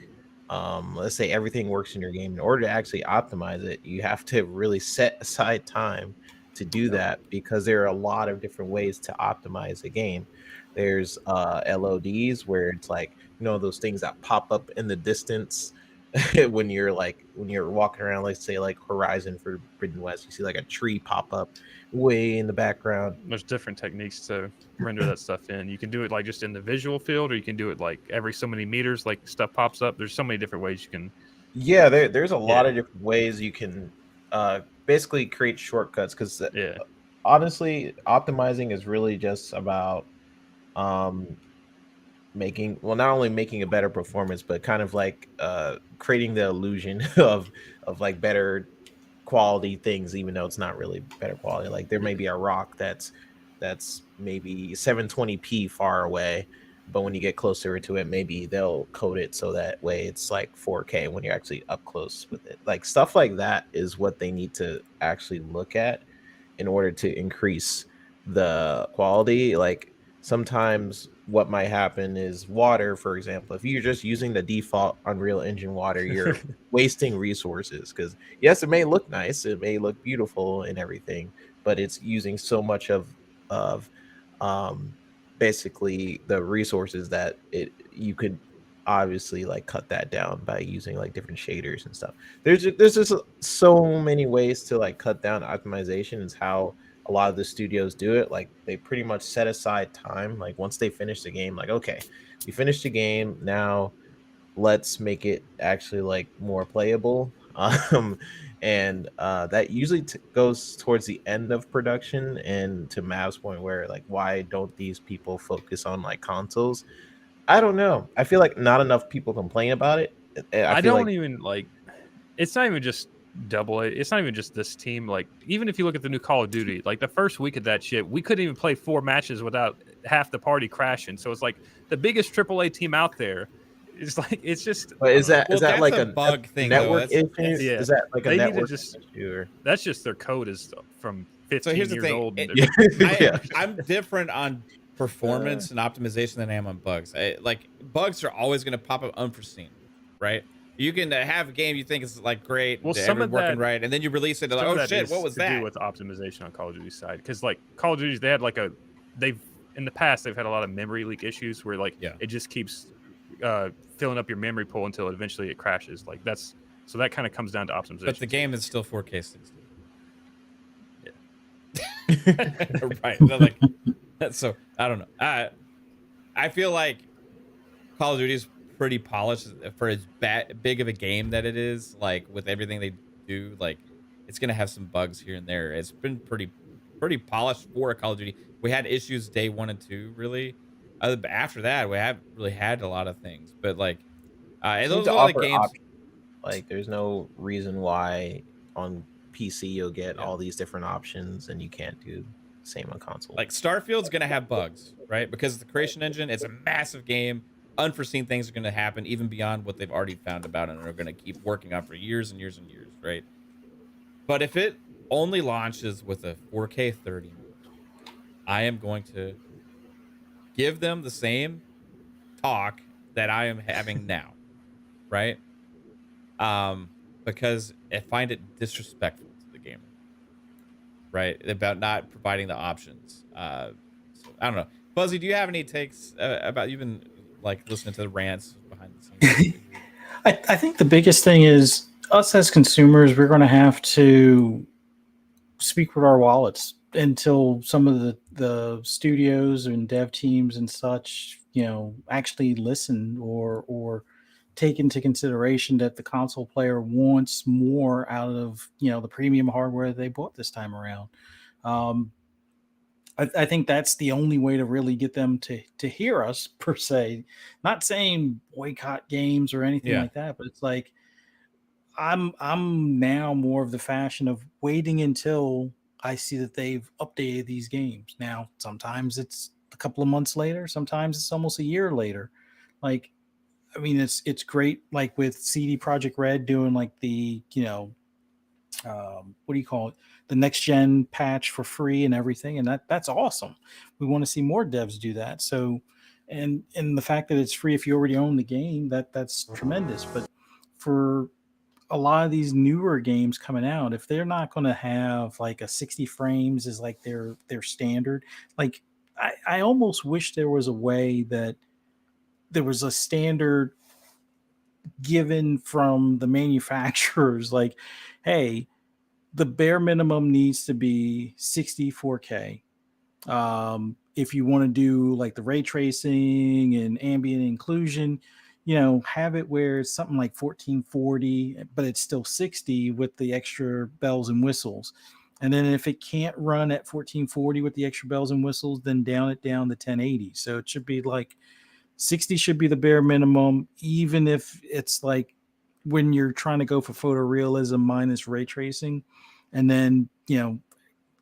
let's say everything works in your game, in order to actually optimize it, you have to really set aside time to do that, because there are a lot of different ways to optimize a game. There's LODs, where it's like, those things that pop up in the distance when you're walking around, let's say like Horizon Forbidden West, you see like a tree pop up way in the background. There's different techniques to render that stuff in. You can do it like just in the visual field, or you can do it like every so many meters, like stuff pops up. There's so many different ways you can. Yeah, there's a lot of different ways you can basically create shortcuts, because honestly, optimizing is really just about not only making a better performance, but kind of like creating the illusion of like better quality things, even though it's not really better quality. Like there may be a rock that's maybe 720p far away, but when you get closer to it, maybe they'll code it so that way it's like 4K when you're actually up close with it. Like stuff like that is what they need to actually look at in order to increase the quality. Like sometimes what might happen is water, for example, if you're just using the default Unreal Engine water, you're wasting resources, because yes, it may look nice, it may look beautiful and everything, but it's using so much of basically the resources that you could obviously like cut that down by using like different shaders and stuff. There's just so many ways to like cut down optimization. Is how a lot of the studios do it. Like they pretty much set aside time. Like once they finish the game, like, okay, we finished the game, now let's make it actually like more playable. And that usually goes towards the end of production. And to Mav's point, where like, why don't these people focus on like consoles? I don't know. I feel like not enough people complain about it. I don't even like. It's not even just it's not even just this team. Like, even if you look at the new Call of Duty, like the first week of that shit, we couldn't even play 4 matches without half the party crashing. So it's like the biggest AAA team out there. It's like, it's just. But is that like a bug thing? Network issue? Yeah. Is that like a network issue? Or? That's just their code is from 15 so here's the years thing. old. I'm different on performance and optimization than I am on bugs. Like bugs are always going to pop up unforeseen, right? You can have a game you think is like great, Well, some of working that, right, and then you release it. Like, some of oh that shit, is what was to that? do with optimization on Call of Duty's side, because like Call of Duty, they had like they've in the past they've had a lot of memory leak issues where like it just keeps filling up your memory pool until eventually it crashes. Like so that kind of comes down to optimization. But the game is still 4K 60. Yeah. Right. Like so I don't know. I feel like Call of Duty is pretty polished for as big of a game that it is. Like with everything they do, like it's gonna have some bugs here and there. It's been pretty polished for a Call of Duty. We had issues day 1 and 2, really. After that, we haven't really had a lot of things. But like, and those are the games. Like, there's no reason why on PC you'll get all these different options and you can't do the same on console. Like Starfield's gonna have bugs, right? Because the creation engine, it's a massive game. Unforeseen things are gonna happen even beyond what they've already found about it and are gonna keep working on for years and years and years, right? But if it only launches with a 4K 30, I am going to give them the same talk that I am having now, right? Because I find it disrespectful to the gamer, right? About not providing the options. So I don't know. Fuzzy, do you have any takes about, you've been like listening to the rants behind the scenes? I think the biggest thing is us as consumers, we're going to have to speak with our wallets until some of the studios and dev teams and such, actually listen or take into consideration that the console player wants more out of, the premium hardware they bought this time around. I think that's the only way to really get them to hear us, per se. Not saying boycott games or anything like that, but it's like I'm now more of the fashion of waiting until I see that they've updated these games. Now, sometimes it's a couple of months later, sometimes it's almost a year later. Like, I mean, it's great, like with CD Projekt Red doing like the, what do you call it? The next gen patch for free and everything. And that's awesome. We want to see more devs do that. So, and the fact that it's free if you already own the game, that's tremendous. But for a lot of these newer games coming out, if they're not going to have like a 60 frames is like their standard, like I almost wish there was a way that there was a standard given from the manufacturers, like, hey, the bare minimum needs to be 64K. If you want to do like the ray tracing and ambient inclusion, have it where it's something like 1440, but it's still 60 with the extra bells and whistles. And then if it can't run at 1440 with the extra bells and whistles, then down to 1080. So it should be like 60 should be the bare minimum, even if it's like when you're trying to go for photorealism minus ray tracing, and then,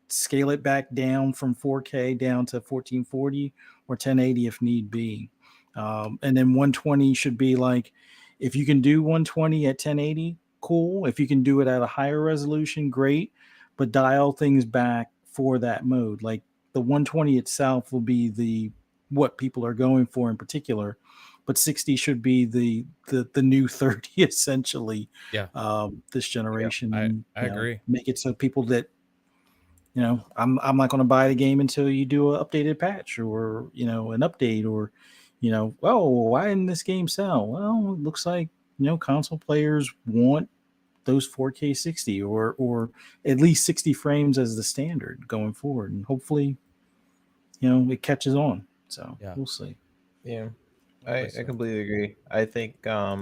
scale it back down from 4K down to 1440 or 1080 if need be. And then 120 should be like, if you can do 120 at 1080, cool. If you can do it at a higher resolution, great. But dial things back for that mode. Like the 120 itself will be what people are going for in particular, but 60 should be the new 30 essentially. This generation. And I agree. Make it so people that, I'm not going to buy the game until you do an updated patch or, an update or, oh, why didn't this game sell? Well, it looks like, console players want those 4K 60 or at least 60 frames as the standard going forward. And hopefully, it catches on. So we'll see. Yeah, I completely agree. I think, I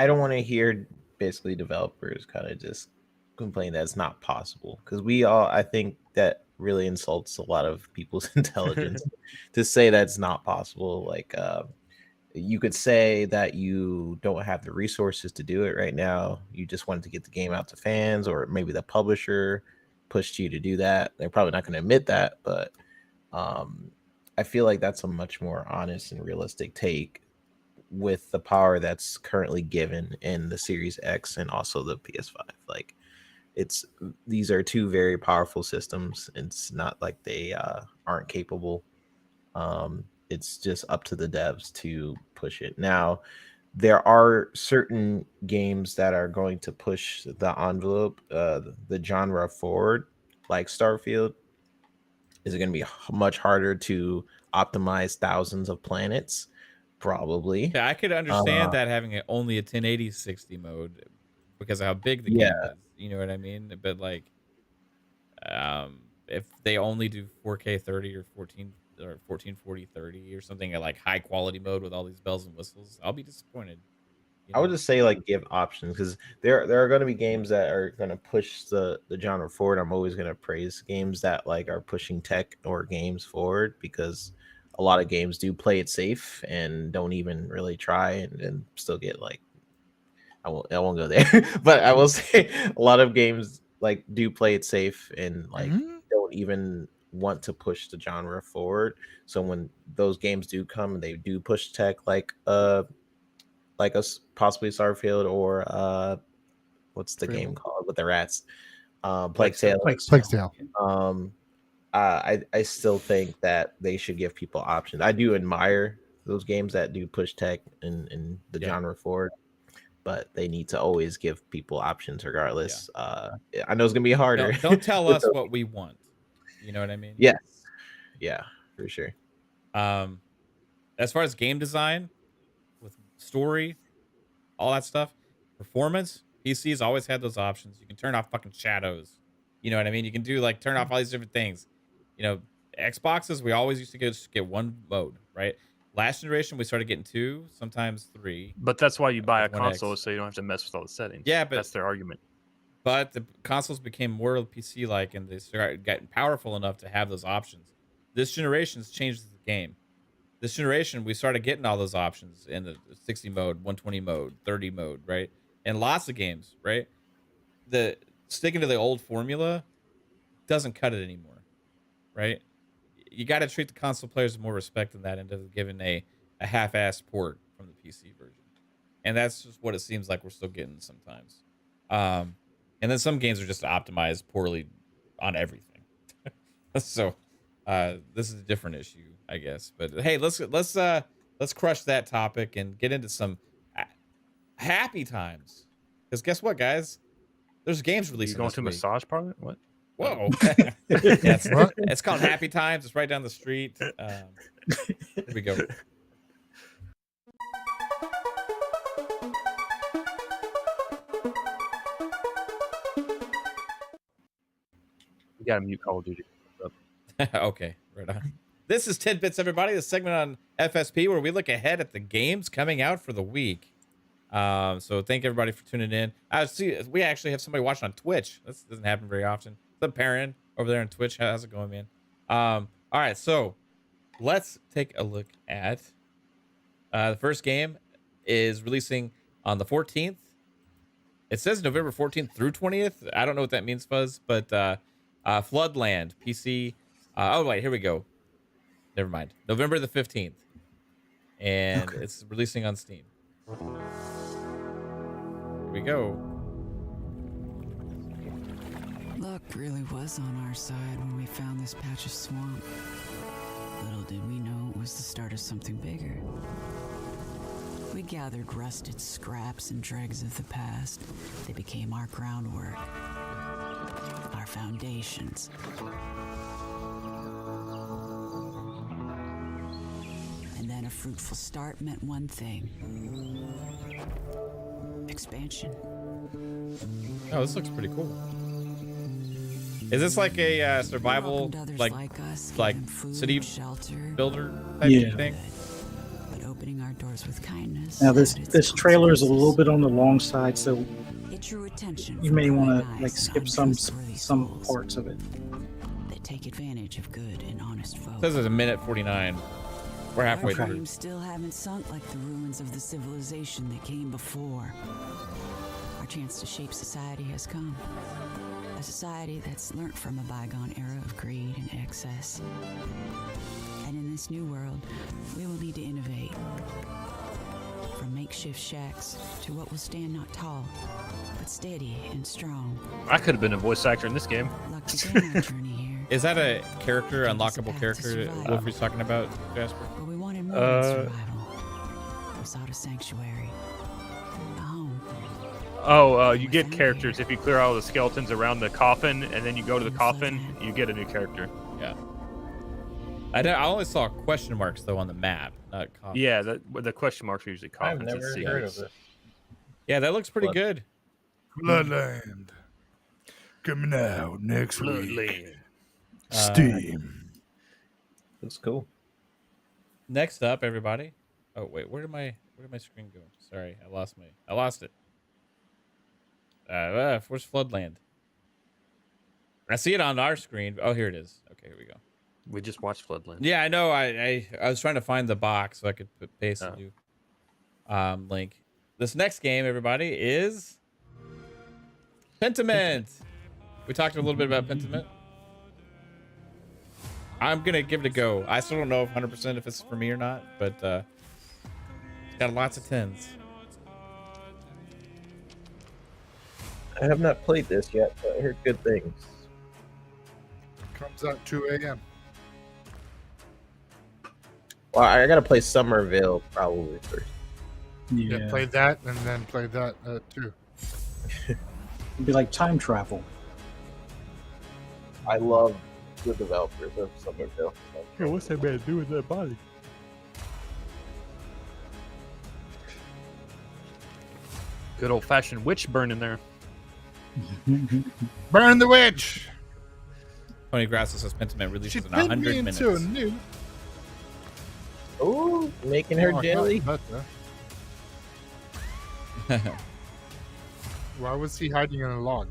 don't want to hear basically developers kind of just complain that it's not possible, because I think that really insults a lot of people's intelligence to say that's not possible. Like, you could say that you don't have the resources to do it right now. You just wanted to get the game out to fans, or maybe the publisher pushed you to do that. They're probably not going to admit that, but I feel like that's a much more honest and realistic take with the power that's currently given in the Series X and also the PS5. Like, these are two very powerful systems. It's not like they aren't capable. It's just up to the devs to push it. Now, there are certain games that are going to push the envelope, the genre forward, like Starfield. Is it going to be much harder to optimize thousands of planets? Probably. Yeah, I could understand that having only a 1080 60 mode because of how big the Yeah. game is. You know what I mean? But like, if they only do 4K 30 or 1440 30 or something at like high quality mode with all these bells and whistles, I'll be disappointed. I would just say like give options, because there are going to be games that are going to push the genre forward. I'm always going to praise games that like are pushing tech or games forward, because a lot of games do play it safe and don't even really try and still get like, I won't go there, but I will say a lot of games like do play it safe and like don't even want to push the genre forward. So when those games do come and they do push tech, like us possibly Starfield or what's the game called with the rats? Plague Tale. I still think that they should give people options. I do admire those games that do push tech in the genre forward, but they need to always give people options regardless. I know it's gonna be harder. Don't tell us what we want. You know what I mean? Yes. Yeah, for sure. As far as game design, with story, all that stuff, performance, PC's always had those options. You can turn off fucking shadows. You know what I mean? You can do like turn off all these different things. You know, Xboxes, we always used to get one mode, right? Last generation, we started getting 2, sometimes 3. But that's why you buy a One console, X. so you don't have to mess with all the settings. Yeah, but that's their argument. But the consoles became more PC-like, and they started getting powerful enough to have those options. This generation's changed the game. This generation, we started getting all those options in the 60 mode, 120 mode, 30 mode, right? And lots of games, right? The sticking to the old formula doesn't cut it anymore, right? You got to treat the console players with more respect than that, instead of giving a half-assed port from the PC version. And that's just what it seems like we're still getting sometimes. And then some games are just optimized poorly on everything. So this is a different issue, I guess. But hey, let's crush that topic and get into some happy times. Because guess what, guys? There's games releasing. You going this to a week. massage parlor? What? Whoa! It's called Happy Times. It's right down the street. Here we go. You got to mute Call of Duty. Okay, right on. This is Tidbits, everybody. The segment on FSP where we look ahead at the games coming out for the week. So thank everybody for tuning in. I see we actually have somebody watching on Twitch. This doesn't happen very often. What's up, Perrin, over there on Twitch? How's it going, man? All right, so let's take a look at the first game is releasing on the 14th. It says November 14th through 20th. I don't know what that means, Fuzz, but Floodland PC. Oh wait, here we go. Never mind. November the 15th, and it's releasing on Steam. Here we go. Luck really was on our side when we found this patch of swamp. Little did we know it was the start of something bigger. We gathered rusted scraps and dregs of the past. They became our groundwork, our foundations. And then a fruitful start meant one thing. Expansion. Oh, this looks pretty cool. Is this like a survival, like city builder type thing? But opening our doors with kindness. Now this trailer is a little bit on the long side, so it drew attention. You may want to like skip some parts of it. That take advantage of good and honest folk. It says it's 1:49. We're halfway Our through. dreams still haven't sunk like the ruins of the civilization that came before. Our chance to shape society has come. A society that's learnt from a bygone era of greed and excess. And in this new world, we will need to innovate. From makeshift shacks to what will stand not tall, but steady and strong. I could have been a voice actor in this game. Luck began our journey here. Is that a character, unlockable character that Wolfie's talking about, Jasper? But we more than survival. We sought a sanctuary, a home. Oh, you get characters if you clear all the skeletons around the coffin, and then you go to the coffin, you get a new character. Yeah. I only saw question marks though on the map, not coffins. Yeah, the question marks are usually I've coffins. never heard of it. Yeah, that looks pretty good. Bloodland. Coming out next week. Bloodland. Steam. That's cool. Next up, everybody. Oh wait, where did my screen go? Sorry, I lost it. Where's Floodland? I see it on our screen. Oh, here it is. Okay, here we go. We just watched Floodland. Yeah, I know. I was trying to find the box so I could paste a new link. This next game, everybody, is Pentiment. We talked a little bit about Pentiment. I'm gonna give it a go. I still don't know 100% if it's for me or not, but it's got lots of 10s. I have not played this yet, but I heard good things. Comes out 2 a.m. Well, I gotta play Somerville probably first. Yeah, play that and then play that too. It'd be like time travel. I love the developers of Somerville. Hey, what's that man doing with that body? Good old-fashioned witch burn in there. Burn the witch! Tony Grasso says Pentiment releases She in pinned 100 me minutes. into a new. Ooh, making her jelly. Why was he hiding in a log?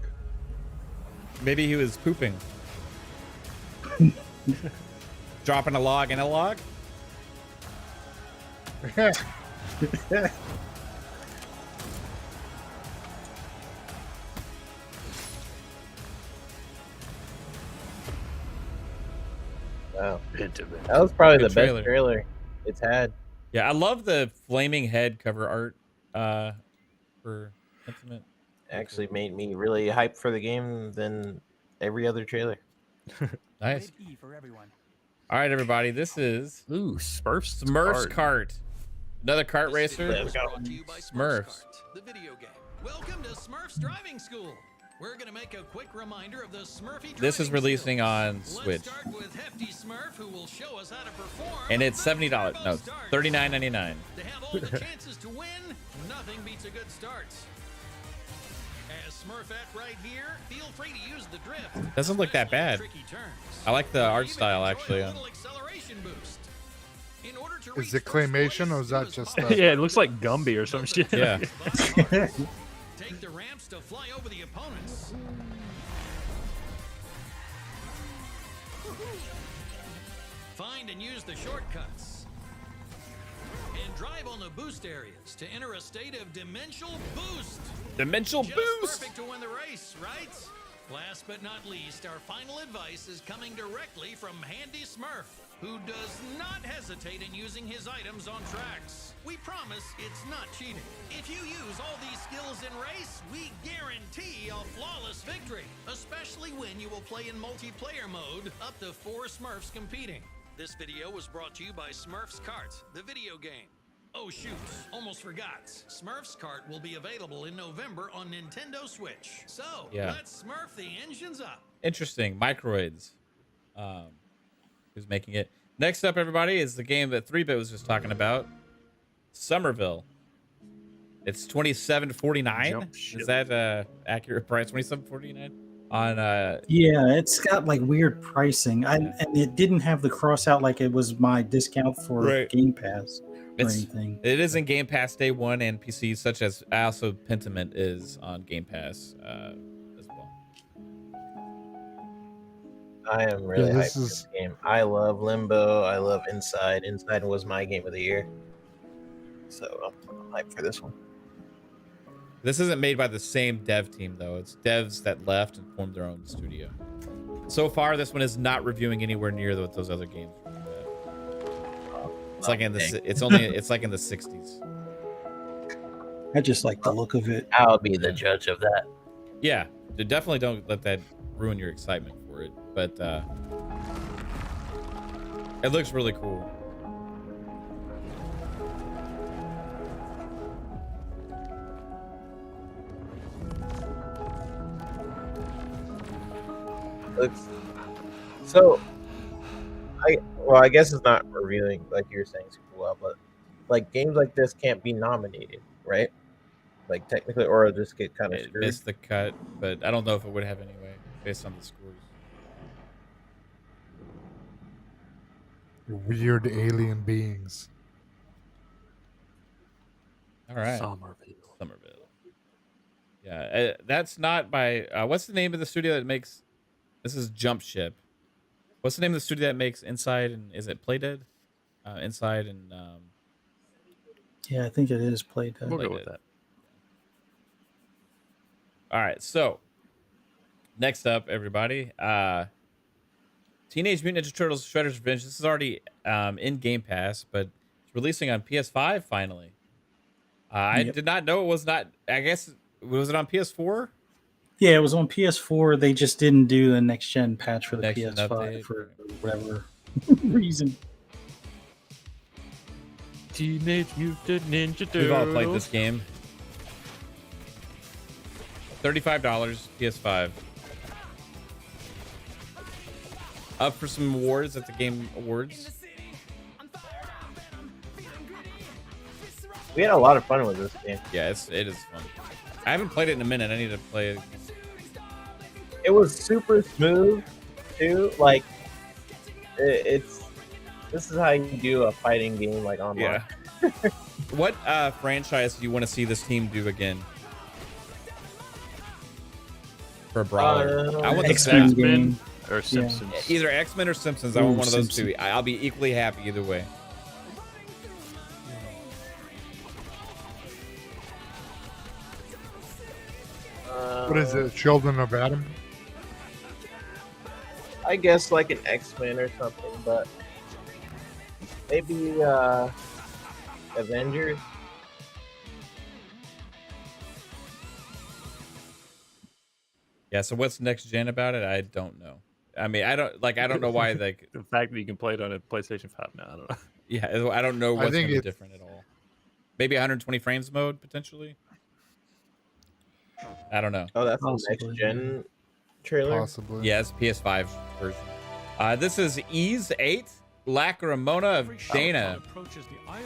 Maybe he was pooping. Dropping a log in a log? Wow. Pentiment. That was probably Good the trailer. best trailer it's had. Yeah, I love the flaming head cover art for Pentiment. Actually made me really hyped for the game than every other trailer. Nice. All right, everybody. This is Ooh, Smurfs. Smurfs Kart. Another kart racer. Let's go. Brought to you by Smurfs. Kart, the video game. Welcome to Smurfs Driving School. We're going to make a quick reminder of the Smurfy This is driving releasing skills. on Let's Switch. start with Hefty Smurf, who will show us how to perform. And it's $70. No, $39.99. $39.99. To have all the chances to win, nothing beats a good start. As Smurfette right here, feel free to use the drift. Doesn't look that especially on bad. tricky turns. I like the Or art even style, enjoy actually. a little acceleration boost. In order to Is reach it first claymation place, or is that do as just follows. Yeah, it looks like Gumby or some shit. Yeah. Take the ramps to fly over the opponents. Find and use the shortcuts. And drive on the boost areas to enter a state of dimensional boost. Dimensional Just boost. perfect to win the race, right? Last but not least, our final advice is coming directly from Handy Smurf, who does not hesitate in using his items on tracks. We promise it's not cheating. If you use all these skills in race, we guarantee a flawless victory, especially when you will play in multiplayer mode, up to 4 Smurfs competing. This video was brought to you by Smurfs Kart, the video game. Oh shoot, almost forgot. Smurfs Kart will be available in November on Nintendo Switch. So, Yeah. let's Smurf the engines up. Interesting. Microids. Who's making it? Next up, everybody, is the game that 3-Bit was just talking about. Somerville. It's $27.49. Jump ship. Is that accurate price? $27.49 on Yeah, it's got like weird pricing. And it didn't have the cross out like it was my discount for Right. Game Pass or anything. It is in Game Pass Day 1 and PC, such as also Pentiment is on Game Pass as well. I am really Yeah, hyped this for is- this game. I love Limbo. I love Inside. Inside was my game of the year. So I'm hyped for this one. This isn't made by the same dev team, though. It's devs that left and formed their own studio. So far, this one is not reviewing anywhere near what those other games were. It's like in the it's like in the 60s. I just like the look of it. I'll be the judge of that. Yeah, definitely don't let that ruin your excitement for it. But it looks really cool. looks so. I guess it's not revealing like you were saying super well, but like games like this can't be nominated, right? Like technically, or it'll just get kind of screwed. Missed the cut, but I don't know if it would have anyway based on the scores. Weird alien beings. All right. Somerville. Yeah, that's not by. What's the name of the studio that makes? This is Jump Ship. What's the name of the studio that makes Inside and is it Playdead? Inside and. Yeah, I think it is Playdead. We'll go with that. All right, so next up, everybody, Teenage Mutant Ninja Turtles: Shredder's Revenge. This is already in Game Pass, but it's releasing on PS5 finally. I did not know it was not. I guess was it on PS4? Yeah, it was on PS4. They just didn't do the next gen patch for the Next-gen PS5 update. for whatever reason. Teenage Mutant Ninja Turtles. We've all played this game. $35 PS5. Up for some awards at the Game Awards. We had a lot of fun with this game. Yeah, it is fun. I haven't played it in a minute. I need to play it. It was super smooth too. Like this is how you do a fighting game like online. Yeah. What franchise do you want to see this team do again? For a brawler, I want the X-Men X-Men game. Or Simpsons. Either X-Men or Simpsons. I Ooh, want one of those Simpsons. two. I'll be equally happy either way. What is it? Children of Adam? I guess like an X-Men or something, but maybe Avengers. Yeah. So what's next gen about it? I don't know. I mean, I don't know why. Like, The fact that you can play it on a PlayStation 5 now, I don't know. yeah, I don't know what's think gonna be it's- different at all. Maybe 120 frames mode potentially. I don't know. Oh, that's the Possibly. next gen trailer. Possibly. Yeah, it's PS5 version. This is Ease 8 Lacrimona of Dana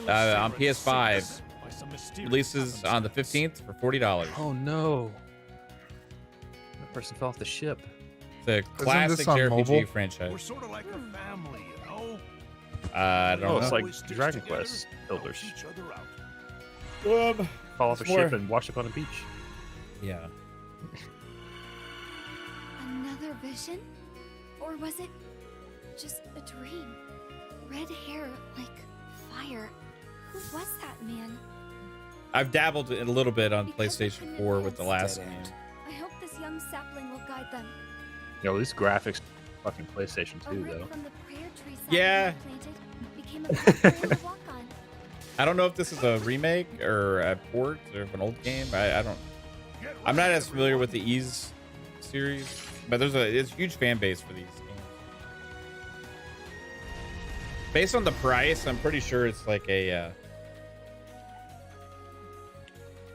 on PS5. Releases on the 15th for $40. Oh no. That person fell off the ship. It's a classic on JRPG mobile? We're franchise. sort of like a family, you know? I don't Oh, know. it's like Always stick Dragon together, Quest builders. help each other out. Fall off a It's more- ship and wash up on a beach. Yeah. Another vision? Or was it just a dream? Red hair like fire. Who was that man? I've dabbled in a little bit on Because of PlayStation 4 with the last Dead game. End. I hope this young sapling will guide them. Yo, these graphics fucking PlayStation A 2 root though. from the prayer tree Yeah. sapling planted became a pathway to walk on. I don't know if this is a remake or a port of an old game. I don't. I'm not as familiar with the Ease series, but it's a huge fan base for these games. Based on the price, I'm pretty sure it's like a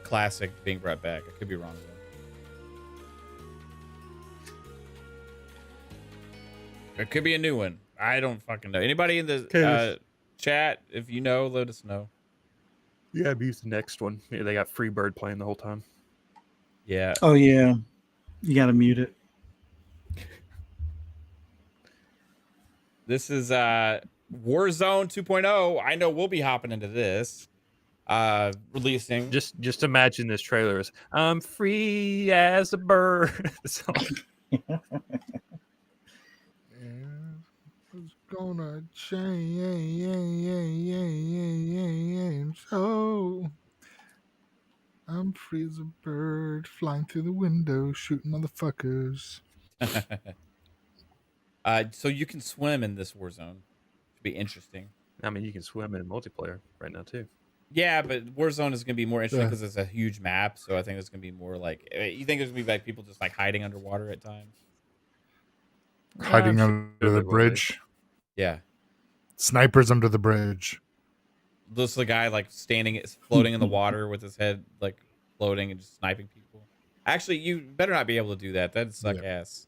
classic being brought back. I could be wrong though. It could be a new one. I don't fucking know. Anybody in the chat, if you know, let us know. Yeah, use the next one. Yeah, they got Freebird playing the whole time. Yeah. Oh yeah, you gotta mute it. This is Warzone 2.0. I know we'll be hopping into this. Releasing. Just imagine this trailer is I'm free as a bird. So, It's gonna change. Oh, I'm free as a bird, flying through the window, shooting motherfuckers. So you can swim in this Warzone. Should be interesting. I mean, you can swim in multiplayer right now too. Yeah, but Warzone is going to be more interesting Yeah. because it's a huge map. So I think it's going to be more like. You think there's going to be like people just like hiding underwater at times? Hiding I'm under sure the there will be. bridge. Yeah. Snipers under the bridge. This the guy like standing, floating in the water with his head like floating and just sniping people. Actually, you better not be able to do that. That'd suck ass.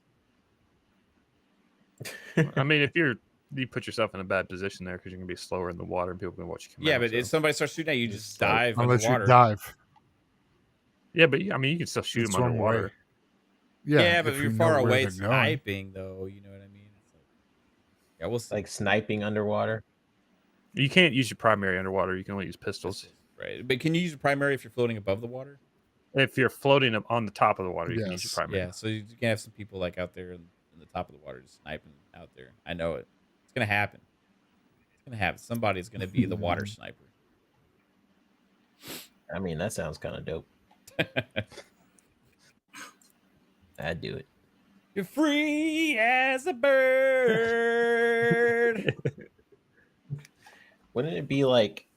I mean, if you put yourself in a bad position there because you're gonna be slower in the water and people can watch you come Yeah, out, but if somebody starts shooting at you, just dive unless underwater. you dive. Yeah, but I mean, you can still shoot them Swim away. underwater. Yeah, but if you're you far know where away they're going. sniping, though, you know what I mean? It's like, yeah, we'll see. Like sniping underwater. You can't use your primary underwater. You can only use pistols. Right, but can you use your primary if you're floating above the water? If you're floating on the top of the water, you can use your Yes. primary. Yeah, so you can have some people like out there in the top of the water just sniping out there. I know it. It's gonna happen. It's gonna happen. Somebody's gonna be the water sniper. I mean, that sounds kind of dope. I'd do it. You're free as a bird. Wouldn't it be like?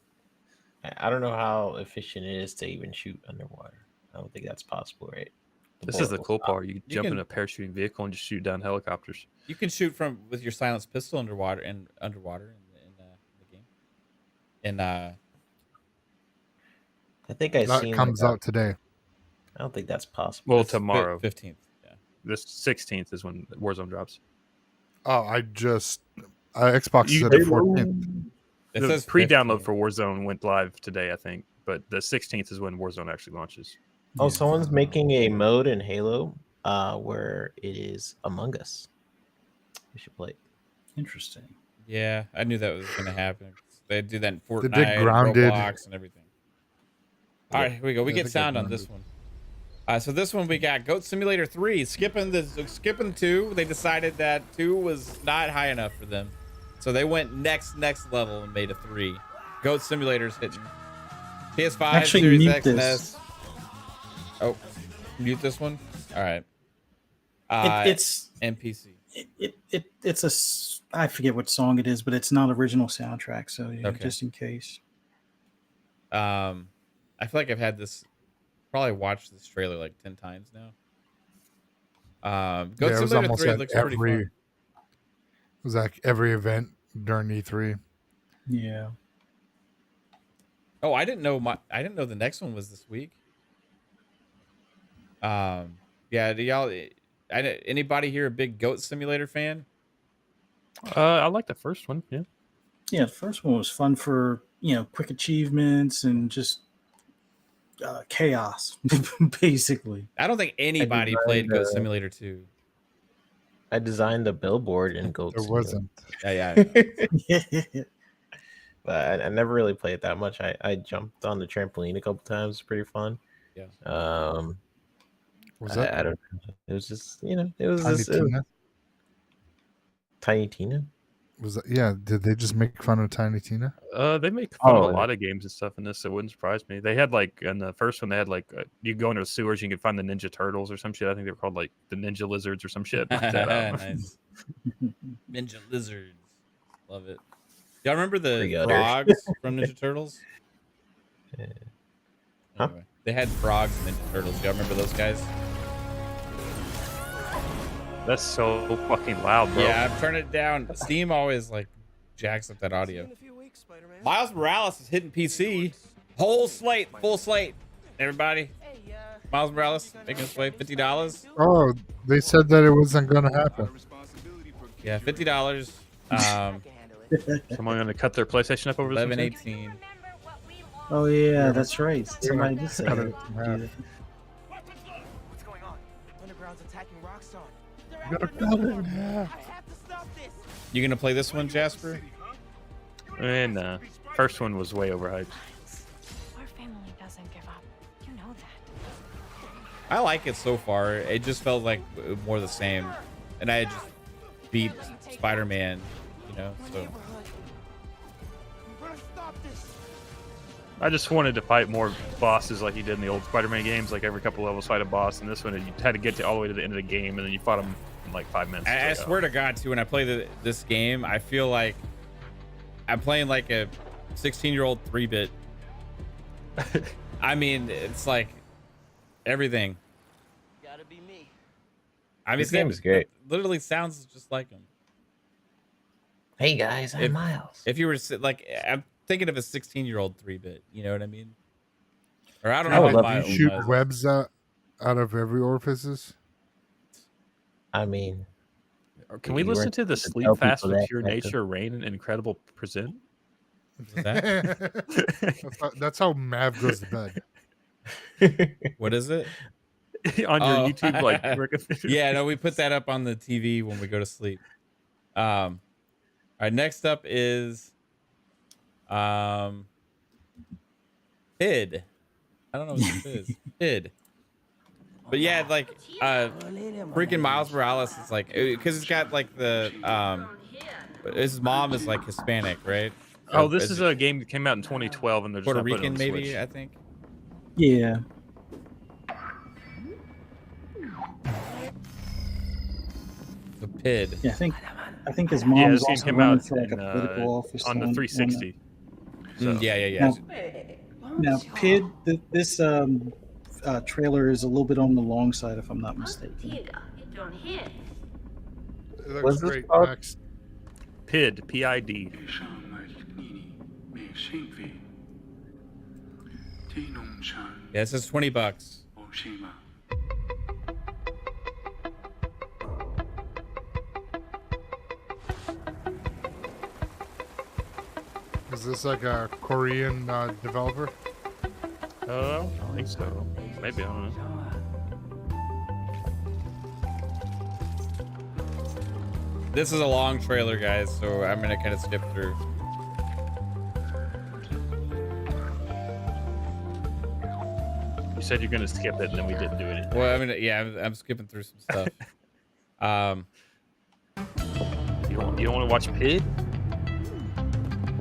I don't know how efficient it is to even shoot underwater. I don't think that's possible, right? This is the cool part. You jump in a parachuting vehicle and just shoot down helicopters. You can shoot with your silenced pistol underwater in the game. And I think I That seen comes out today. I don't think that's possible. Well, tomorrow, 15th. Yeah, this 16th is when Warzone drops. Oh, Xbox said the 14th. it The says pre-download 15th. for Warzone went live today, I think, but the 16th is when Warzone actually launches. Oh, someone's making a mode in Halo where it is Among Us. We should play it. Interesting. Yeah, I knew that was gonna happen. They do that in They Fortnite, did Grounded. Roblox, and everything. All right, here we go. We Yeah, get they sound did on this one. So this one we got Goat Simulator 3. Skipping 2. They decided that 2 was not high enough for them, so they went next level and made a 3. Goat Simulator's hitting PS5, Actually, Series mute X, and this. S. Oh, mute this one. All right. It's NPC. it's I forget what song it is, but it's not original soundtrack. So Okay. just in case. I feel like I've had this. Probably watched this trailer like 10 times now. Goat It was Simulator almost 3 at looks pretty fun. It was like every event during E3. Yeah. Oh, I didn't know the next one was this week. Yeah, do y'all anybody here a big Goat Simulator fan? I like the first one. Yeah. Yeah, the first one was fun for, quick achievements and just chaos, basically. I don't think anybody played Goat Simulator 2. I designed the billboard in Goat There Simulator. wasn't. Yeah. But I never really played that much. I jumped on the trampoline a couple times. It's pretty fun. Yeah. Was that I don't know. It was just, it was Tiny just Tina? Tiny Tina. Was that, yeah? Did they just make fun of Tiny Tina? They make fun of Oh, a lot of games and stuff in this. So it wouldn't surprise me. They had in the first one, they had you go into the sewers, you can find the Ninja Turtles or some shit. I think they were called the Ninja Lizards or some shit like that. Nice. Ninja Lizards. Love it. Y'all remember the Pretty good. frogs from Ninja Turtles? Huh? Anyway, they had frogs in Ninja Turtles. Y'all remember those guys? That's so fucking loud, bro. Yeah, I've turned it down. Steam always jacks up that audio. Miles Morales is hitting PC. Full slate. Everybody. Miles Morales making his way $50. Oh, they said that it wasn't going to happen. Yeah, $50. Someone gonna cut their PlayStation up over this? 11.18. Oh yeah, that's right. Somebody did say Cut that. it in half. What's going on? Underground's attacking Roxxon. You gotta cut it in half. I have to stop this. You gonna play this one, Jasper? And first one was way overhyped. Our family doesn't give up. You know that. I like it so far. It just felt like more the same, and I had just beat Spider-Man, so. I just wanted to fight more bosses like you did in the old Spider-Man games, like every couple levels fight a boss. And this one, you had to get all the way to the end of the game, and then you fought him in 5 minutes. I It's swear to God, too, when I play this game, I feel like I'm playing like a 16-year-old 3-bit. I mean, it's like everything. Gotta be me. I mean, This game is great. It literally sounds just like him. Hey guys, I'm Miles. If you were I'm thinking of a 16-year-old 3-bit. You know what I mean? Or I don't I know. would how love my- to You shoot my- webs out of every orifices. I mean, Can we listen to the Sleep Fast with Pure Nature, Rain, and Incredible Present? That's how Mav goes to bed. What is it? On your YouTube, like yeah, no, we put that up on the TV when we go to sleep. All right, next up is PID. I don't know what this is. PID. But yeah, like freaking Miles Morales is like, because it's got like the his mom is like Hispanic, right? Oh, this is a game that came out in 2012, and they're just Puerto not putting it Rican, on the maybe, Switch. I think. Yeah. The PID. Yeah, I think his mom's this game also came running out for like a political office on the 360. So. Yeah. Now PID, this trailer is a little bit on the long side, if I'm not mistaken. It What's looks this great. called? Max. PID, P-I-D. Yeah, it says $20. Is this like a Korean developer? I don't think so. Maybe, I don't know. This is a long trailer, guys, so I'm gonna kind of skip through. You said you're gonna skip it, and then we didn't do it. Well, I mean, yeah, I'm skipping through some stuff. You don't want to watch PID?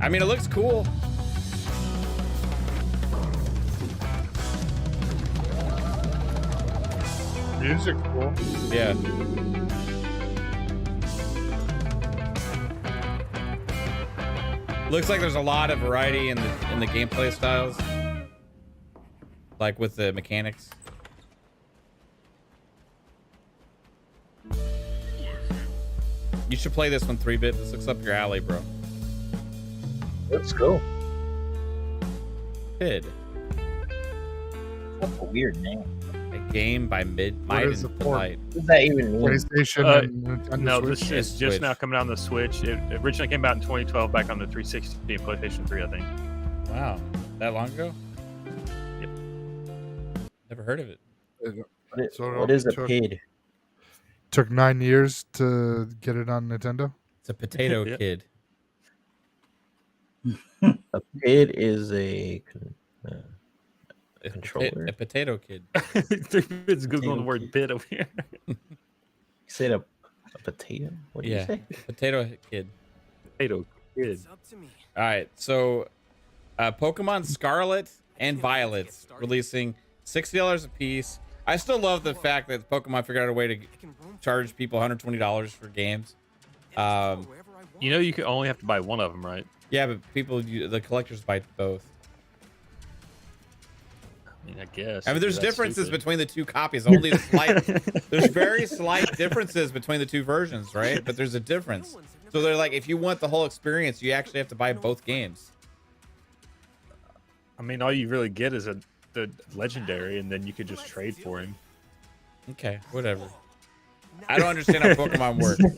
I mean, it looks cool. Music cool. Yeah. Looks like there's a lot of variety in the gameplay styles, like with the mechanics. You should play this one 3-bit. This looks up your alley, bro. Let's go. PID. That's a weird name. A game by Might is and it for? Delight. What does that even mean? PlayStation and Nintendo No, Switch? this It's is just Switch. now coming out on the Switch. It originally came out in 2012, back on the 360 and PlayStation 3, I think. Wow, that long ago? Yep. Never heard of it. What is a took, PID? Took 9 years to get it on Nintendo. It's a potato Yep. kid. A PID is a controller. A potato kid. It's Googling the word PID over here. You said a potato? What did you Yeah, say? potato kid. Potato Kid. It's up to me. All right, so Pokemon Scarlet and Violet releasing $60 a piece. I still love the fact that Pokemon figured out a way to charge people $120 for games. You know, you can only have to buy one of them, right? Yeah, but the collectors buy both. I mean, I guess. I mean, there's That's differences stupid. between the two copies. Only a slight. There's very slight differences between the two versions, right? But there's a difference. So they're like, if you want the whole experience, you actually have to buy both games. I mean, all you really get is the legendary, and then you could just trade for him. Okay, whatever. I don't understand how Pokemon work. Come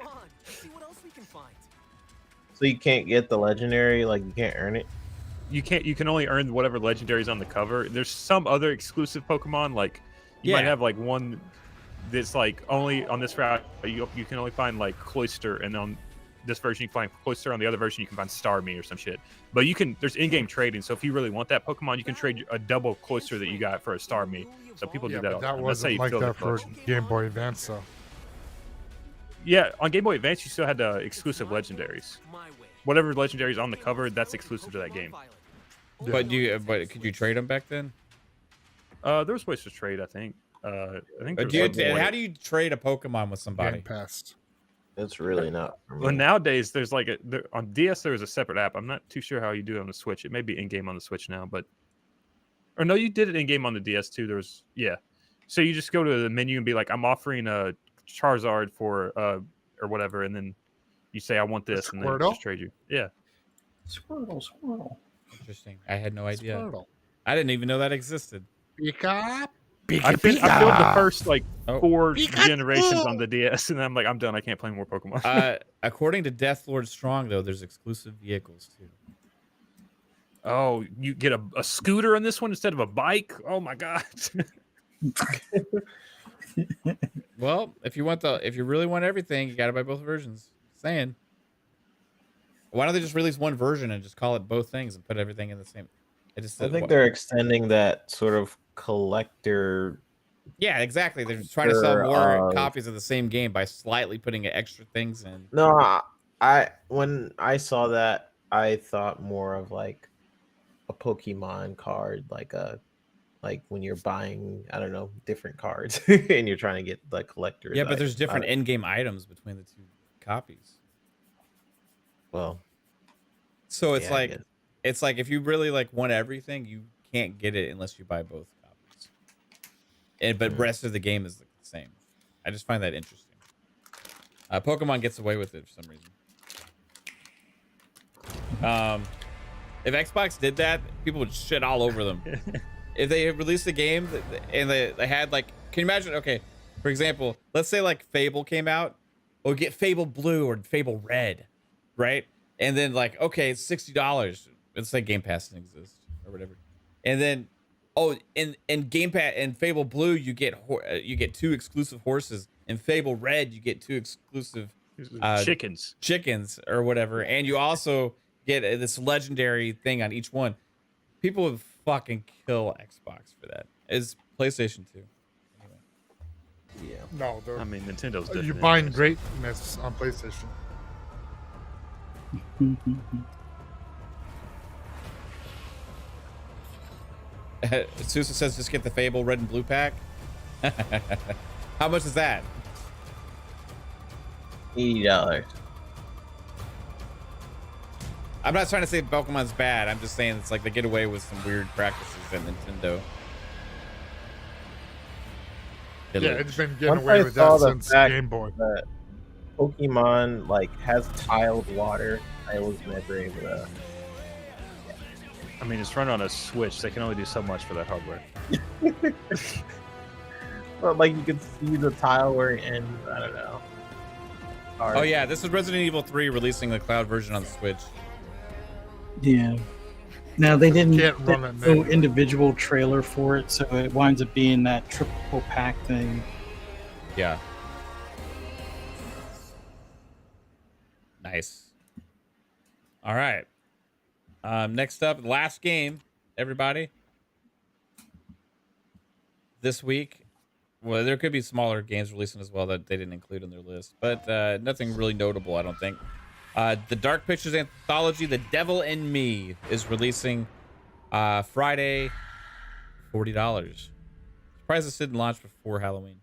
on, see what else we can find. So you can't get the legendary, like you can't earn it? You can't. You can only earn whatever legendaries on the cover. There's some other exclusive Pokemon, like you might Yeah. have like one that's like only on this route. You can only find like Cloyster, and on this version you can find Cloyster. On the other version you can find Starmie or some shit. But you can. There's in-game trading. So if you really want that Pokemon, you can trade a double Cloyster that you got for a Starmie. So people do Yeah, that. but all the that time. That's how wasn't you like fill that the for collection. Game Boy Advance, though. Yeah, on Game Boy Advance you still had exclusive legendaries. Whatever legendaries on the cover, that's exclusive to that game. But could you trade them back then? There was ways to trade, I think. I think. But how do you trade a Pokemon with somebody? Game Pass. That's really not. For me. Well, nowadays there's like on DS there was a separate app. I'm not too sure how you do it on the Switch. It may be in game on the Switch now, but or no, you did it in game on the DS too. There was So you just go to the menu and be like, I'm offering a Charizard for or whatever, and then you say I want this, and then Squirtle? just trade you. Yeah. Squirtle. Interesting. I had no idea. Squirtle. I didn't even know that existed. Pika. I filled the first like 4 generations on the DS, and I'm like, I'm done. I can't play more Pokemon. According to DeathLordStrong, though, there's exclusive vehicles too. Oh, you get a scooter on this one instead of a bike? Oh my god. Well, if you really want everything, you gotta buy both versions. Saying. Why don't they just release one version and just call it both things and put everything in the same? I think they're extending that sort of collector. Yeah, exactly. They're trying to sell more copies of the same game by slightly putting extra things in. No, when I saw that, I thought more of like a Pokemon card, like when you're buying, I don't know, different cards and you're trying to get the collector's. Yeah, but there's different in-game items between the two copies. Well, so it's it's like if you really like want everything, you can't get it unless you buy both copies. But the rest of the game is the same. I just find that interesting. Pokemon gets away with it for some reason. If Xbox did that, people would shit all over them. If they released a game and they had like, can you imagine? Okay, for example, let's say like Fable came out, or get Fable Blue or Fable Red, right? And then like, okay, it's $60. It's like Game Pass doesn't exist or whatever. And then, in Game Pass and Fable Blue, you get 2 exclusive horses. In Fable Red, you get 2 exclusive chickens or whatever. And you also get this legendary thing on each one. People would fucking kill Xbox for that. It's PlayStation 2. Yeah. No, I mean, Nintendo's different. You're buying greatness on PlayStation. Susan says just get the Fable Red and Blue pack. How much is that? $80. I'm not trying to say Pokemon's bad. I'm just saying it's like they get away with some weird practices at Nintendo. Yeah, it's been getting away with that since Game Boy. That Pokemon like has tiled water, I was never able to. I mean, it's run on a Switch. They can only do so much for that hardware. Well, like you can see the tile where it ends. I don't know. Oh yeah, this is Resident Evil 3 releasing the cloud version on the Switch. Yeah. Now they didn't run go individual trailer for it, so it winds up being that triple pack thing. Yeah. Nice. All right. Next up, last game, everybody. This week, well, there could be smaller games releasing as well that they didn't include in their list, but nothing really notable, I don't think. The Dark Pictures anthology, The Devil in Me, is releasing Friday, $40. Surprised this didn't launch before Halloween.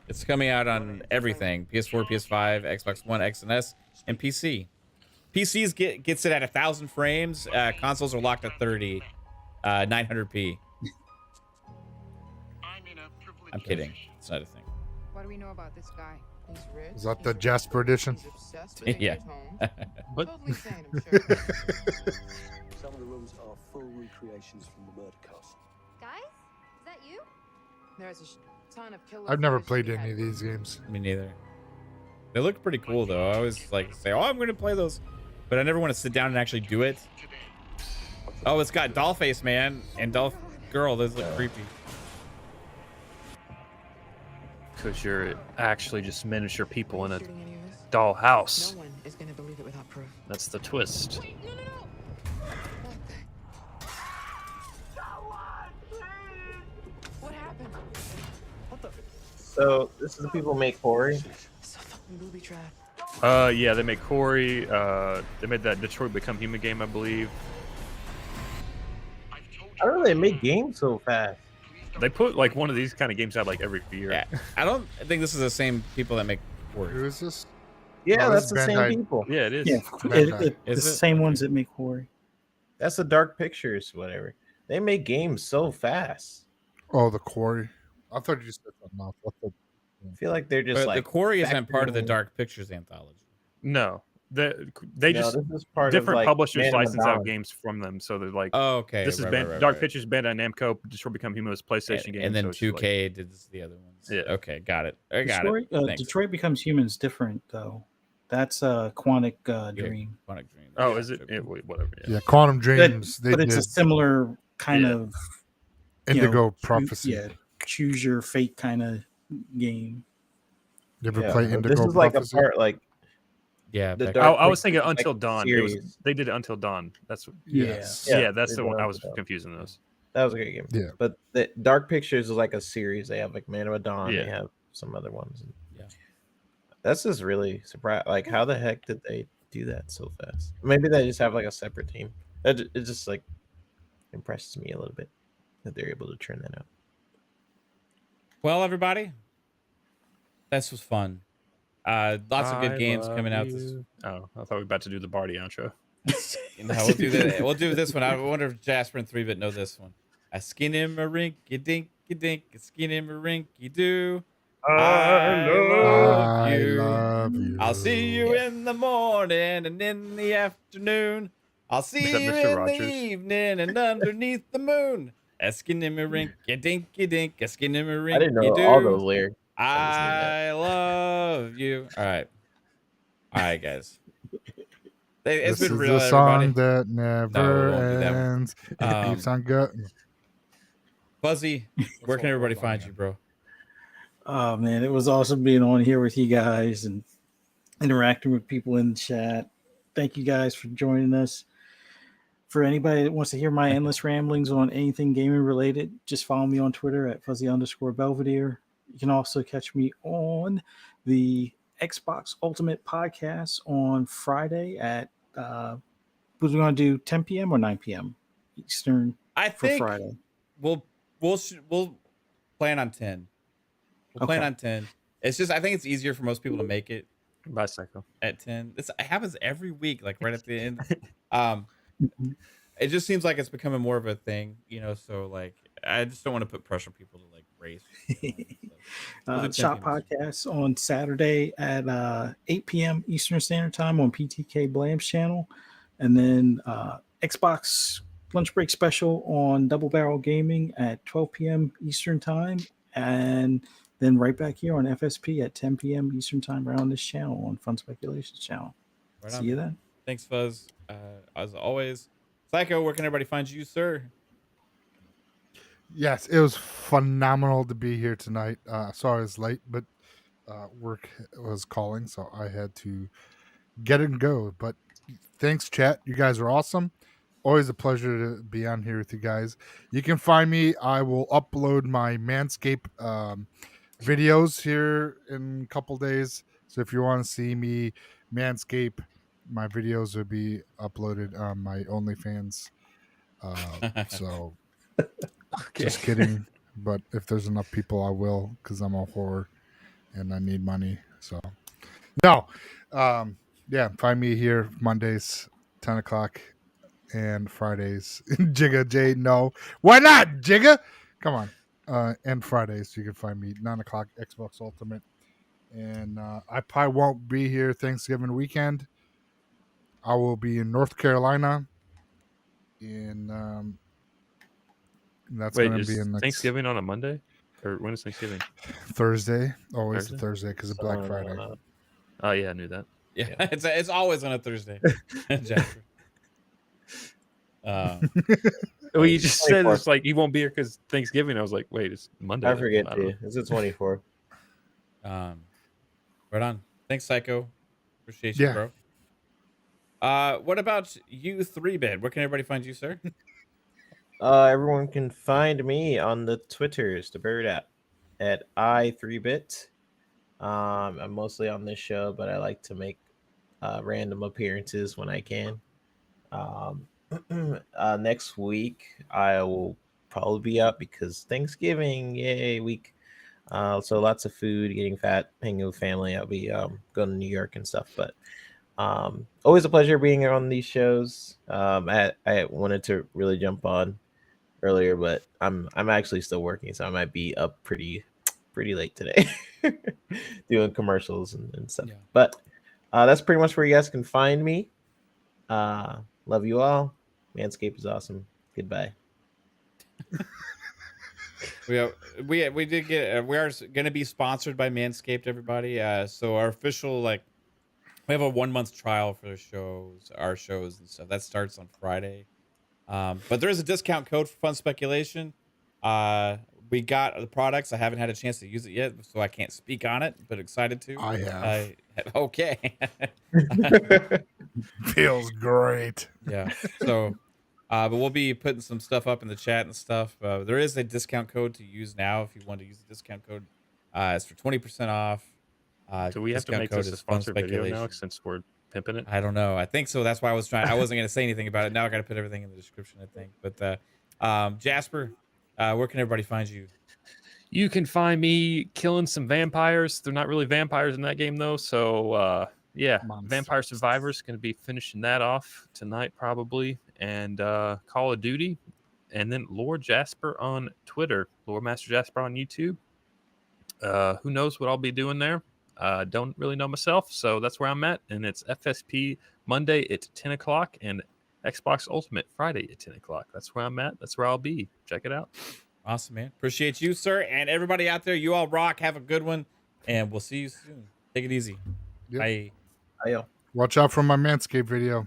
It's coming out on everything: PS4, PS5, Xbox One, X and S, and PC. PCs gets it at 1,000 frames. Consoles are locked at 30, 900p. I'm kidding. It's not a thing. What do we know about this guy? He's rich. Is that the Jasper edition? Yeah. But Totally sane, I'm sure. Some of the rooms are full recreations from the murder castle. Guys, is that you? There's a ton of killer. I've never fish played we any had. of these games. Me neither. They look pretty cool though. I always like say, "Oh, I'm going to play those," but I never want to sit down and actually do it. Oh, it's got Dollface Man and Doll Girl. Those look creepy. because you're actually just miniature people in a doll house. No one is going to believe it without proof. That's the twist. Wait, no. What happened? What the? So this is the people who make Corey. It's a fucking booby trap. Yeah, they made Corey. They made that Detroit Become Human game, I believe. I don't know they make games so fast. They put like one of these kind of games out like every year. Yeah, I don't think this is the same people that make Corey. Who is this? Yeah, Oh, that's this the Bandai. same people. Yeah, it is. Yeah, Bandai. the Is it? same ones that make Quarry. That's the Dark Pictures, whatever. They make games so fast. Oh, the Quarry. I thought you said something else. I feel like they're just But like the Corey isn't part of the factoring- Dark Pictures anthology. No, They No, just this is part of, different like, publishers Man of license out Madonna. games from them. So they're like, Oh, okay. this is right. Dark Pictures, Bandai Namco, Detroit Become Human's PlayStation game. And then so it's just 2K did the other ones. Yeah. Okay, got it. I got Detroit, it. Thanks. Detroit Becomes Human's different though. That's Quantic Dream. Quantic Dream. Oh, Yeah, is it? Whatever. Yeah, Quantum Dreams. But it's a similar kind of Indigo Prophecy. Choose your fate kind of game. You ever play Indigo This is Prophecy? like a part like I was thinking Until like Dawn. They did it Until Dawn. That's what. Yes. Yeah, that's they the did one I was Until Dawn. confusing those. That was a good game. Yeah. But the Dark Pictures is like a series. They have like Man of Dawn. Yeah. They have some other ones. Yeah. That's just really surprised. Like, how the heck did they do that so fast? Maybe they just have like a separate team. It just like impresses me a little bit that they're able to turn that out. Well, everybody, this was fun. Lots of good games coming out. Oh, I thought we were about to do the Barty outro. No, we'll do that. We'll do this one. I wonder if Jasper and 3-Bit know this one. A skin him a rinky dinky dink, a skin him a rinky doo. I love you. I'll see you in the morning and in the afternoon. I'll see Is that you Mr. in Rogers? the evening and underneath the moon. A skin him a rinky dinky dink, a skin him a rinky I didn't know doo. all those lyrics. I love you. All right, guys. It's This been is real, a song everybody. that never won't do that one. ends. It keeps on going. Fuzzy, where can everybody find you, bro? Oh man, it was awesome being on here with you guys and interacting with people in the chat. Thank you guys for joining us. For anybody that wants to hear my endless ramblings on anything gaming related, just follow me on Twitter at fuzzy_Belvedere. You can also catch me on the Xbox Ultimate Podcast on Friday at what are we going to do, 10 p.m. or 9 p.m. Eastern for Friday? We'll plan on 10. We'll plan on 10. It's just I think it's easier for most people to make it by Psycho at 10. It happens every week, like right at the end. It just seems like it's becoming more of a thing, so like I just don't want to put pressure on people to like race. Shop Podcast on Saturday at 8 p.m. Eastern Standard Time on PTK Blam's channel, and then Xbox Lunch Break Special on Double Barrel Gaming at 12 p.m. Eastern Time, and then right back here on FSP at 10 p.m. Eastern Time around this channel on Fun Speculations channel. Right See on, you man. then. Thanks, Fuzz. As always, Psycho, where can everybody find you, sir? Yes, it was phenomenal to be here tonight. Sorry I was late, but work was calling, so I had to get it and go. But thanks, chat. You guys are awesome. Always a pleasure to be on here with you guys. You can find me. I will upload my Manscaped videos here in a couple days. So if you want to see me Manscape, my videos will be uploaded on my OnlyFans. So just kidding. But if there's enough people, I will, because I'm a whore and I need money. So no. Yeah, find me here Mondays, 10 o'clock. And Fridays. Jigga J, no. Why not, Jigga? Come on. And Fridays, you can find me 9 o'clock Xbox Ultimate. And I probably won't be here Thanksgiving weekend. I will be in North Carolina. And that's going to be in Thanksgiving on a Monday? Or when is Thanksgiving? Thursday. Always Thursday because of Black Friday. Oh, yeah, I knew that. Yeah. It's always on a Thursday. Jasper. Well, you just said it's like you won't be here because Thanksgiving. I was like, wait, it's Monday. I forget to. It's the 24th. Right on. Thanks, Psycho. Appreciate you, bro. What about you, 3-Bit? Where can everybody find you, sir? Everyone can find me on the Twitters, the Bird app, at I3Bit. I'm mostly on this show, but I like to make random appearances when I can. Next week I will probably be up because Thanksgiving, yay week. So lots of food, getting fat, hanging with family. I'll be going to New York and stuff, but always a pleasure being on these shows. I wanted to really jump on earlier, but I'm actually still working, so I might be up pretty late today doing commercials and stuff. Yeah. But That's pretty much where you guys can find me. Love you all. Manscaped is awesome. Goodbye. We did get we are going to be sponsored by Manscaped, everybody. So our official we have a 1 month trial for our shows and stuff that starts on Friday. But there is a discount code for Fun Speculation. We got the products. I haven't had a chance to use it yet, so I can't speak on it, but excited to. I have. Okay. Feels great. Yeah. So, but we'll be putting some stuff up in the chat and stuff. There is a discount code to use now if you want to use the discount code. It's for 20% off. Do we have to make this a sponsored video now since we're pimping it? I don't know. I think so. That's why I wasn't going to say anything about it. Now I got to put everything in the description, I think. But Jasper, where can everybody find you? You can find me killing some vampires. They're not really vampires in that game though. So yeah, Vampire Survivors going to be finishing that off tonight probably, and Call of Duty, and then Lord Jasper on Twitter, Lord Master Jasper on YouTube. Who knows what I'll be doing there? Don't really know myself, so that's where I'm at. And it's FSP Monday at 10 o'clock and Xbox Ultimate Friday at 10 o'clock. That's where I'm at. That's where I'll be. Check it out. Awesome, man. Appreciate you, sir. And everybody out there, you all rock. Have a good one. And we'll see you soon. Take it easy. Yep. Bye. Bye. Watch out for my Manscaped video.